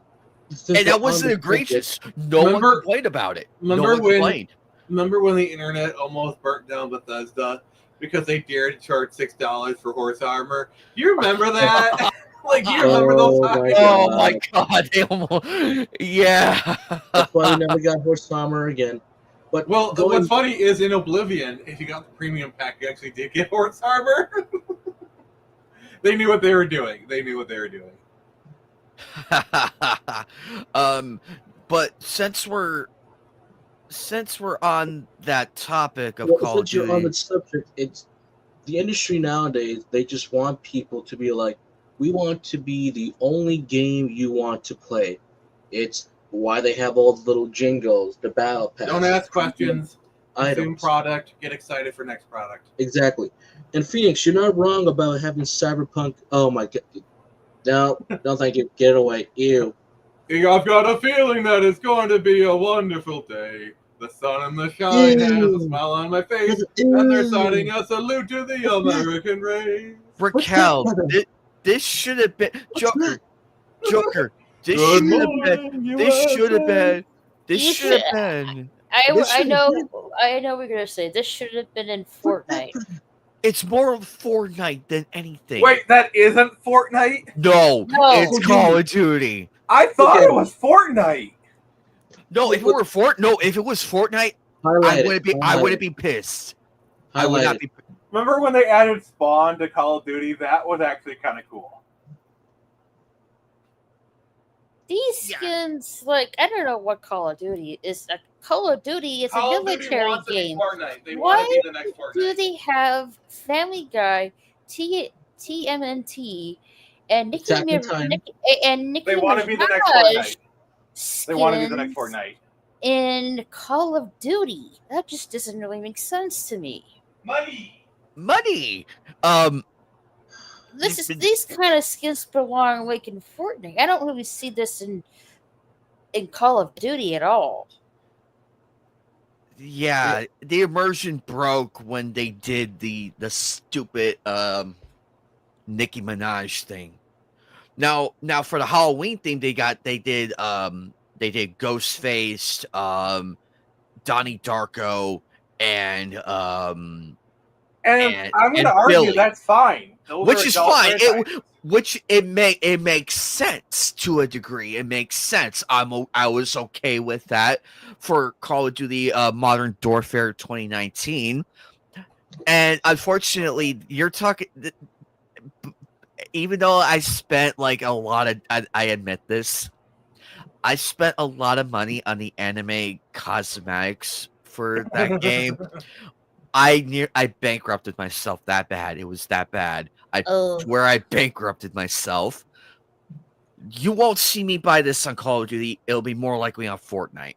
that wasn't egregious. No one complained about it. Remember complained. Remember when the internet almost burnt down Bethesda because they dared to charge $6 for horse armor? Do you remember that? Like, you remember those times? Oh my god! They almost, yeah. That's why we never got horse armor again. But Well, what's funny is in Oblivion, if you got the premium pack, you actually did get horse armor. They knew what they were doing. But since we're on that topic of Call of since you're on Duty, the subject, it's the industry nowadays. They just want people to be like, we want to be the only game you want to play. It's why they have all the little jingles, the battle pass. Don't ask questions. Consume Items. product. Get excited for next product. Exactly. And Phoenix, you're not wrong about having Cyberpunk. Oh my god. No, thank you. Get it away. Ew. I've got a feeling that it's going to be a wonderful day. The sun and the shine has a Ew. smile on my face, Ew. and they're signing a salute to the American race. Raquel, What's that, this should have been What's Joker. Joker, this Good should have been. morning, This should have USA. been. This You should have should- been. This I should've know we're gonna say this should have been in Fortnite. It's more of Fortnite than anything. Wait, that isn't Fortnite? No, No. it's Call of Duty. I thought Okay. it was Fortnite. No, if it were if it was Fortnite, I Highlight wouldn't be. I wouldn't be pissed. I would not be. Remember when they added Spawn to Call of Duty? That was actually kind of cool. These Yeah. skins, like, I don't know what Call of Duty is. Call of Duty is a military game. Fortnite. They Why want to be the next Fortnite. Do they have Family Guy, TMNT, and Nicki Attack on Titan. Nicki They want to be the next Minaj Fortnite. They want to be the next skins Fortnite. in Call of Duty? That just doesn't really make sense to me. Money. These kind of skins belong like in Fortnite. I don't really see this in Call of Duty at all. Yeah, the immersion broke when they did the stupid Nicki Minaj thing. Now for the Halloween theme, they did Ghostface, Donnie Darko, and And I'm going and to argue Billy. that's fine. Those which are is adult fine. franchises. It makes sense to a degree. It makes sense. I was okay with that for Call of Duty Modern Warfare 2019. And unfortunately, you're talking. Even though I spent like a lot of, I admit this, I spent a lot of money on the anime cosmetics for that game. I bankrupted myself that bad. It was that bad. Where I bankrupted myself. You won't see me buy this on Call of Duty. It'll be more likely on Fortnite.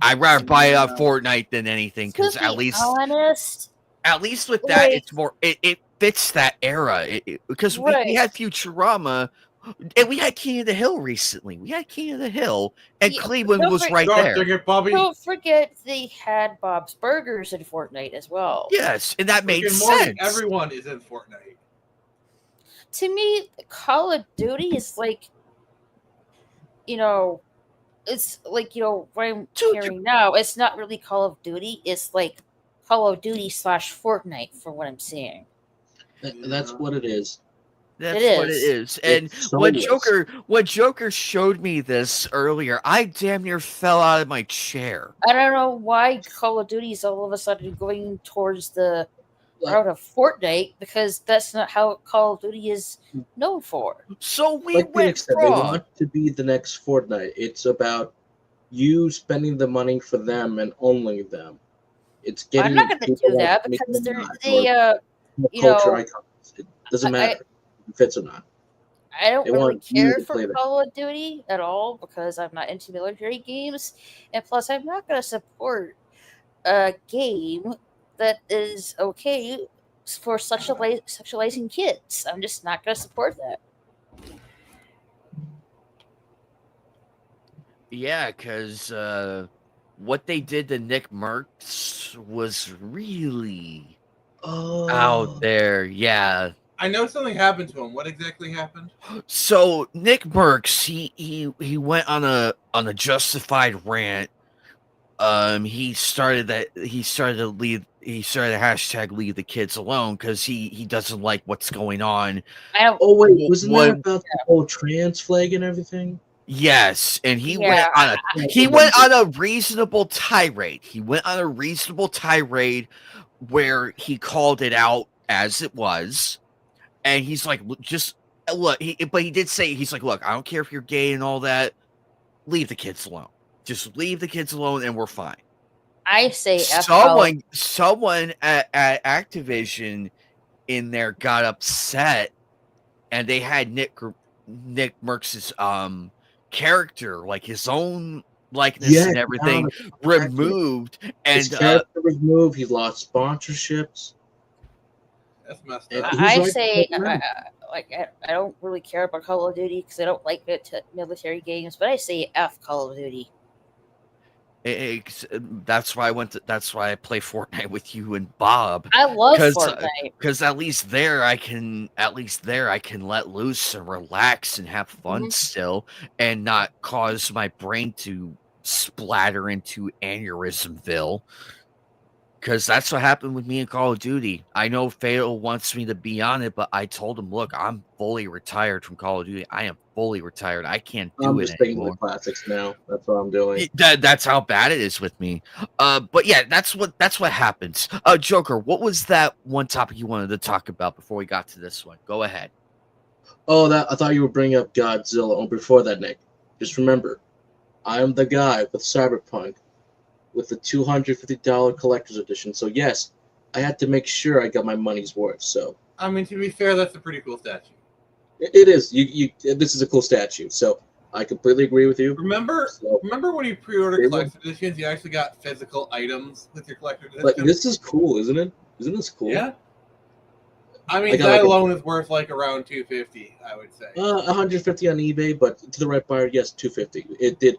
I'd rather buy it on Fortnite than anything because To be honest, with that, like- it's more. It fits that era. Because we had Futurama, and we had King of the Hill recently. We had King of the Hill, and Yeah, Cleveland don't was forget- right Don't there. take it, Bobby. don't forget they had Bob's Burgers in Fortnite as well. Yes, and that made Rick and Morty, sense. everyone is in Fortnite. To me, Call of Duty is like, it's like, what I'm hearing now, it's not really Call of Duty. It's like Call of Duty / Fortnite for what I'm seeing. That's what it is. That's It what it is. is. And It's so when is. Joker showed me this earlier, I damn near fell out of my chair. I don't know why Call of Duty is all of a sudden going towards the route of Fortnite, because that's not how Call of Duty is known for. So we Like went Phoenix said, they wrong. want to be the next Fortnite. It's about you spending the money for them and only them. It's getting. I'm not going to people do that to make because them they're not, they or you culture know, icons. It doesn't I- matter if it fits or not. I don't They really want you care to for play the- Call of Duty at all because I'm not into military games, and plus I'm not going to support a game that is okay for sexualizing kids. I'm just not going to support that. Yeah, because what they did to Nick Merckx was really out there. Yeah. I know something happened to him. What exactly happened? So Nick Merckx, he went on a justified rant. He started the hashtag leave the kids alone because he doesn't like what's going on. Oh wait, wasn't One- that about the whole trans flag and everything? Yes, and he Yeah, went on a reasonable tirade. He went on a reasonable tirade where he called it out as it was, and he's like, just look. But he did say, he's like, look, I don't care if you're gay and all that. Leave the kids alone. Just leave the kids alone, and we're fine. I say F Call of- Someone at Activision in there got upset, and they had Nick Merckx's character, like his own likeness and everything, removed. And His character was moved. He lost sponsorships. That's messed And up. he's I like, say, "Fuck I don't really care about Call of Duty because I don't like military games, but I say F Call of Duty. That's why that's why I play Fortnite with you and Bob. I love Fortnite. Because at least there I can let loose and relax and have fun still, and not cause my brain to splatter into aneurysmville. Because that's what happened with me in Call of Duty. I know Fatal wants me to be on it, but I told him, look, I'm fully retired from Call of Duty. I am fully retired. I can't do it just thinking anymore. the classics now. That's what I'm doing. That's how bad it is with me. But yeah, that's what happens. Joker, what was that one topic you wanted to talk about before we got to this one? Go ahead. Oh, I thought you were bringing up Godzilla. Oh, before that, Nick, just remember, I'm the guy with Cyberpunk with the $250 collector's edition. So yes, I had to make sure I got my money's worth. So I mean, to be fair, that's a pretty cool statue. it is. This is a cool statue. So I completely agree with you. Remember when you pre-ordered collector's editions, you actually got physical items with your collector's edition? But this is cool, isn't it? Isn't this cool? Yeah. I mean, that alone is worth like around $250, I would say. $150 on eBay, but to the right buyer, yes, $250. It did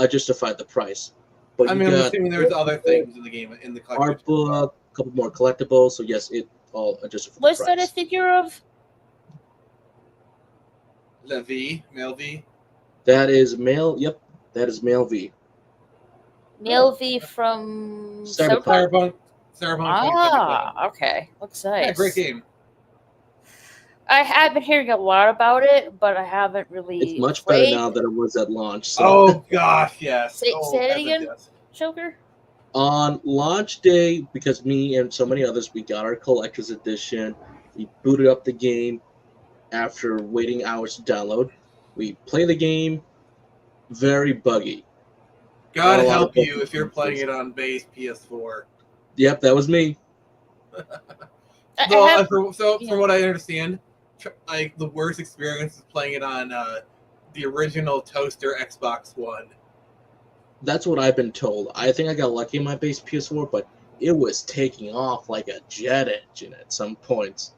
justify the price. But I mean, I'm assuming there's other things in the game in the collector's art book, a couple more collectibles. So yes, it all adjusted for the What's price. that a figure of? The V, male V. That is male. Yep, that is male V. Male V from Cyberpunk. Cyberpunk. Ah, okay. Looks nice. Yeah, great game. I have been hearing a lot about it, but I haven't really. It's much played. better now than it was at launch. So. Oh gosh, yes. Say it again, Joker. On launch day, because me and so many others, we got our collector's edition. We booted up the game after waiting hours to download. We play the game, very buggy. God help you if you're playing it on base PS4. Yep, that was me. From what I understand, like the worst experience is playing it on the original toaster Xbox One. That's what I've been told. I think I got lucky in my base PS4, but it was taking off like a jet engine at some points.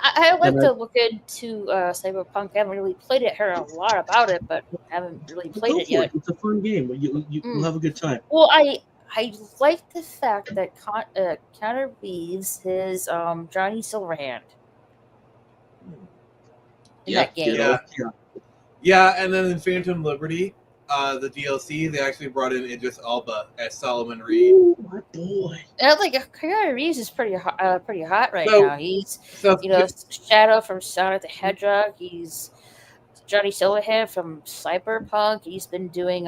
I like to look into Cyberpunk. I haven't really played it. Heard a lot about it, but haven't really played it yet. It's a fun game. You'll have a good time. Well, I like the fact that Keanu Reeves is Johnny Silverhand in that game. Yeah, and then in Phantom Liberty, the DLC, they actually brought in Idris Elba as Solomon Reed. Ooh, my boy. And like Keanu Reeves is pretty hot right now. He's Shadow from Sonic the Hedgehog. He's Johnny Silverhand from Cyberpunk. He's been doing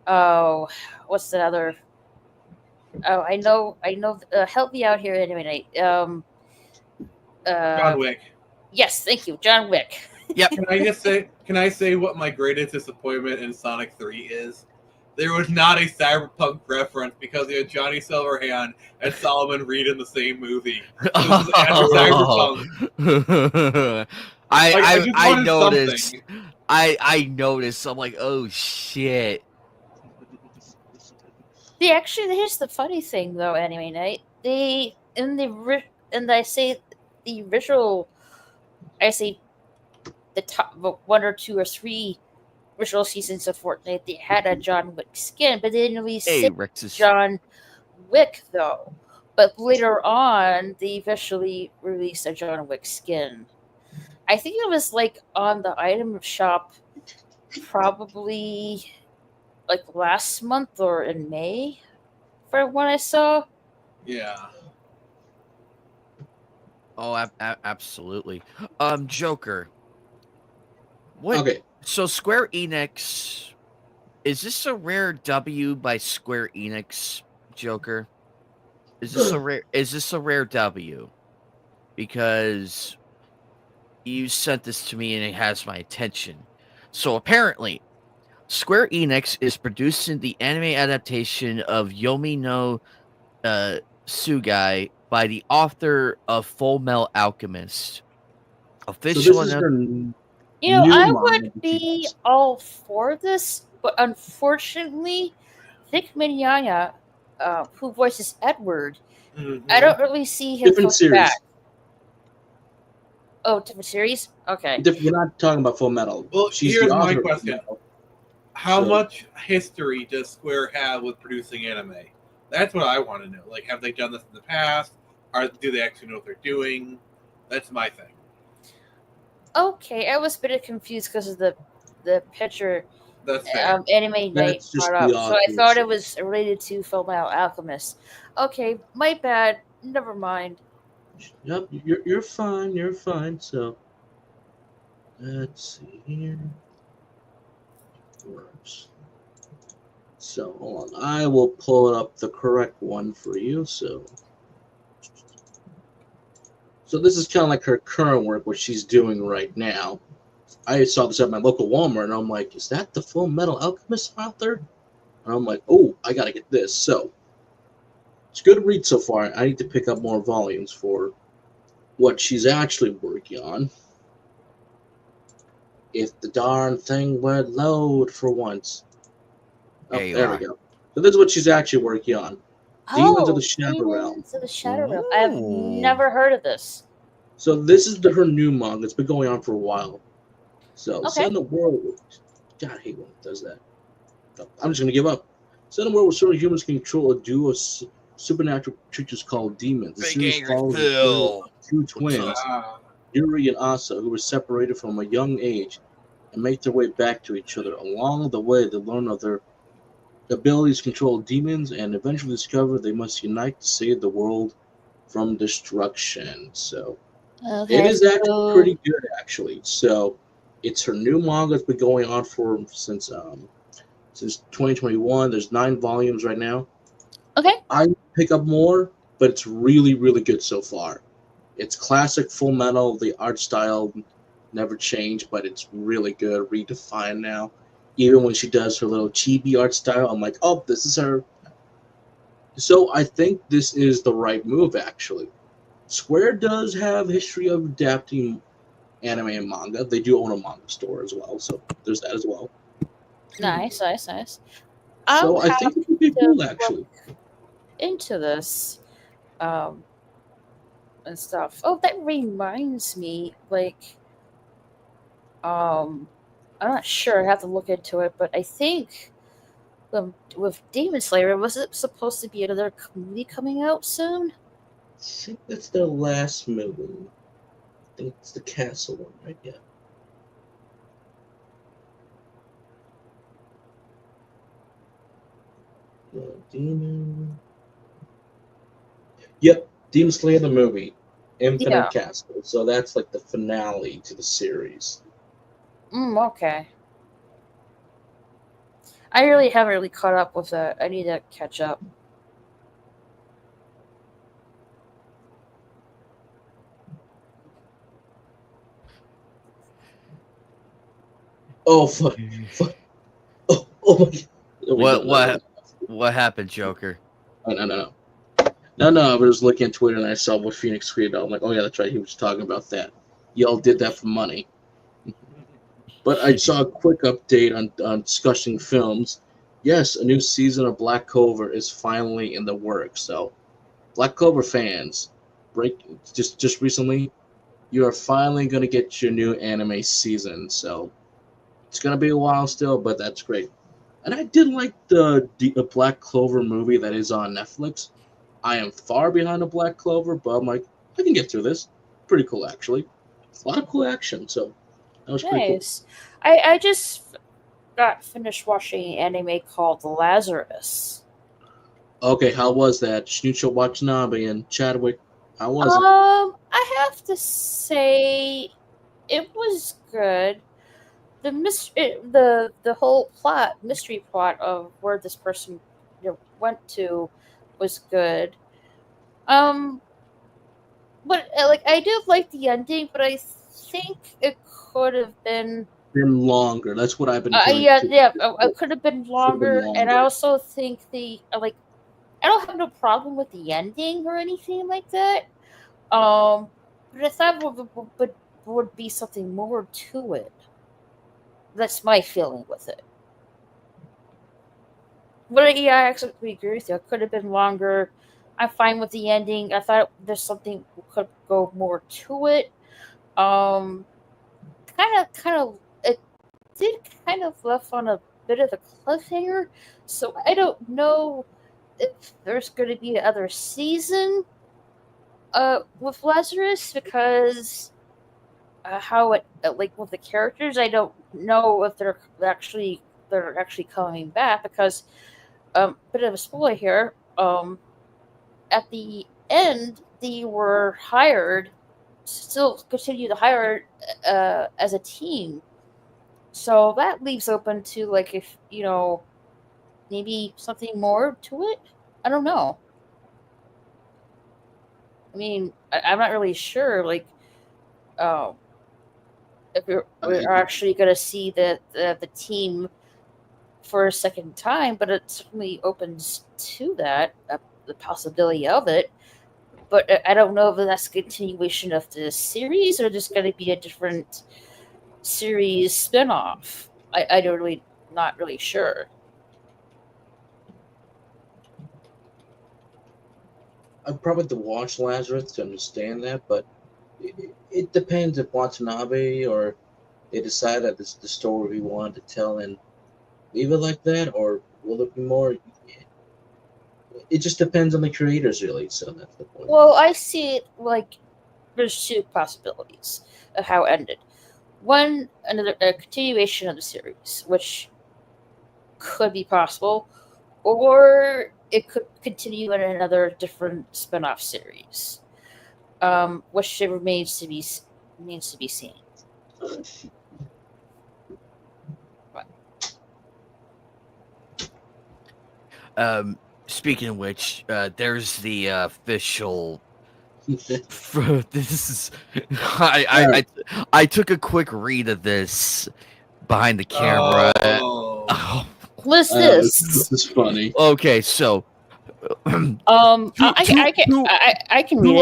what's that other? Oh, I know. Help me out here, anime night. John Wick. Yes, thank you, John Wick. Yep. Can I say what my greatest disappointment in Sonic 3 is? There was not a Cyberpunk reference because they had Johnny Silverhand and Solomon Reed in the same movie. Cyberpunk. I noticed. I noticed. I'm like, oh shit. Here's the funny thing though, anime night. I say the original. I say the top 1 or 2 or 3 original seasons of Fortnite, they had a John Wick skin, but they didn't really say John Wick though. But later on, they eventually released a John Wick skin. I think it was like on the item shop, probably like last month or in May, from what I saw. Yeah. Oh, absolutely. Joker. What? Okay. So Square Enix, is this a rare W by Square Enix, Joker? Is this a rare W? Because you sent this to me and it has my attention. So apparently, Square Enix is producing the anime adaptation of Yomi no Tsugai by the author of Full Metal Alchemist. Official I would be all for this, but unfortunately, Vic Mignogna, who voices Edward, I don't really see him different series. Back. Oh, different series? Okay. We're not talking about Full Metal. Well, here's my question. How So- much history does Square have with producing anime? That's what I want to know. Like, have they done this in the past? Or do they actually know what they're doing? That's my thing. Okay, I was a bit confused because of the picture That's fair. Anime Night That's just brought the up. So I thought it authors. was related to Fullmetal Alchemist. Okay, my bad. Never mind. Yep, you're fine. You're fine. So let's see here. Works. So hold on. I will pull up the correct one for you. So this is kind of like her current work, what she's doing right now. I saw this at my local Walmart, and I'm like, is that the Full Metal Alchemist author? And I'm like, oh, I gotta get this. So it's a good read so far. I need to pick up more volumes for what she's actually working on. If the darn thing would load for once. Oh, There you there are. we go. So this is what she's actually working on. Demons of the Shadow Realm. Demons of the Shadow Realm. I have Ooh. never heard of this. So this is her new manga. It's been going on for a while. So Okay. set in the world. God, I hate when it does that. I'm just gonna give up. Set in a world where certain humans can control a duo of supernatural creatures called demons. The Big series angry follows the Phil. tale of two twins, Yuri and Asa, who were separated from a young age and make their way back to each other. Along the way, they learn of their abilities to control demons and eventually discover they must unite to save the world from destruction. So Okay, it is actually so- pretty good, actually. So it's her new manga. It's been going on for since 2021. There's 9 volumes right now. Okay. I pick up more, but it's really, really good so far. It's classic Full Metal. The art style never changed, but it's really good, redefined now. Even when she does her little chibi art style, I'm like, oh, this is her. So I think this is the right move, actually. Square does have history of adapting anime and manga. They do own a manga store as well, so there's that as well. Nice. So I'll I think it would be to cool, look actually. into this, and stuff. Oh, that reminds me. I'm not sure. I have to look into it, but I think with Demon Slayer, was it supposed to be another movie coming out soon? I think that's their last movie. I think it's the Castle one, right? Yeah. Demon. Yep, Demon Slayer the movie, Infinite Yeah. Castle. So that's like the finale to the series. Okay. I really haven't really caught up with that. I need to catch up. Oh fuck! Fuck! Oh my! Oh, my God. What happened, Joker? Oh, no! I was looking at Twitter and I saw what Phoenix tweeted out. I'm like, oh yeah, that's right. He was talking about that. Y'all did that for money. But I saw a quick update on discussing films. Yes, a new season of Black Clover is finally in the works. So, Black Clover fans, just recently, you are finally gonna get your new anime season. So, it's gonna be a while still, but that's great. And I did like the Black Clover movie that is on Netflix. I am far behind the Black Clover, but I'm like, I can get through this. Pretty cool, actually. A lot of cool action, so that was pretty cool. Nice. I just got finished watching an anime called Lazarus. Okay, how was that? Shinichiro Watanabe and Chadwick. How was it? I have to say, it was good. The whole mystery plot of where this person went to, was good. But I do like the ending, but I think it could have been. Been longer. That's what I've been hearing. It could have been longer, and I longer. also think I don't have no problem with the ending or anything like that. But I thought would be something more to it. That's my feeling with it. But yeah, I actually agree with you. It could have been longer. I'm fine with the ending. I thought there's something could go more to it. Kind of, it did kind of left on a bit of a cliffhanger, so I don't know if there's going to be another season with Lazarus, because how it like with the characters, I don't know if they're actually coming back, because bit of a spoiler here. At the end, they were hired, still continue to hire as a team. So that leaves open to, like, if maybe something more to it. I don't know. I mean, I'm not really sure. Like, if we're actually going to see the team for a second time, but it certainly opens to that, the possibility of it. But I don't know if that's a continuation of the series or just going to be a different series spinoff. I don't really, not really sure. I'd probably have to watch Lazarus to understand that, but it depends if Watanabe or they decide that this is the story we wanted to tell and leave it like that, or will it be more? It just depends on the creators, really. So that's the point. Well, I see it like there's two possibilities of how it ended. One, a continuation of the series, which could be possible, or it could continue in another different spin-off series, which remains to be seen. Speaking of which, there's the official. This is. I took a quick read of this behind the camera. Oh. What's this? This is funny. Okay, so. I can read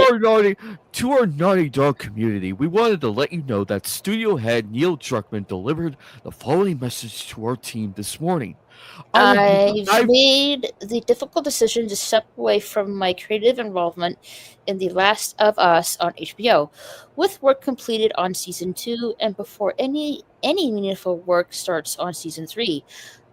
it. To our Naughty Dog community, we wanted to let you know that studio head Neil Druckmann delivered the following message to our team this morning. I've made the difficult decision to step away from my creative involvement in The Last of Us on HBO, with work completed on season 2 and before any meaningful work starts on season 3.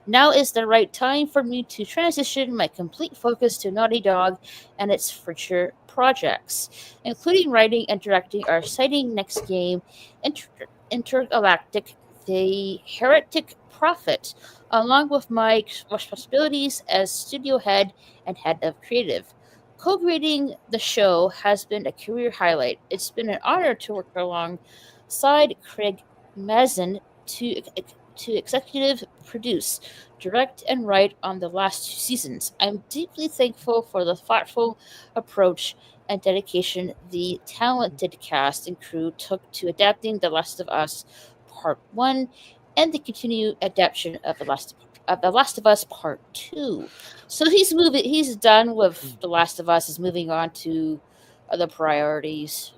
Now is the right time for me to transition my complete focus to Naughty Dog and its future projects, including writing and directing our exciting next game, Intergalactic: The Heretic Prophet, along with my responsibilities as studio head and head of creative. Co-creating the show has been a career highlight. It's been an honor to work alongside Craig Mazin to executive produce, direct, and write on the last 2 seasons. I'm deeply thankful for the thoughtful approach and dedication the talented cast and crew took to adapting The Last of Us Part 1 and the continued adaptation of The Last of Us Part 2. So he's done with The Last of Us, is moving on to other priorities.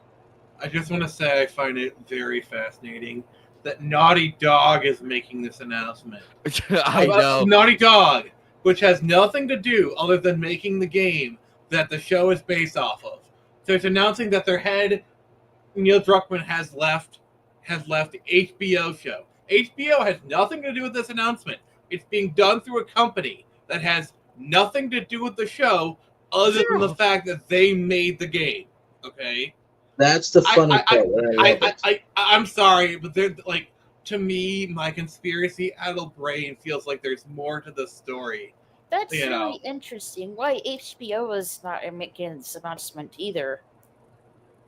I just want to say I find it very fascinating that Naughty Dog is making this announcement. I know. Naughty Dog, which has nothing to do other than making the game that the show is based off of. So it's announcing that their head, Neil Druckmann, has left the HBO show. HBO has nothing to do with this announcement. It's being done through a company that has nothing to do with the show other than the fact that they made the game. Okay? That's the funny part. I'm sorry, but they're like, to me, my conspiracy-addled brain feels like there's more to the story. That's really interesting. Why HBO is not making this announcement either?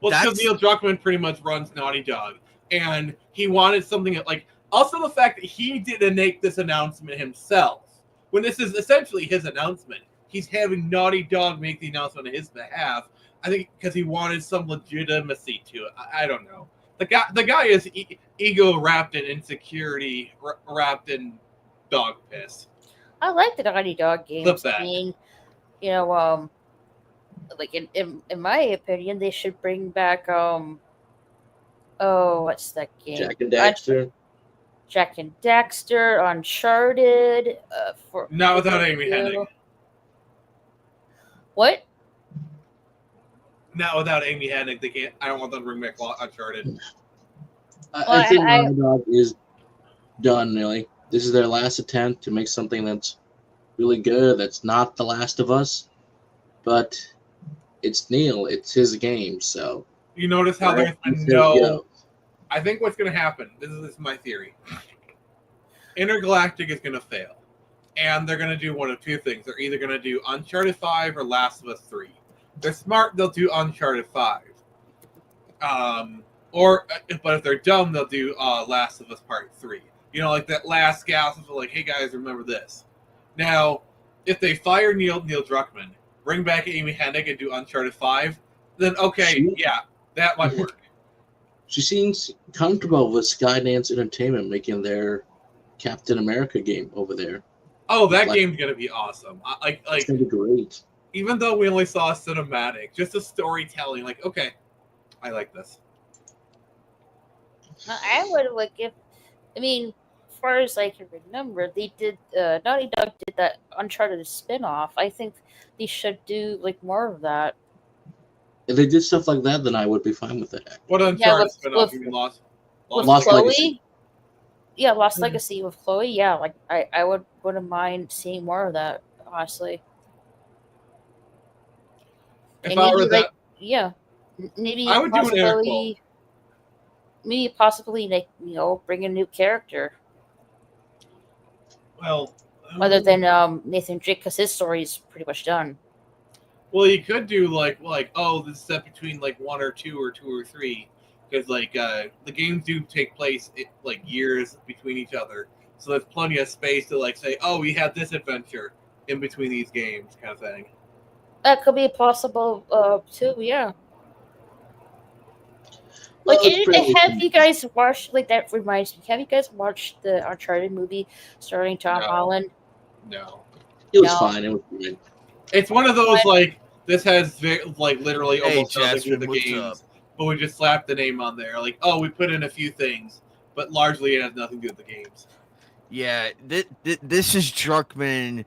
Well, because Neil Druckmann pretty much runs Naughty Dog, and he wanted something that, like, also the fact that he didn't make this announcement himself, when this is essentially his announcement. He's having Naughty Dog make the announcement on his behalf. I think because he wanted some legitimacy to it. I don't know. The guy is ego wrapped in insecurity, wrapped in dog piss. I like the Naughty Dog games. I mean, like in my opinion, they should bring back what's that game? Jak and Daxter. Jak and Daxter, Uncharted. Not without Amy Hennig. What? Not without Amy Hennig. They can't. I don't want them to bring back Uncharted. I think Naughty Dog is done, really. this is their last attempt to make something that's really good. That's not The Last of Us, but it's Neil. It's his game. So You notice how there's been no. I think what's going to happen. This is my theory. Intergalactic is going to fail, and they're going to do one of two things. They're either going to do Uncharted 5 or Last of Us 3. They're smart. They'll do Uncharted 5. But if they're dumb, they'll do Last of Us Part 3. You know, like that last gasp of like, hey guys, remember this. Now, if they fire Neil Druckmann, bring back Amy Hennig and do Uncharted 5, then okay, yeah, that might work. She seems comfortable with Skydance Entertainment making their Captain America game over there. Oh, that game's gonna be awesome. It's gonna be great. Even though we only saw a cinematic, just the storytelling, like, okay, I like this. I would like if, I mean, as far as I can remember, they did Naughty Dog did that Uncharted spin-off. I think they should do like more of that. If they did stuff like that, then I would be fine with it. What Uncharted spin-off? You mean Lost Chloe? Legacy. Yeah, Lost Legacy with Chloe. Yeah, like I wouldn't mind seeing more of that, honestly. If I were that, yeah, maybe I would do an interquel. Maybe possibly, like, bring a new character. Well, other than Nathan Drake, because his story is pretty much done. Well, you could do like oh, this is set between like 1 or 2 or 2 or 3, because like the games do take place like years between each other, so there's plenty of space to like say, oh, we had this adventure in between these games, kind of thing. That could be possible too. Yeah. Like, have you guys watched? Like, that reminds me. Have you guys watched the Uncharted movie starring Tom Holland? No. It was fine. It was good. It's one of those like this has like literally almost nothing to do Jasmine, with the games, but we just slapped the name on there. Like, oh, we put in a few things, but largely it has nothing to do with the games. Yeah, this is Druckmann.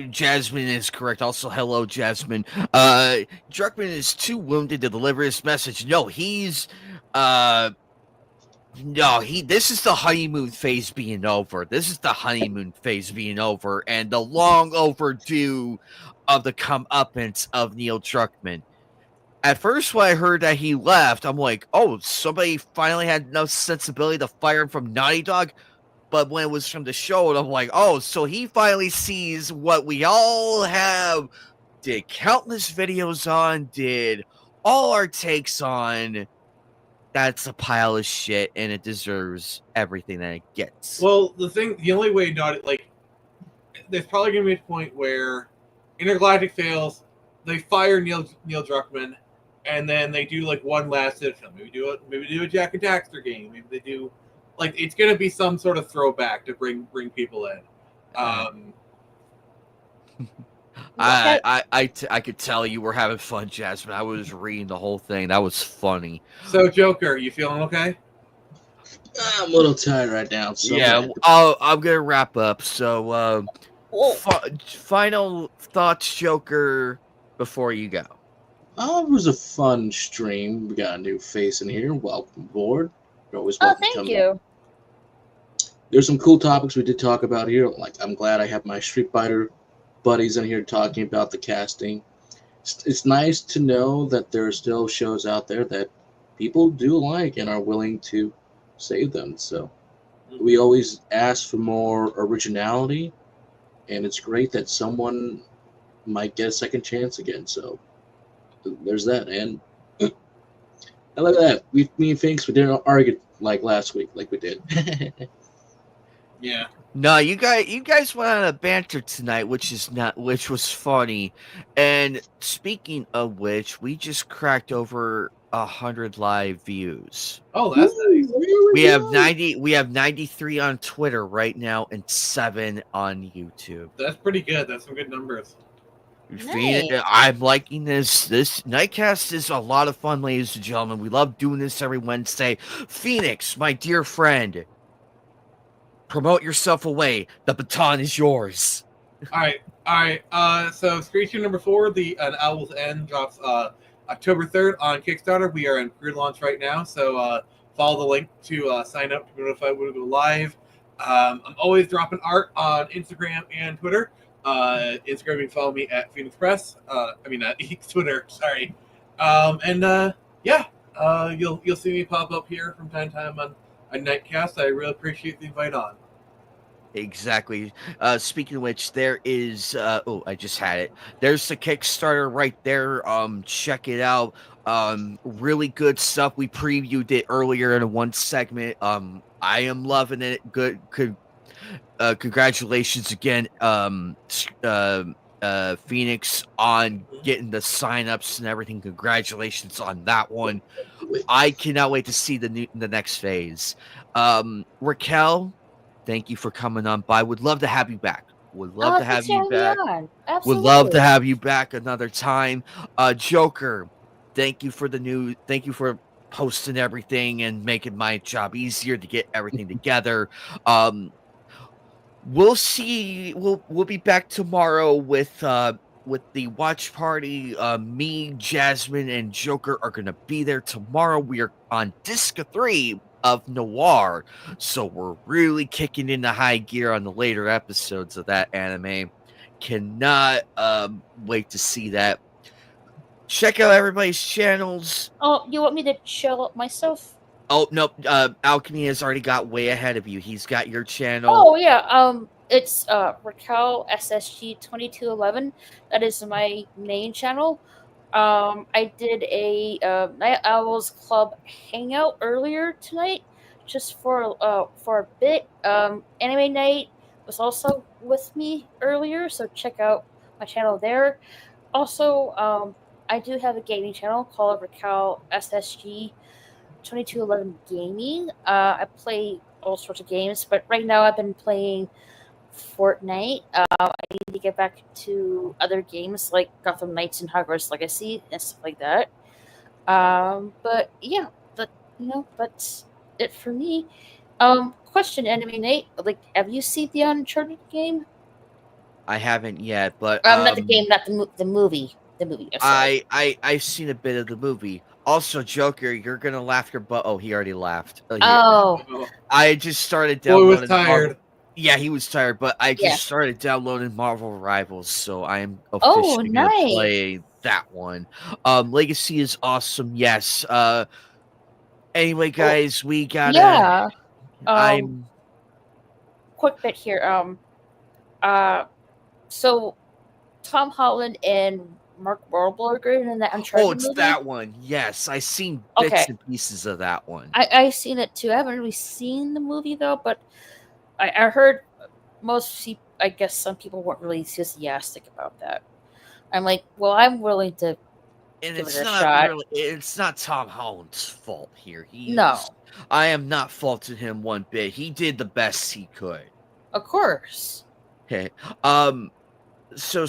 Jasmine is correct. Also, hello, Jasmine. Druckmann is too wounded to deliver his message. No, this is the honeymoon phase being over. This is the honeymoon phase being over, and the long overdue of the comeuppance of Neil Druckmann. At first, when I heard that he left, I'm like, oh, somebody finally had enough sensibility to fire him from Naughty Dog. But when it was from the show, I'm like, oh, so he finally sees what we all have, did countless videos on, did all our takes on. That's a pile of shit, and it deserves everything that it gets. Well, the only way not like, there's probably gonna be a point where Intergalactic fails, they fire Neil Druckmann, and then they do like one last film. Maybe do a Jack and Daxter game. Maybe they do. Like, it's gonna be some sort of throwback to bring people in. I could tell you were having fun, Jasmine. I was reading the whole thing. That was funny. So, Joker, you feeling okay? I'm a little tired right now. So yeah, I'm gonna wrap up. So, final thoughts, Joker, before you go. It was a fun stream. We got a new face in here. Welcome aboard. You're always welcome. Thank you. There's some cool topics we did talk about here. Like, I'm glad I have my Street Fighter buddies in here talking about the casting. It's nice to know that there are still shows out there that people do like and are willing to save them. So we always ask for more originality, and it's great that someone might get a second chance again. So there's that. And I love that. Me and Finks, we didn't argue like last week, like we did. Yeah. No, you guys went on a banter tonight, which was funny. And speaking of which, we just cracked over 100 live views. Oh, that's nice. We have 93 on Twitter right now and 7 on YouTube. That's pretty good. That's some good numbers. Nice. I'm liking this. This KnightCast is a lot of fun, ladies and gentlemen. We love doing this every Wednesday. Phoenix, my dear friend, promote yourself away. The baton is yours. All right. So Screecher number 4, An Owl's End drops October 3rd on Kickstarter. We are in pre-launch right now, so follow the link to sign up to be notified when we go live. I'm always dropping art on Instagram and Twitter. Instagram, you can follow me at Phoenix Press. Twitter, sorry. You'll see me pop up here from time to time on KnightCast. I really appreciate the invite on. Exactly. Speaking of which, there is I just had it. There's the Kickstarter right there. Check it out. Really good stuff. We previewed it earlier in one segment. I am loving it. Good. Congratulations again, Phoenix, on getting the signups and everything. Congratulations on that one. I cannot wait to see the next phase. Raquel, thank you for coming on by. Would love to have you back. Would love to have you back. Would love to have you back another time. Joker, thank you for thank you for posting everything and making my job easier to get everything together. We'll see. We'll be back tomorrow with the watch party. Me, Jasmine, and Joker are gonna be there tomorrow. We are on disc 3 of Noir, so we're really kicking into high gear on the later episodes of that anime. Cannot wait to see that. Check out everybody's channels. Oh, you want me to show up myself? Oh no, Alchemy has already got way ahead of you. He's got your channel. Oh yeah, it's Raquel SSG 2211. That is my main channel. I did a Night Owls Club hangout earlier tonight, just for a bit. Anime Night was also with me earlier, so check out my channel there. Also, I do have a gaming channel called Raquel SSG 2211 Gaming. I play all sorts of games, but right now I've been playing Fortnite. I need to get back to other games like Gotham Knights and Hogwarts Legacy and stuff like that. But yeah, that's it for me. Question, Anime Nate, like, have you seen the Uncharted game? I haven't yet, but Not the game, not the movie. The movie. I've seen a bit of the movie. Also, Joker, you're gonna laugh your butt. Oh, he already laughed. I just started downloading. Boy was tired. Yeah, he was tired, but I just started downloading Marvel Rivals, so I am officially gonna play that one. Legacy is awesome. Yes. Anyway, guys, we gotta. I'm. Quick bit here. So Tom Holland and Mark Wahlberg in that Uncharted movie? Movie? That one. Yes, I seen bits and pieces of that one. I've seen it too. I haven't really seen the movie though, but I heard I guess some people weren't really enthusiastic about that. I'm like, well, I'm willing to give it a shot. It's not Tom Holland's fault here. I am not faulting him one bit. He did the best he could. Of course. Okay. So,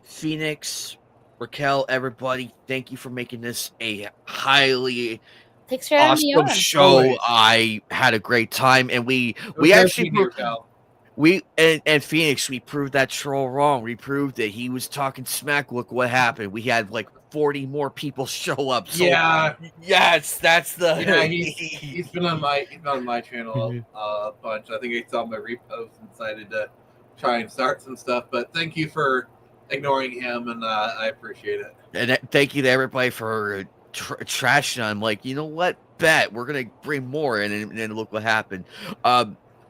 Phoenix, Raquel, everybody, thank you for making this a highly awesome show. Always. I had a great time, and we actually and Phoenix, we proved that troll wrong. We proved that he was talking smack. Look what happened. We had like 40 more people show up. So, yes, that's the. Yeah, he's been on my channel a bunch. I think he saw my repost and decided to try and start some stuff. But thank you for ignoring him, and I appreciate it. And thank you to everybody for trashing on. I'm like, you know what? Bet we're gonna bring more, and then look what happened.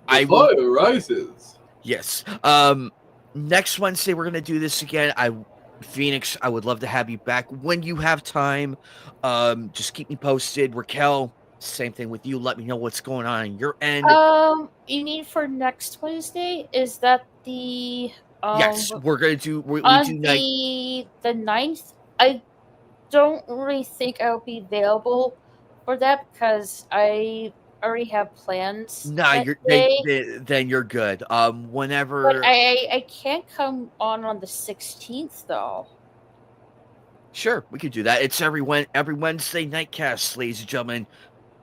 Fire rises. Yes. Next Wednesday we're gonna do this again. Phoenix, I would love to have you back when you have time. Just keep me posted. Raquel, same thing with you. Let me know what's going on your end. You mean for next Wednesday? Is that the yes, we're gonna do. We do the 9th. I don't really think I'll be available for that because I already have plans. Nah, then you're good. Whenever. But I can't come on the 16th though. Sure, we could do that. It's every Wednesday NightCast, ladies and gentlemen.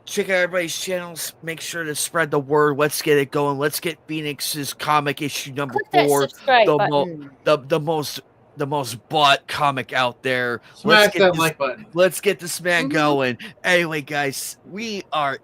Check out everybody's channels. Make sure to spread the word. Let's get it going. Let's get Phoenix's comic issue number 4. The most bought comic out there. Smash that like button. Let's get this man going. Anyway, guys, we are